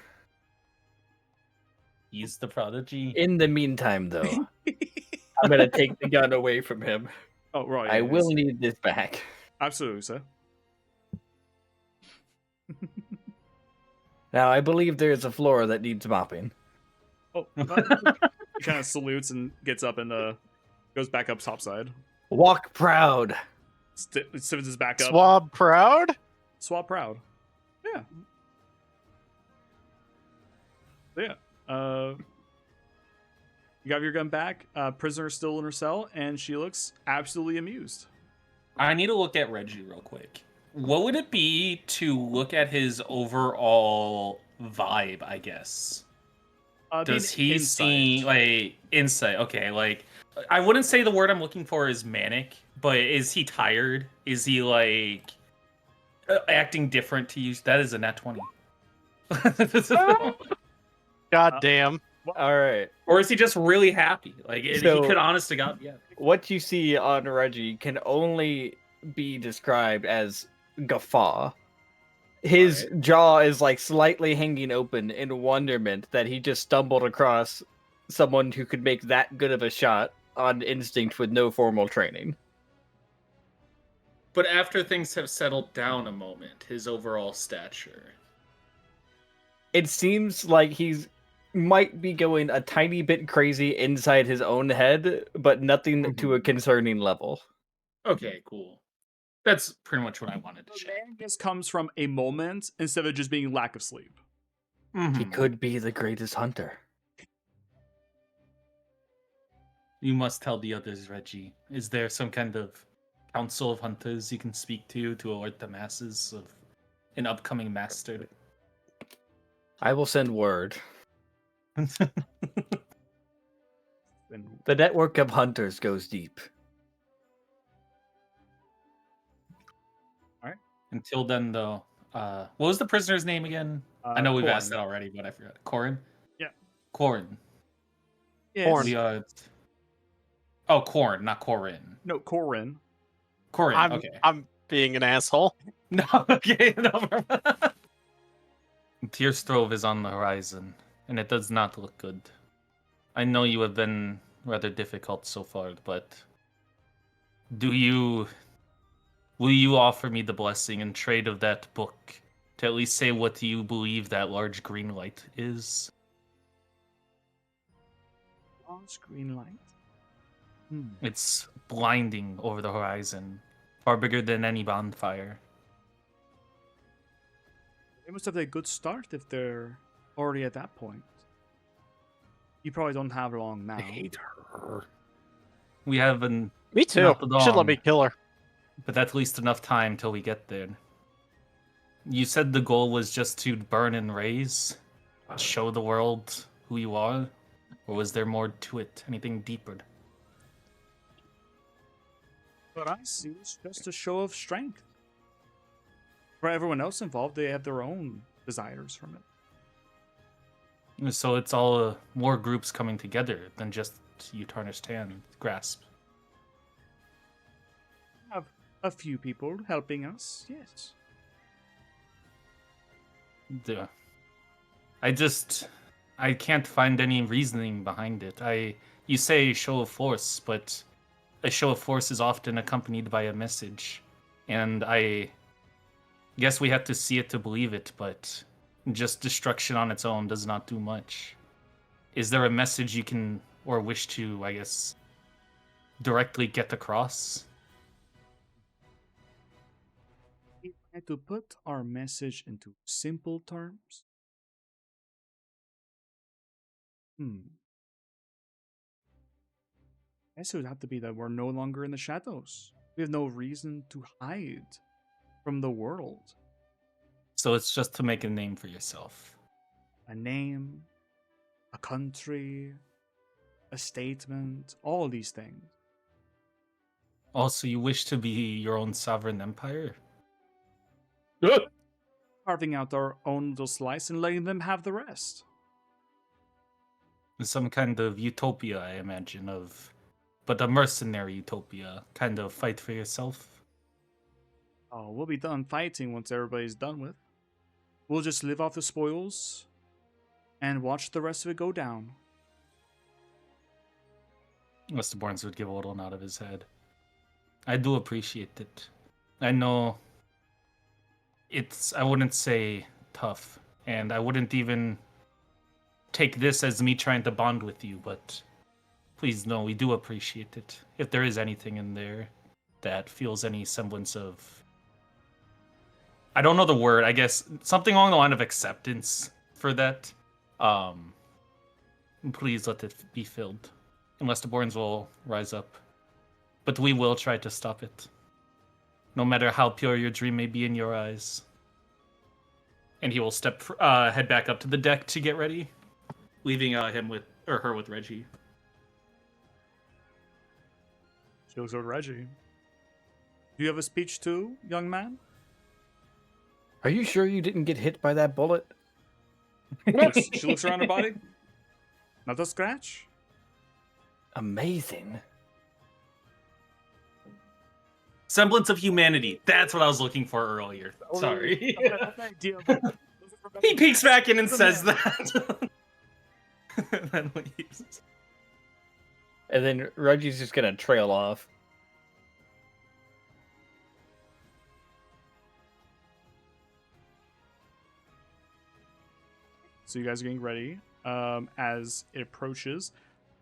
He's the prodigy. In the meantime, though, I'm gonna take the gun away from him. Oh right. I yes. will need this back. Absolutely, sir. Now, I believe there is a floor that needs mopping. Oh, he kind of salutes and gets up and goes back up topside. Walk proud. Civets his back up. Swab proud? Swab proud. Yeah. So, yeah. You have your gun back. Prisoner still in her cell, and she looks absolutely amused. I need to look at Reggie real quick. What would it be to look at his overall vibe, I guess? Does he seem like insight? Okay, like I wouldn't say the word I'm looking for is manic, but is he tired? Is he like acting different to you? That is a nat 20. God damn. All right. Or is he just really happy? Like he could, honest to God, yeah. What you see on Reggie can only be described as guffaw. His jaw is like slightly hanging open in wonderment that he just stumbled across someone who could make that good of a shot on instinct with no formal training. But after things have settled down a moment, his overall stature. It seems like he's might be going a tiny bit crazy inside his own head, but nothing to a concerning level. Okay, cool. That's pretty much what I wanted to The check. madness comes from a moment instead of just being lack of sleep. He could be the greatest hunter. You must tell the others, Reggie. Is there some kind of council of hunters you can speak to alert the masses of an upcoming master? I will send word. And The network of hunters goes deep. Until then, though, what was the prisoner's name again? I know we've asked that already, but I forgot. Corin? Yeah. Corin. Yes. We are... Oh, Corn, not Corin. No, Corin. Corin, okay. I'm being an asshole. No, okay, no. Tyrstrove is on the horizon, and it does not look good. I know you have been rather difficult so far, but will you offer me the blessing in trade of that book to at least say what you believe that large green light is? Large green light? It's blinding over the horizon, far bigger than any bonfire. They must have a good start if they're already at that point. You probably don't have long now. I hate her. We have an Me too. not You should let long, me kill her. but at least enough time till we get there. You said the goal was just to burn and raise, show the world who you are, or was there more to it? Anything deeper? But I see it's just a show of strength. For everyone else involved, they have their own desires from it. So it's all more groups coming together than just you tarnished hand grasp. Have a few people helping us, yes. I can't find any reasoning behind it. You say show of force, but a show of force is often accompanied by a message. And I guess we have to see it to believe it, but just destruction on its own does not do much. Is there a message you can, or wish to, I guess, directly get across? If I had to put our message into simple terms, I guess it would have to be that we're no longer in the shadows. We have no reason to hide from the world. So it's just to make a name for yourself. A name, a country, a statement, all these things. Also, you wish to be your own sovereign empire? Carving out our own little slice and letting them have the rest. Some kind of utopia, I imagine, but a mercenary utopia. Kind of fight for yourself. Oh, we'll be done fighting once everybody's done with. We'll just live off the spoils and watch the rest of it go down. Mr. Barnes would give a little nod of his head. I do appreciate it. I know I wouldn't say tough, and I wouldn't even take this as me trying to bond with you, but please know we do appreciate it. If there is anything in there that feels any semblance of, I don't know the word, I guess something along the line of acceptance for that, please let it be filled. Unless the Borns will rise up. But we will try to stop it. No matter how pure your dream may be in your eyes. And he will head back up to the deck to get ready, leaving her with Reggie. She looks over to Reggie. Do you have a speech too, young man? Are you sure you didn't get hit by that bullet? She looks around her body. Not a scratch. Amazing. Semblance of humanity. That's what I was looking for earlier. Sorry. He peeks back in and says that. And then leaves. And then Reggie's just gonna trail off. So you guys are getting ready as it approaches.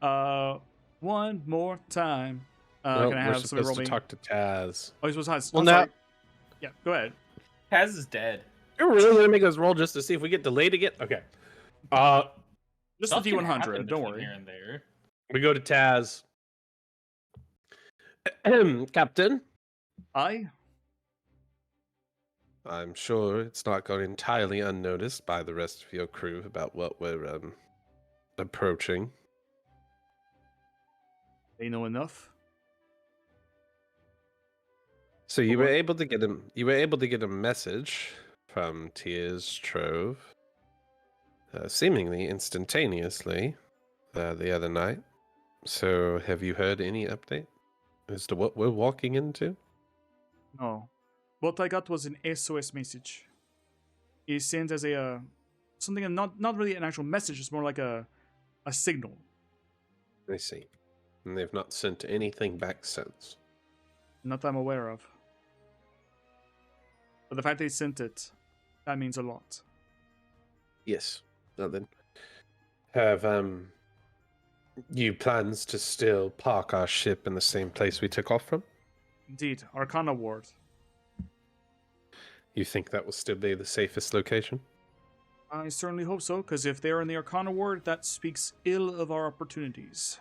One more time. Well, Can I we're have somebody supposed roll to me? talk to Taz. Oh, you're supposed to. Well, I'm now- sorry. Yeah, go ahead. Taz is dead. You're really gonna make us roll just to see if we get delayed again? Okay. Just Stuff the can D100. happen Don't between worry. Here and there. We go to Taz. Captain, I. I'm sure it's not gone entirely unnoticed by the rest of your crew about what we're approaching. They know enough. So you Well, were what- able to get a message from Tyrstrove, seemingly instantaneously, the other night. So have you heard any update as to what we're walking into? No. What I got was an SOS message. It sent as a something not really an actual message. It's more like a signal. I see. And they've not sent anything back since. Not that I'm aware of. But the fact they sent it, that means a lot. Yes. Now then, have you plans to still park our ship in the same place we took off from? Indeed, Arcana Ward. You think that will still be the safest location? I certainly hope so, because if they're in the Arcana Ward, that speaks ill of our opportunities.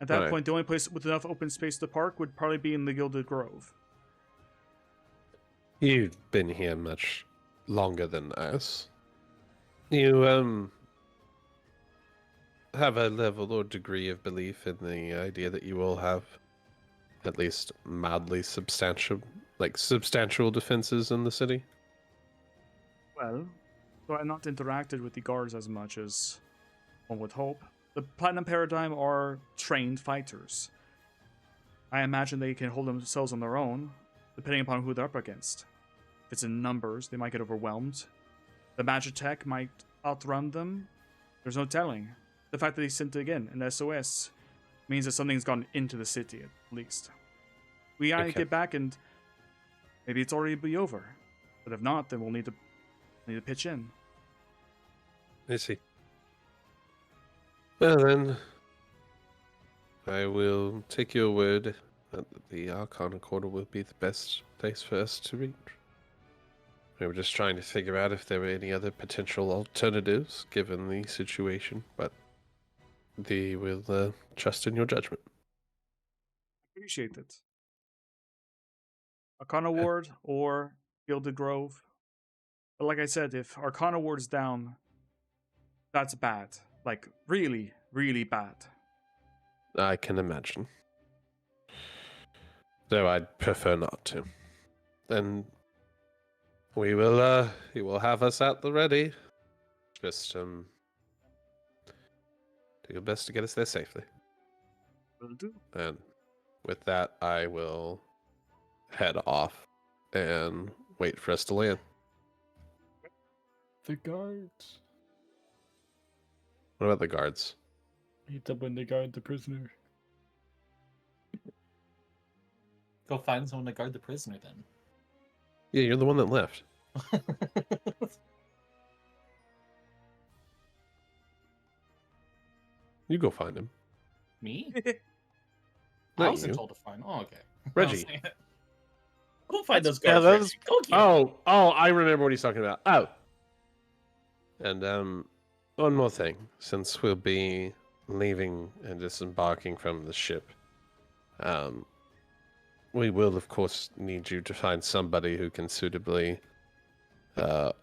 At that Alright. point, the only place with enough open space to park would probably be in the Gilded Grove. You've been here much longer than us. You have a level or degree of belief in the idea that you will have at least mildly substantial defenses in the city? Well, though I've not interacted with the guards as much as one would hope, the Platinum Paradigm are trained fighters. I imagine they can hold themselves on their own, depending upon who they're up against. If it's in numbers, they might get overwhelmed. The Magitech might outrun them. There's no telling. The fact that they sent again an SOS means that something's gone into the city, at least. We gotta Okay. get back and maybe it's already be over. But if not, then we'll need to pitch in. I see. Well then, I will take your word that the Arcana Quarter will be the best place for us to reach. We were just trying to figure out if there were any other potential alternatives given the situation, but we will trust in your judgment. Appreciate it. Arcana Ward or Gilded Grove. But like I said, if Arcana Ward's down, that's bad. Like, really, really bad. I can imagine. Though I'd prefer not to. Then we will you will have us at the ready. Just do your best to get us there safely. Will do. And with that, I will head off and wait for us to land. The guards. What about the guards? Need someone to guard the prisoner. Go find someone to guard the prisoner then. Yeah, you're the one that left. You go find him. Me? I Not wasn't you. told to find. Oh, okay. Reggie. Go find those Yeah, guards. that Reggie. was- Go get 'em. Oh, I remember what he's talking about. Oh. And one more thing. Since we'll be leaving and disembarking from the ship, we will of course need you to find somebody who can suitably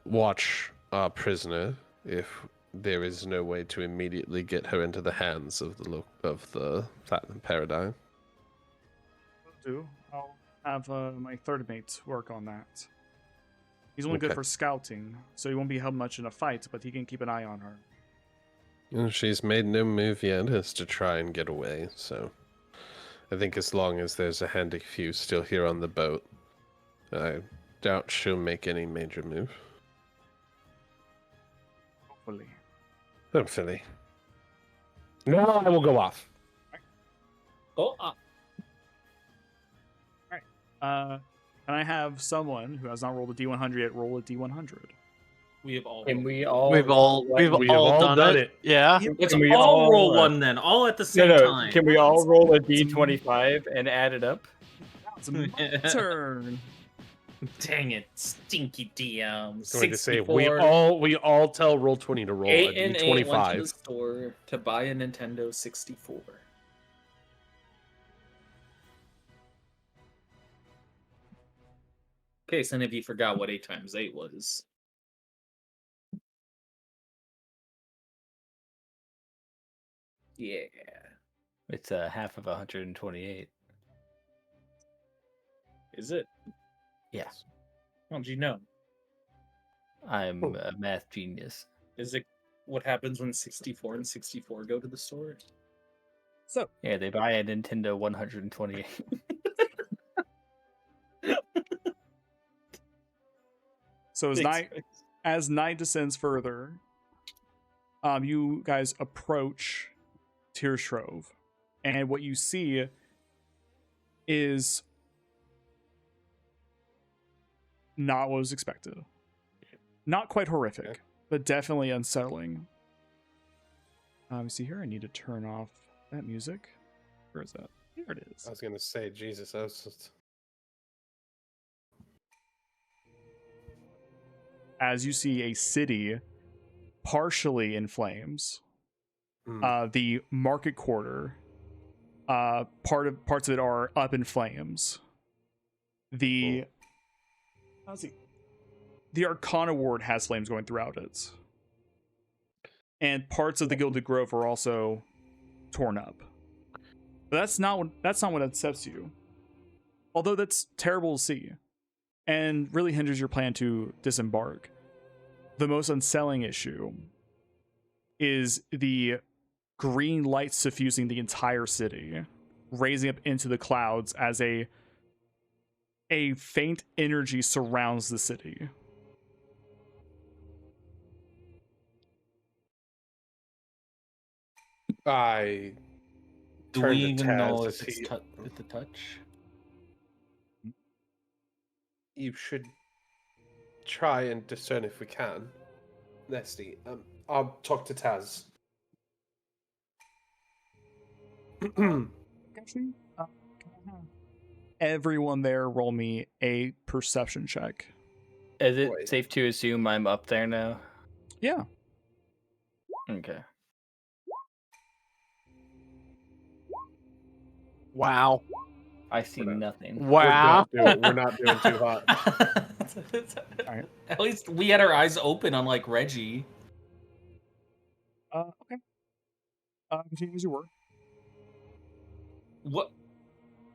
watch our prisoner if there is no way to immediately get her into the hands of the Platinum Paradigm. Will do. I'll have my third mate work on that. He's only good Okay. for scouting, so he won't be held much in a fight, but he can keep an eye on her. And she's made no move yet as to try and get away, so I think as long as there's a handy few still here on the boat, I doubt she'll make any major move. Hopefully. Hopefully. No, I will go off. Oh, Can I have someone who has not rolled a D100 yet roll a D100? We have all. Can we all? We've all done it. Yeah. Let's Can we all all, roll uh, one then, all at the No, same no. time. Can we all roll a d25 and add it up? It's my turn. Dang it, stinky DM. I'm going to say 64. we all tell Roll20 to roll 8 a and 8 went to the d25. store to buy a Nintendo 64. In case any of you forgot what 8 times 8 was. Yeah. It's a half of 128. Is it? Yeah. How'd you know? I'm a math genius. Is it what happens when 64 and 64 go to the store? So Yeah, they buy a Nintendo 128. So as night descends further, you guys approach Tyrstrove, and what you see is not what was expected. Not quite horrific, but definitely unsettling. See here, I need to turn off that music. Where is that? Here it is. I was going to say, Jesus, I was just... As you see a city partially in flames. The market quarter, parts of it are up in flames. The Arcana Ward has flames going throughout it, and parts of the Gilded Grove are also torn up. But that's not what upsets you. Although that's terrible to see, and really hinders your plan to disembark. The most unsettling issue is the green light suffusing the entire city, raising up into the clouds as a faint energy surrounds the city. I Do turn we to even Taz know to if it's see- the touch? You should try and discern if we can. Nesty, I'll talk to Taz. Actually, everyone there roll me a perception check. Is it Wait. safe to assume I'm up there now? Yeah. Okay. Wow. I see nothing. Wow. We're not doing too hot. Alright. At least we had our eyes open, unlike Reggie. Okay. Continue as you were. What?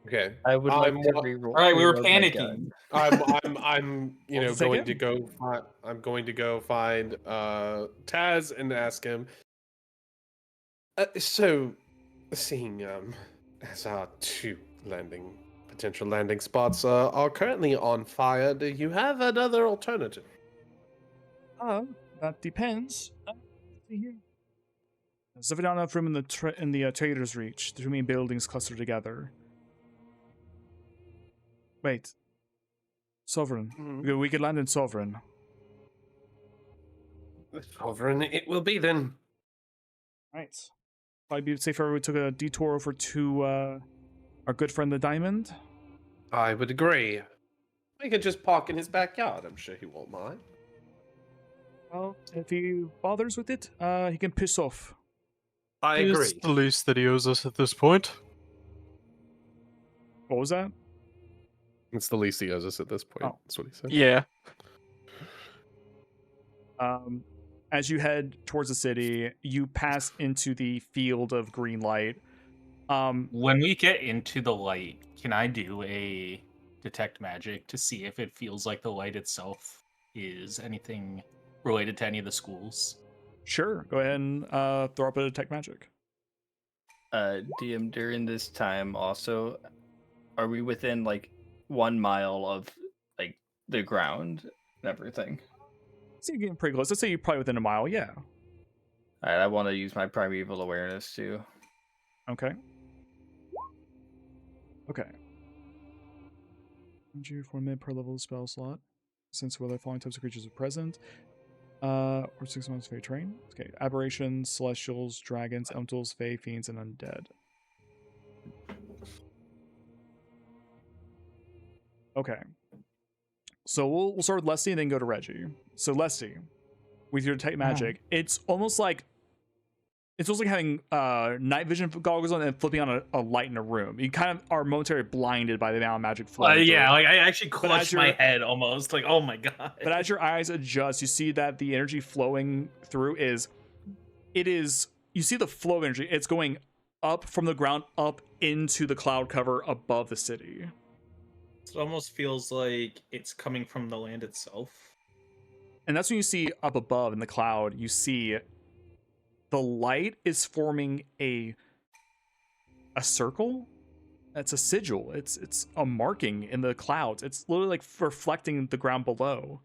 Okay. I would like to I'm- reroll. All right, we were reload my panicking. gun. I'm you Well, know just take going it. to go find. I'm going to go find Taz and ask him. So, seeing as our two potential landing spots are currently on fire, do you have another alternative? That depends. See here. There's definitely not enough room in the Trader's Reach. The two main buildings cluster together. Wait. Sovereign. We could land in Sovereign. Sovereign, it will be then. Right. Probably be safer if we took a detour over to our good friend the Diamond. I would agree. We could just park in his backyard. I'm sure he won't mind. Well, if he bothers with it, he can piss off. I It's the least that he owes us at this point. What was that? It's the least he owes us at this point. Oh. That's what he said. Yeah. As you head towards the city, you pass into the field of green light. When we get into the light, can I do a detect magic to see if it feels like the light itself is anything related to any of the schools? Sure. Go ahead and throw up a detect magic. DM, during this time also, are we within like 1 mile of like the ground and everything? So you're getting pretty close. Let's say you're probably within a mile. Yeah. Alright, I want to use my primeval awareness too. Okay. Okay. 4 minute per level spell slot. Since whether following types of creatures are present. Or 6 months Fey Train. Okay. Aberrations, Celestials, Dragons, Elementals, Fey, Fiends, and Undead. Okay. So we'll start with Leslie and then go to Reggie. So Leslie, with your detect magic, it's almost like having night vision goggles on and flipping on a light in a room. You kind of are momentarily blinded by the amount of magic flowing. Yeah, through. like I actually clutched my head almost. Like, oh my god. But as your eyes adjust, you see that the energy flowing through you see the flow of energy. It's going up from the ground up into the cloud cover above the city. It almost feels like it's coming from the land itself. And that's when you see up above in the cloud, you see the light is forming a circle. It's a sigil. It's a marking in the clouds. It's literally like reflecting the ground below.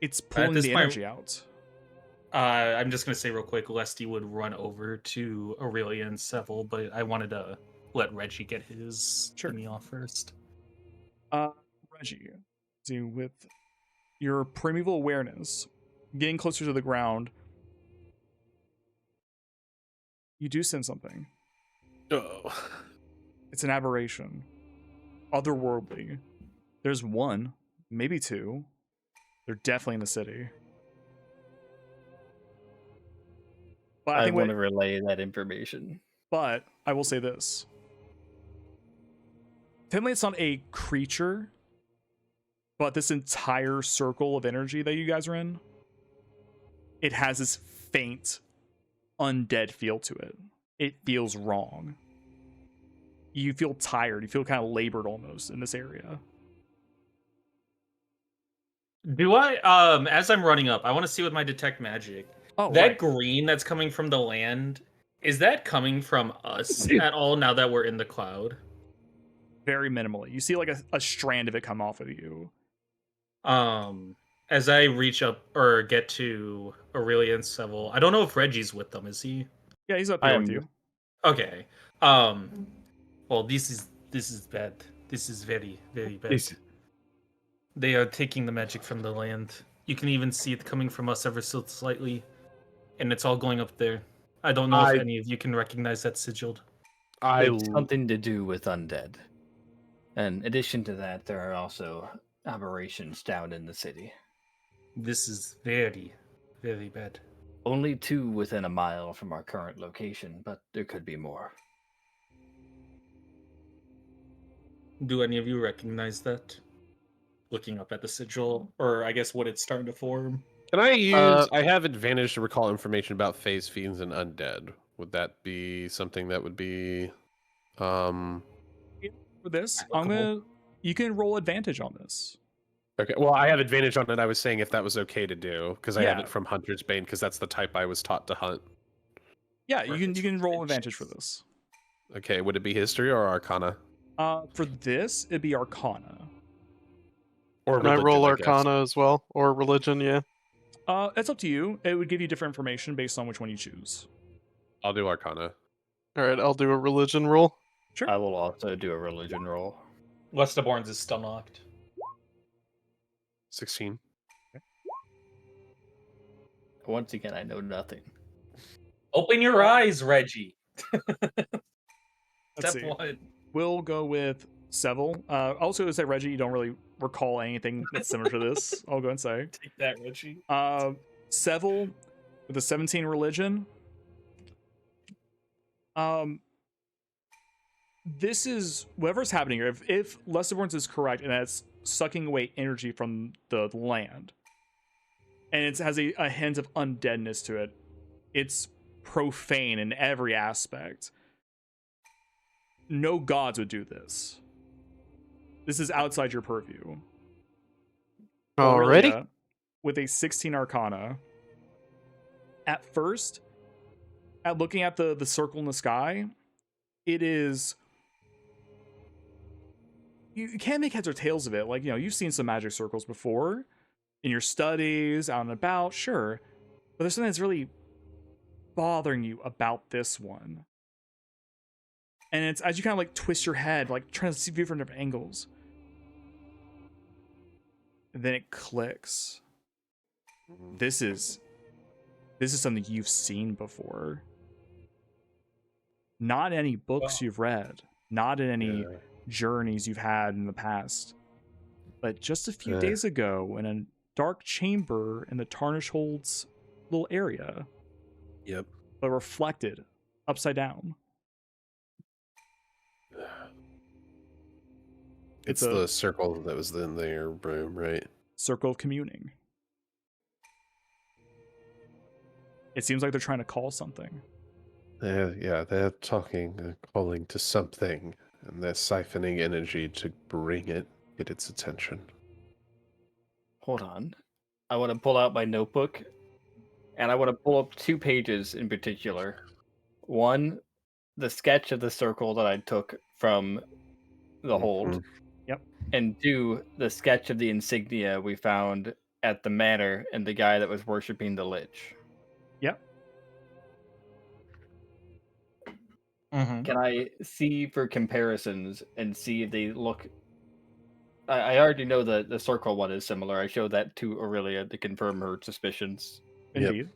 It's pulling the energy out. I'm just gonna say real quick, Lesty would run over to Aurelia and Seville, but I wanted to let Reggie get his thingy off first. Reggie, see, with your primeval awareness, getting closer to the ground, you do sense something. Oh. It's an aberration. Otherworldly. There's one, maybe two. They're definitely in the city. But I want to relay that information. But I will say this. Technically, it's not a creature, but this entire circle of energy that you guys are in, it has this faint, undead feel to it. It feels wrong. You feel tired. You feel kind of labored almost in this area. Do I, as I'm running up, I want to see with my detect magic. Oh, that right. green that's coming from the land, is that coming from us at all now that we're in the cloud? Very minimally. You see like a strand of it come off of you. As I reach up or get to Aurelia and Seville, I don't know if Reggie's with them, is he? Yeah, he's up here with you. Okay. Well, this is bad. This is very, very bad. They are taking the magic from the land. You can even see it coming from us ever so slightly. And it's all going up there. I don't know if any of you can recognize that sigiled. It's something to do with undead. In addition to that, there are also aberrations down in the city. This is very, very bad. Only 2 within a mile from our current location, but there could be more. Do any of you recognize that? Looking up at the sigil, or I guess what it's starting to form. Can I use? I have advantage to recall information about phase fiends and undead. Would that be something that would be? For this, you can roll advantage on this. Okay. Well, I have advantage on it. I was saying if that was okay to do because I have it from Hunter's Bane because that's the type I was taught to hunt. Yeah, you can roll advantage for this. Okay. Would it be history or Arcana? For this, it'd be Arcana. Or can I roll Arcana as well, or religion? Yeah. It's up to you. It would give you different information based on which one you choose. I'll do Arcana. All right, I'll do a religion roll. Sure. I will also do a religion roll. Lestaborn's is still knocked. 16. Okay. Once again, I know nothing. Open your eyes, Reggie. Let's see. 1. We'll go with Seville. Also, to say Reggie, you don't really recall anything that's similar to this. I'll go and say. Take that, Reggie. Seville with a 17 religion. This is whatever's happening here. If Lestaborn's is correct, and that's sucking away energy from the land, and it has a hint of undeadness to it, it's profane in every aspect. No gods would do this. This is outside your purview. Already? Aurelia, with a 16 Arcana. At first, at looking at the circle in the sky, it is... You can't make heads or tails of it. Like, you've seen some magic circles before in your studies, out and about, sure. But there's something that's really bothering you about this one. And it's as you kind of like twist your head, like trying to see view from different angles. And then it clicks. this is something you've seen before. Not in any books you've read, not in any journeys you've had in the past, but just a few days ago in a dark chamber in the Tarnish Hold's little area. Yep. But reflected upside down. It's the circle that was in their room, right? Circle of communing. It seems like they're trying to call something. They're talking, calling to something, and they're siphoning energy to get its attention. Hold on. I want to pull out my notebook, and I want to pull up 2 pages in particular. One, the sketch of the circle that I took from the hold. Yep. And 2, the sketch of the insignia we found at the manor and the guy that was worshiping the lich. Yep. Can I see for comparisons and see if they look... I already know the circle one is similar. I showed that to Aurelia to confirm her suspicions. Indeed.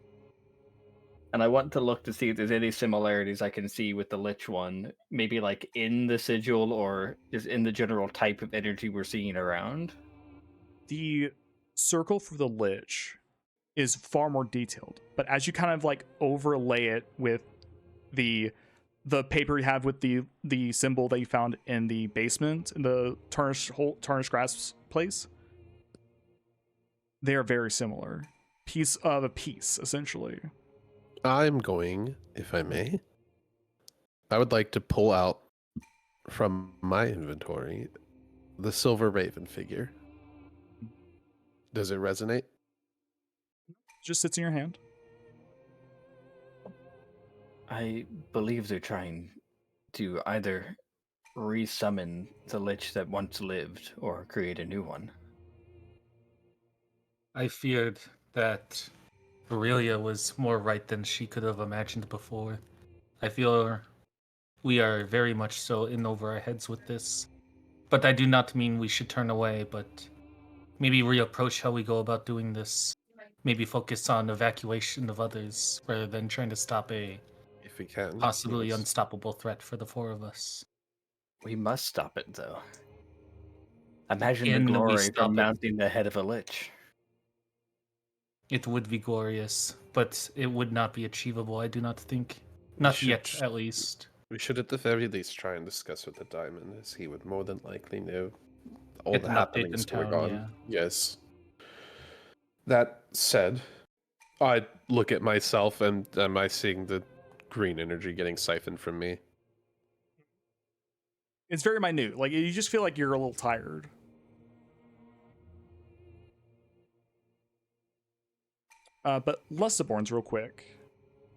And I want to look to see if there's any similarities I can see with the Lich one. Maybe like in the sigil or just in the general type of energy we're seeing around. The circle for the Lich is far more detailed, but as you kind of like overlay it with the paper you have with the symbol that you found in the basement in the Tarnished Grasp place, they are very similar. Piece of a piece, essentially. I'm going, if I may, I would like to pull out from my inventory the Silver Raven figure. Does it resonate? Just sits in your hand. I believe they're trying to either resummon the Lich that once lived or create a new one. I feared that Aurelia was more right than she could have imagined before. I feel we are very much so in over our heads with this. But I do not mean we should turn away, but maybe reapproach how we go about doing this. Maybe focus on evacuation of others rather than trying to stop a If we can. possibly yes. unstoppable threat for the 4 of us. We must stop it, though. Imagine the Can we glory stop from it? mounting the head of a Lich. It would be glorious, but it would not be achievable, I do not think. Not yet, at least. We should at the very least try and discuss with the Diamond, as he would more than likely know all Get the an update in happenings going town, on. yeah. Yes. That said, I look at myself and am I seeing the green energy getting siphoned from me? It's very minute. Like, you just feel like you're a little tired. But Lustiborns, real quick.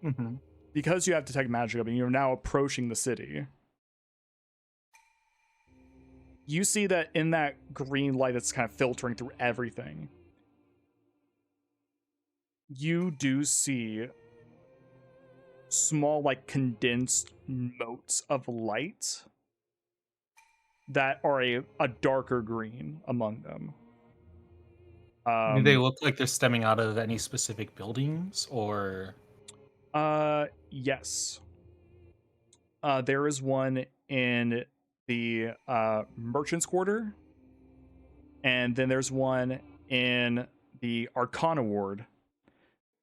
Mm-hmm. Because you have detect magic up and you're now approaching the city, you see that in that green light that's kind of filtering through everything, you do see small, like, condensed motes of light that are a darker green among them. Do they look like they're stemming out of any specific buildings, or? Yes. There is one in the Merchant's Quarter, and then there's one in the Arcana Ward,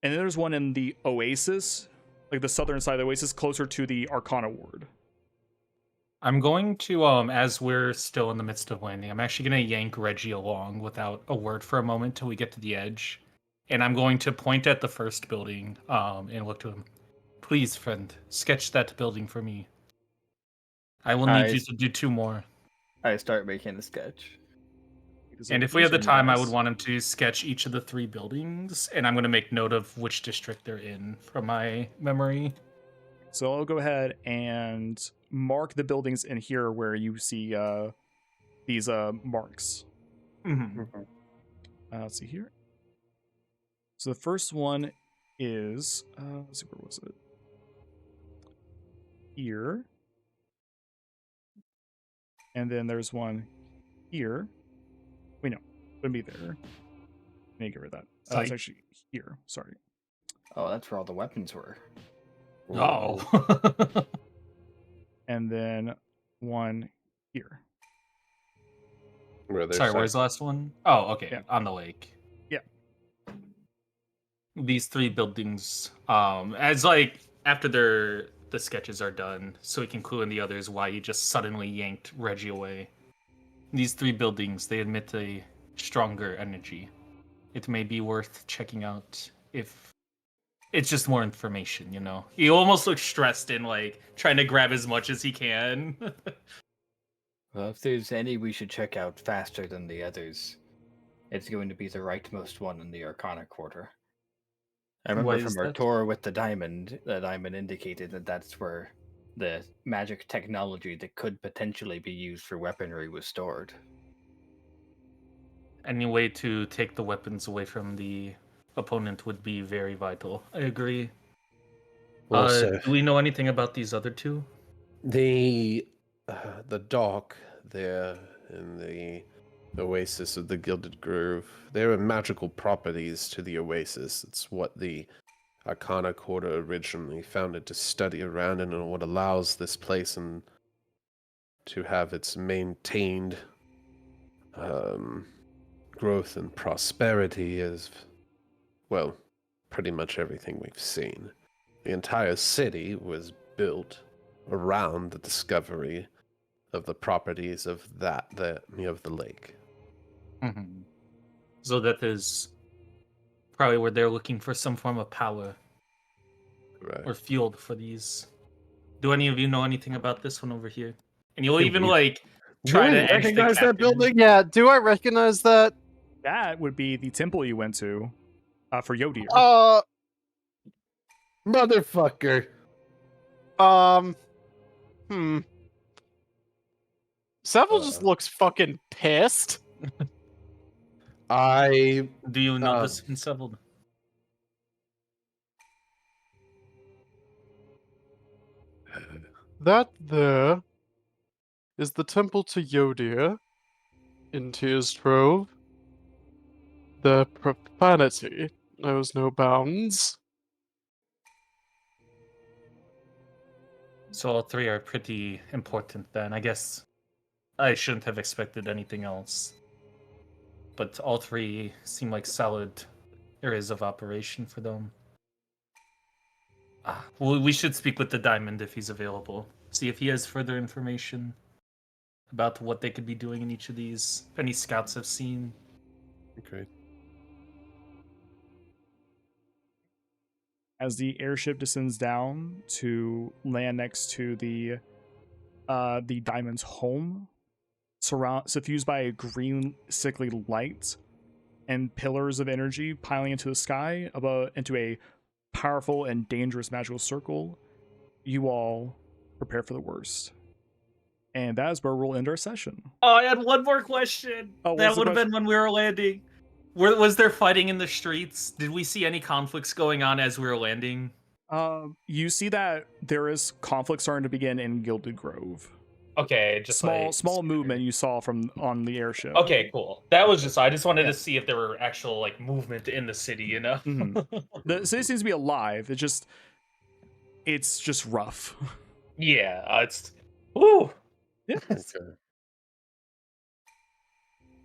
and then there's one in the Oasis, like the southern side of the Oasis, closer to the Arcana Ward. I'm going to, as we're still in the midst of landing, I'm actually going to yank Reggie along without a word for a moment till we get to the edge. And I'm going to point at the first building and look to him. Please, friend, sketch that building for me. I will need you to do 2 more. I start making a sketch. And if we have the time, I would want him to sketch each of the 3 buildings, and I'm going to make note of which district they're in from my memory. So I'll go ahead and mark the buildings in here where you see these marks. Mm-hmm. Let's see here. So the first one is, let's see, where was it? Here. And then there's one here. Wait, no, wouldn't be there. Let me get rid of that. It's Sight. actually here. Sorry. Oh, that's where all the weapons were. Oh. And then one here. Where there's Sorry, where's the last one? Oh, okay, Yeah. on the lake. Yeah. These 3 buildings, as like after the sketches are done, so we can clue in the others why you just suddenly yanked Reggie away. These 3 buildings, they emit a stronger energy. It may be worth checking out if it's just more information, you know. He almost looks stressed and like trying to grab as much as he can. Well, if there's any we should check out faster than the others, it's going to be the rightmost one in the Arcana Quarter. I remember Why from is our that? tour with the diamond indicated that that's where the magic technology that could potentially be used for weaponry was stored. Any way to take the weapons away from the opponent would be very vital. I agree. Also, Do we know anything about these other 2? the dock there in the oasis of the Gilded Grove, there are magical properties to the oasis. It's what the Arcana Quarter originally founded to study around in, and what allows this place and to have its maintained growth and prosperity is, well, pretty much everything we've seen. The entire city was built around the discovery of the properties of of the lake. Mm-hmm. So that is probably where they're looking for some form of power Right. or fuel for these. Do any of you know anything about this one over here? And you'll Hey, even we- like Do try we to edge the recognize that captain. building? Yeah, do I recognize that? That would be the temple you went to for Yodir. Motherfucker. Seville just looks fucking pissed. I Do you know this one, Seville? That there is the temple to Yodir in Tyrstrove. The profanity knows no bounds. So all 3 are pretty important then. I guess I shouldn't have expected anything else. But all 3 seem like solid areas of operation for them. Well, we should speak with the Diamond if he's available. See if he has further information about what they could be doing in each of these. If any scouts have seen. Okay. As the airship descends down to land next to the Diamond's home, suffused by a green sickly light and pillars of energy piling into the sky into a powerful and dangerous magical circle, you all prepare for the worst. And that is where we'll end our session. Oh, I had one more question. Oh, that would have been when we were landing. Was there fighting in the streets? Did we see any conflicts going on as we were landing? You see that there is conflict starting to begin in Gilded Grove. Okay, just small movement you saw from on the airship. Okay, cool. That was just I just wanted to see if there were actual like movement in the city, you know. The city seems to be alive. It's just rough. Yeah, it's woo. Yeah. Okay.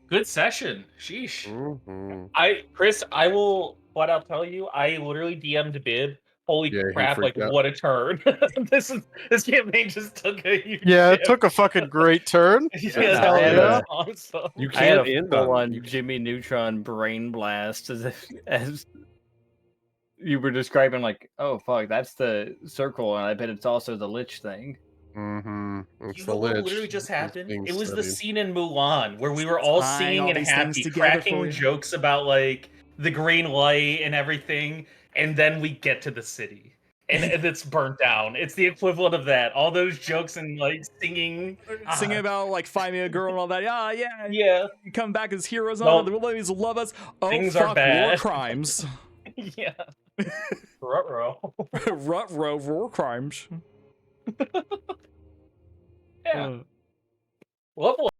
Good session. Sheesh. Mm-hmm. Chris, I will flat out tell you, I literally DM'd Bib. Holy Yeah, he crap! Like freaked out. what a turn! this campaign just took a huge Yeah, it dip. took a fucking great turn. Yeah, Hell that yeah. was awesome. You I had can't a end full-on on Jimmy Neutron brain blast as you were describing, like, oh fuck, that's the circle, and I bet it's also the Lich thing. Mm-hmm. You know what literally just happened? It was the scene in Mulan where we were Just all tying singing all and these things happy, together for cracking you. jokes about like the green light and everything, and then we get to the city and it's burnt down. It's the equivalent of that. All those jokes and like singing, Singing about like finding a girl and all that. Yeah. yeah, You come back as heroes and all No. that. The ladies love us. Oh, Things fuck, are bad. war crimes. yeah. Ruh-roh. Rut-row, war crimes. Yeah. Level